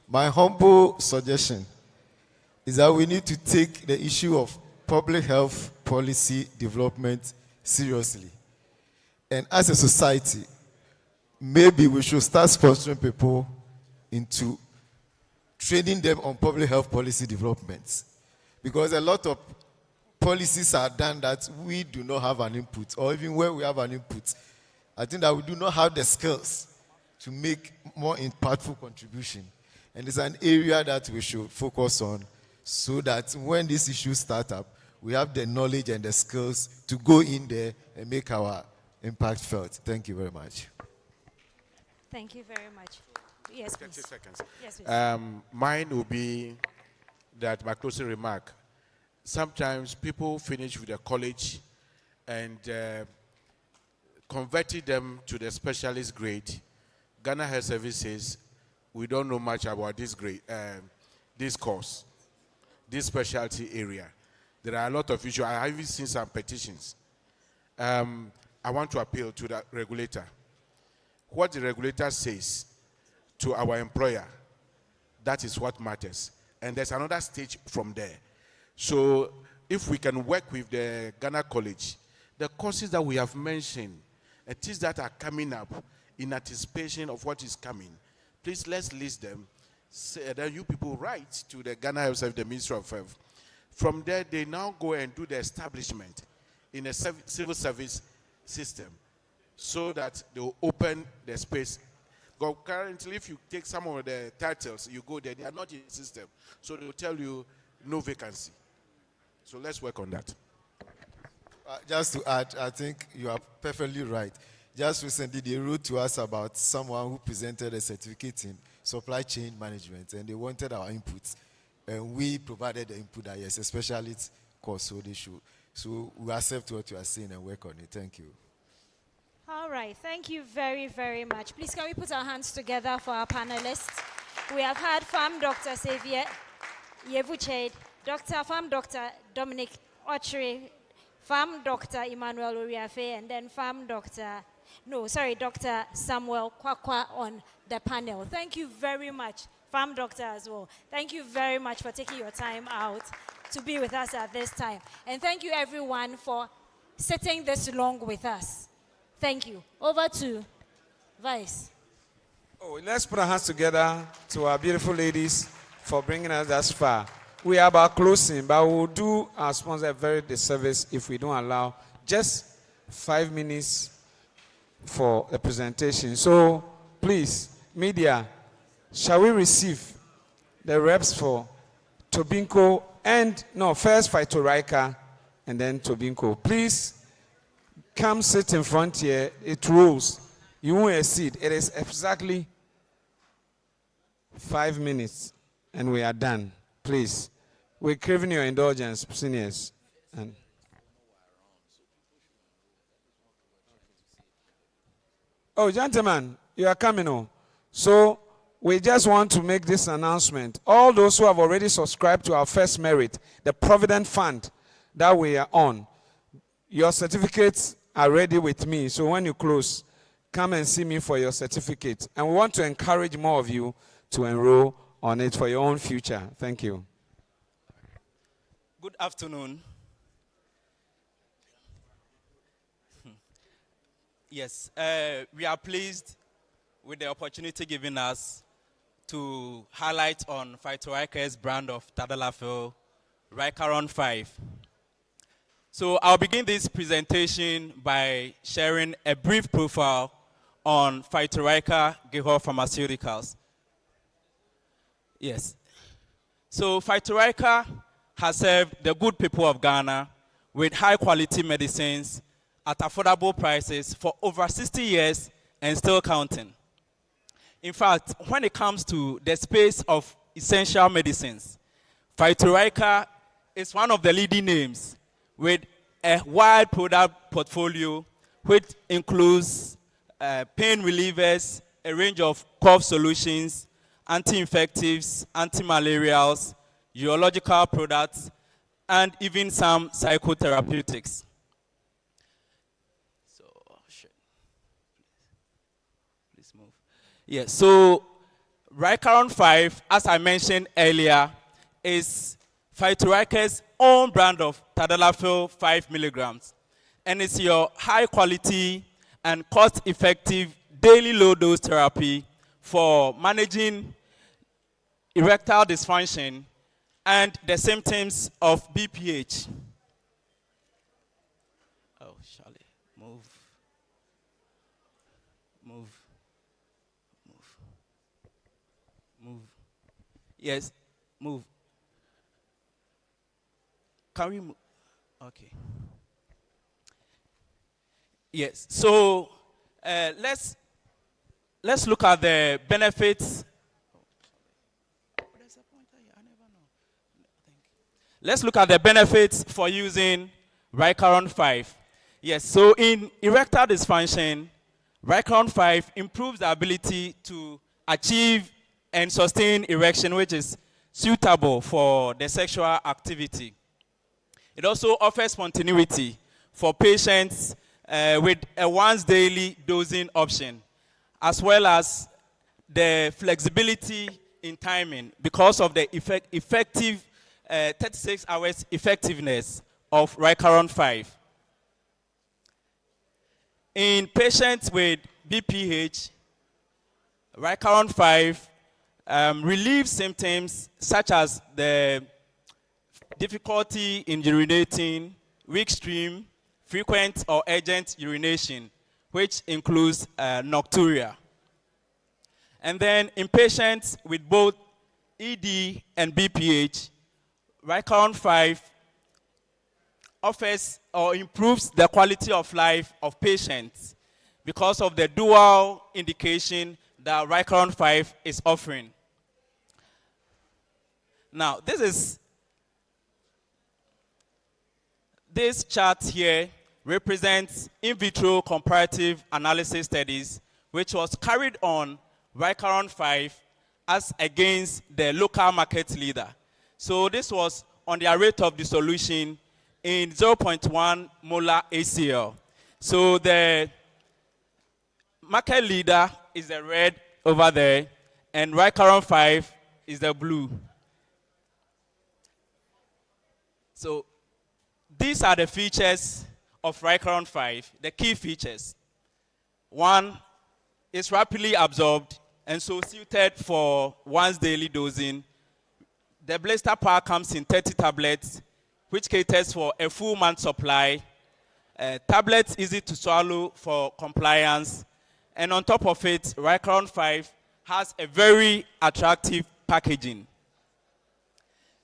my humble suggestion is that we need to take the issue of public health policy development seriously. And as a society, maybe we should start sponsoring people into training them on public health policy developments. Because a lot of policies are done that we do not have an input, or even where we have an input, I think that we do not have the skills to make more impactful contribution. And it's an area that we should focus on so that when these issues start up, we have the knowledge and the skills to go in there and make our impact felt. Thank you very much. Thank you very much. Yes, please. 30 seconds. Yes, please. Mine will be that my closing remark. Sometimes people finish with a college and converting them to the specialist grade. Ghana Health Service says, we don't know much about this grade, this course, this specialty area. There are a lot of issues. I have even seen some petitions. I want to appeal to the regulator. What the regulator says to our employer, that is what matters. And there's another stage from there. So if we can work with the Ghana College, the courses that we have mentioned, and things that are coming up in anticipation of what is coming, please let's list them. So then you people write to the Ghana Health Service, the Ministry of Health. From there, they now go and do the establishment in a civil service system so that they will open the space. Because currently, if you take some of the titles, you go there, they are not in the system. So they will tell you no vacancy. So let's work on that. Just to add, I think you are perfectly right. Just recently, they wrote to us about someone who presented a certificate in supply chain management, and they wanted our input. And we provided the input that, yes, a specialist course, so they should So we accept what you are saying and work on it. Thank you. All right, thank you very, very much. Please, can we put our hands together for our panelists? We have had Farm Dr. Xavier Yevuched, Farm Dr. Dominic Ochre, Farm Dr. Emmanuel Uriafe, and then Dr. Samuel Kwakwa on the panel. Thank you very much, Farm Doctor as well. Thank you very much for taking your time out to be with us at this time. And thank you everyone for sitting this long with us. Thank you. Over to Vice. Oh, let's put our hands together to our beautiful ladies for bringing us thus far. We are about closing, but we'll do our sponsor a very disservice if we don't allow just 5 minutes for the presentation. So please, media, shall we receive the reps for Tobinco first Phytorhica and then Tobinco. Please come sit in front here. It rules. You won't exceed. It is exactly 5 minutes and we are done. Please. We're craving your indulgence, seniors. Oh, gentlemen, you are coming on. So we just want to make this announcement. All those who have already subscribed to our first merit, the Provident Fund that we are on, your certificates are ready with me. So when you close, come and see me for your certificate. And we want to encourage more of you to enroll on it for your own future. Thank you. Good afternoon. Yes, we are pleased with the opportunity given us to highlight on Phytorhica's brand of Tadalafil, Ricaron 5. So I'll begin this presentation by sharing a brief profile on Phytorhica GHOSPA Pharmaceuticals. Yes. So Phytorhica has served the good people of Ghana with high quality medicines at affordable prices for over 60 years and still counting. In fact, when it comes to the space of essential medicines, Phytorhica is one of the leading names with a wide product portfolio which includes pain relievers, a range of cough solutions, anti-infectives, anti-malarials, urological products, and even some psychotherapeutics. Yes, so Ricaron 5, as I mentioned earlier, is Phytorhica's own brand of Tadalafil 5 milligrams. And it's your high quality and cost effective daily low dose therapy for managing erectile dysfunction and the symptoms of BPH. Oh, Charlie, move. Yes, move. Can we move? Okay. Yes, so let's look at the benefits. Let's look at the benefits for using Ricaron 5. Yes, so in erectile dysfunction, Ricaron 5 improves the ability to achieve and sustain erection, which is suitable for the sexual activity. It also offers spontaneity for patients with a once daily dosing option, as well as the flexibility in timing because of the effective 36 hours effectiveness of Ricaron 5. In patients with BPH, Ricaron 5 relieves symptoms such as the difficulty in urinating, weak stream, frequent or urgent urination, which includes nocturia. And then in patients with both ED and BPH, Ricaron 5 offers or improves the quality of life of patients because of the dual indication that Ricaron 5 is offering. Now, this This chart here represents in vitro comparative analysis studies, which was carried on Vicaron 5 as against the local market leader. So this was on their rate of dissolution in 0.1 molar HCl. So the market leader is the red over there, and Vicaron 5 is the blue. So these are the features of Vicaron 5, the key features. One, it's rapidly absorbed and so suited for once daily dosing. The blister pack comes in 30 tablets, which caters for a full month supply. Tablets easy to swallow for compliance. And on top of it, Vicaron 5 has a very attractive packaging.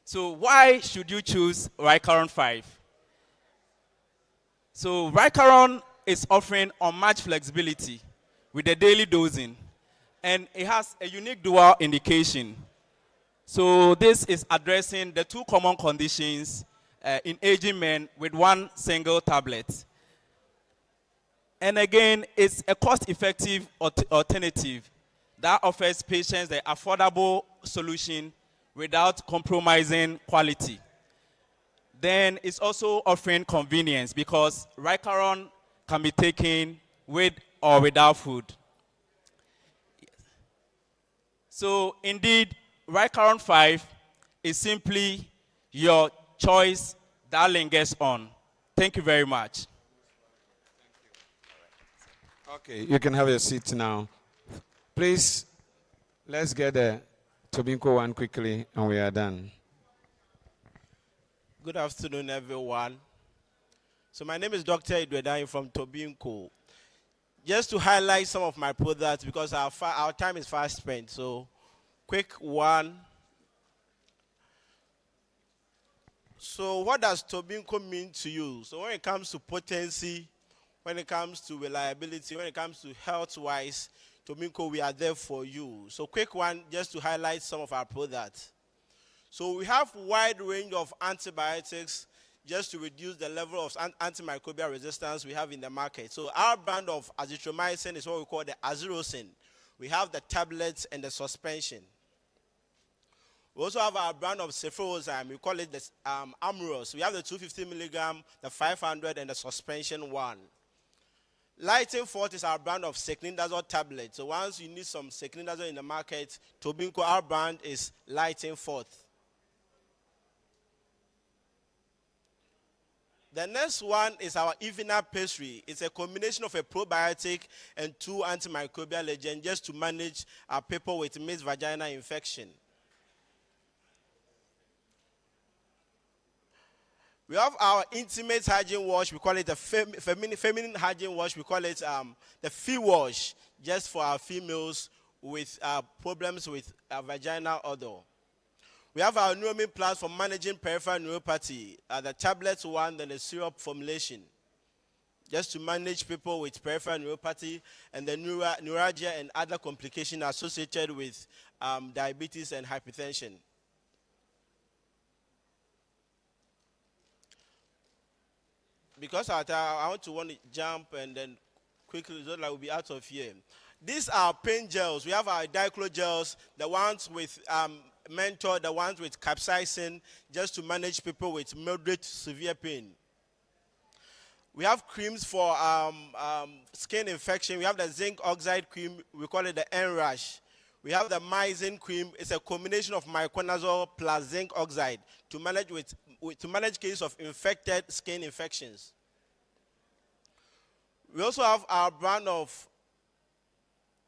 So why should you choose Vicaron 5? So Vicaron is offering unmatched flexibility with the daily dosing, and it has a unique dual indication. So this is addressing the two common conditions in aging men with one single tablet. And again, it's a cost-effective alternative that offers patients the affordable solution without compromising quality. Then it's also offering convenience because Vicaron can be taken with or without food. So indeed, Vicaron 5 is simply your choice that lingers on. Thank you very much. Okay, you can have your seat now. Please, let's get the Tobinco one quickly, and we are done. Good afternoon, everyone. So my name is Dr. Idwedain from Tobinco. Just to highlight some of my products, because our time is fast spent, so quick one. So what does Tobinco mean to you? So when it comes to potency, when it comes to reliability, when it comes to health-wise, Tobinco, we are there for you. So quick one, just to highlight some of our products. So we have a wide range of antibiotics just to reduce the level of antimicrobial resistance we have in the market. So our brand of azithromycin is what we call the azirocin. We have the tablets and the suspension. We also have our brand of cephalozyme. We call it the Amuros. We have the 250 milligram, the 500, and the suspension one. Lighting Forth is our brand of seclindazole tablet. So once you need some seclindazole in the market, Tobinco, our brand is Lighting Forth. The next one is our Evina pastry. It's a combination of a probiotic and two antimicrobial agents just to manage people with mixed vaginal infection. We have our intimate hygiene wash. We call it the feminine hygiene wash. We call it the Fee Wash, just for our females with problems with vaginal odor. We have our Neuromin Plus for managing peripheral neuropathy, the tablets one and the syrup formulation, just to manage people with peripheral neuropathy and the neuralgia and other complications associated with diabetes and hypertension. Because I want to jump and then quickly, so that I will be out of here. These are pain gels. We have our diclo gels, the ones with menthol, the ones with capsaicin, just to manage people with moderate to severe pain. We have creams for skin infection. We have the zinc oxide cream. We call it the Enrash. We have the myzin cream. It's a combination of miconazole plus zinc oxide to manage cases of infected skin infections. We also have our brand of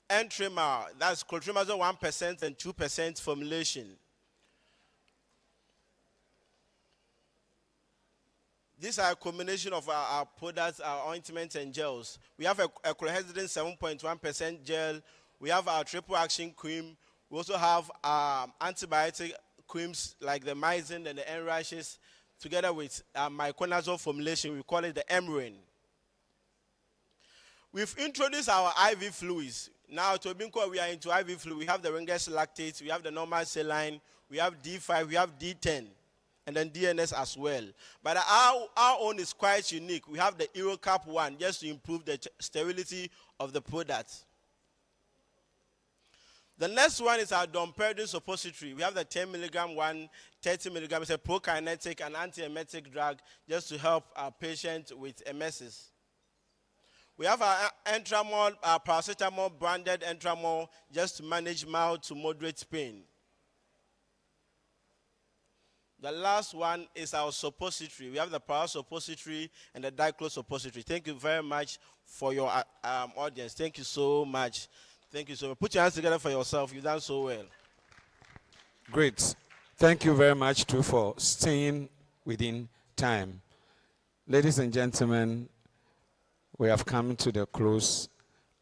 Entrimar, that's clotrimazole 1% and 2% formulation. These are a combination of our products, our ointments and gels. We have a chlorhexidine 7.1% gel. We have our triple action cream. We also have antibiotic creams like the myzin and the Enrashes, together with miconazole formulation. We call it the Emrin. We've introduced our IV fluids. Now, Tobinco, we are into IV fluid. We have the Ringer's lactate, we have the normal saline, we have D5, we have D10. and then DNS as well. But our own is quite unique. We have the EuroCap one just to improve the sterility of the product. The next one is our domperidone suppository. We have the 10 milligram one, 30 milligram. It's a prokinetic and antiemetic drug just to help our patient with emesis. We have our Entramol, our paracetamol branded Entramol just to manage mild to moderate pain. The last one is our suppository. We have the para suppository and the diclo suppository. Thank you very much for your audience. Thank you so much. Thank you so much. Put your hands together for yourself. You've done so well. Great. Thank you very much, too, for staying within time. Ladies and gentlemen, we have come to the close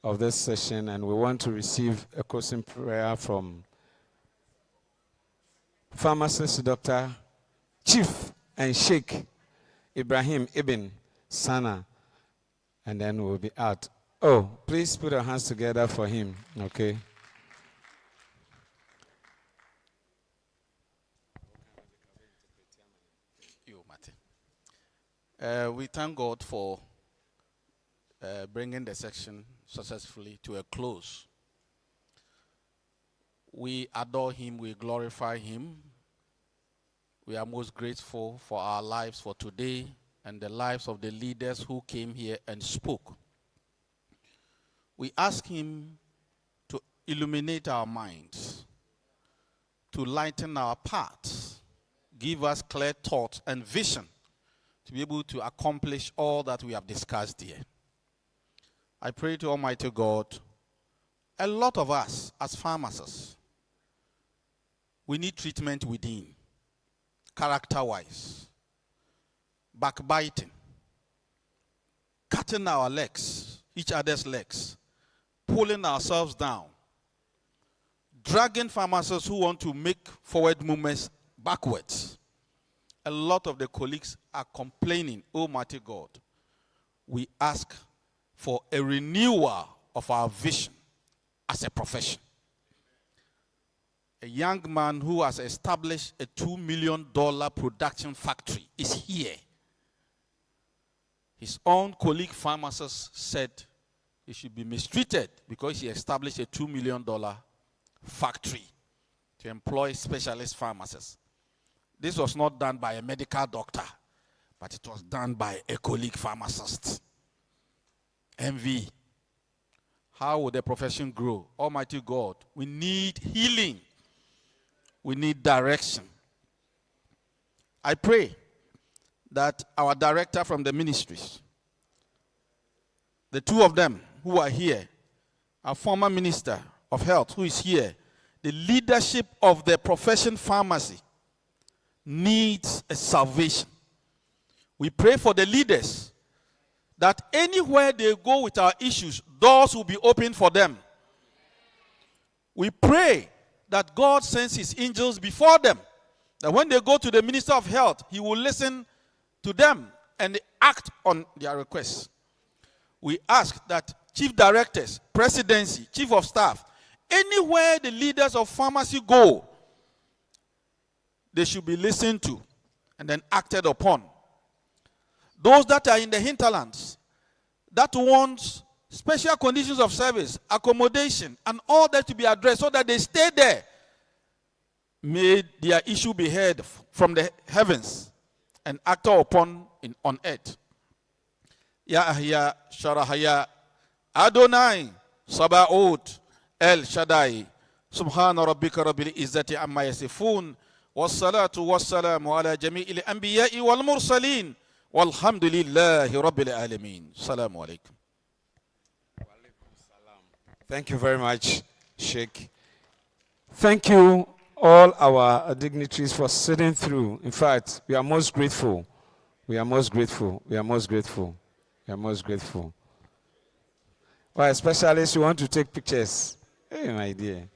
of this session, and we want to receive a closing prayer from Pharmacist Dr. Chief and Sheikh Ibrahim Ibn Sana, and then we'll be out. Oh, please put your hands together for him, okay? We thank God for bringing the section successfully to a close. We adore him, we glorify him. We are most grateful for our lives for today and the lives of the leaders who came here and spoke. We ask him to illuminate our minds, to lighten our paths, give us clear thoughts and vision to be able to accomplish all that we have discussed here. I pray to Almighty God, a lot of us as pharmacists, we need treatment within, character-wise, backbiting, cutting our legs, each other's legs, pulling ourselves down, dragging pharmacists who want to make forward movements backwards. A lot of the colleagues are complaining, Almighty God, we ask for a renewal of our vision as a profession. A young man who has established a $2 million production factory is here. His own colleague pharmacist said he should be mistreated because he established a $2 million factory to employ specialist pharmacists. This was not done by a medical doctor, but it was done by a colleague pharmacist. Envy. How will the profession grow? Almighty God, we need healing. We need direction. I pray that our director from the ministries, the two of them who are here, our former minister of health who is here, the leadership of the profession pharmacy needs a salvation. We pray for the leaders that anywhere they go with our issues, doors will be open for them. We pray that God sends his angels before them, that when they go to the Minister of Health, he will listen to them and act on their requests. We ask that chief directors, presidency, chief of staff, anywhere the leaders of pharmacy go, they should be listened to and then acted upon. Those that are in the hinterlands, that want special conditions of service, accommodation, and all that to be addressed so that they stay there, may their issue be heard from the heavens and acted upon on earth. Ya Ahya Sharahaya Adonai Sabaoth El Shaddai Subhana Rabbika Rabbil Izzati Amma Yasifun Wassalatu wassalamu ala jami'il anbiya'i wal mursalin walhamdulillahi Rabbil Alameen. Assalamu alaikum. Thank you very much, Sheikh. Thank you, all our dignitaries, for sitting through. In fact, we are most grateful. We are most grateful. We are most grateful. We are most grateful. Well, especially if you want to take pictures. Hey, my dear.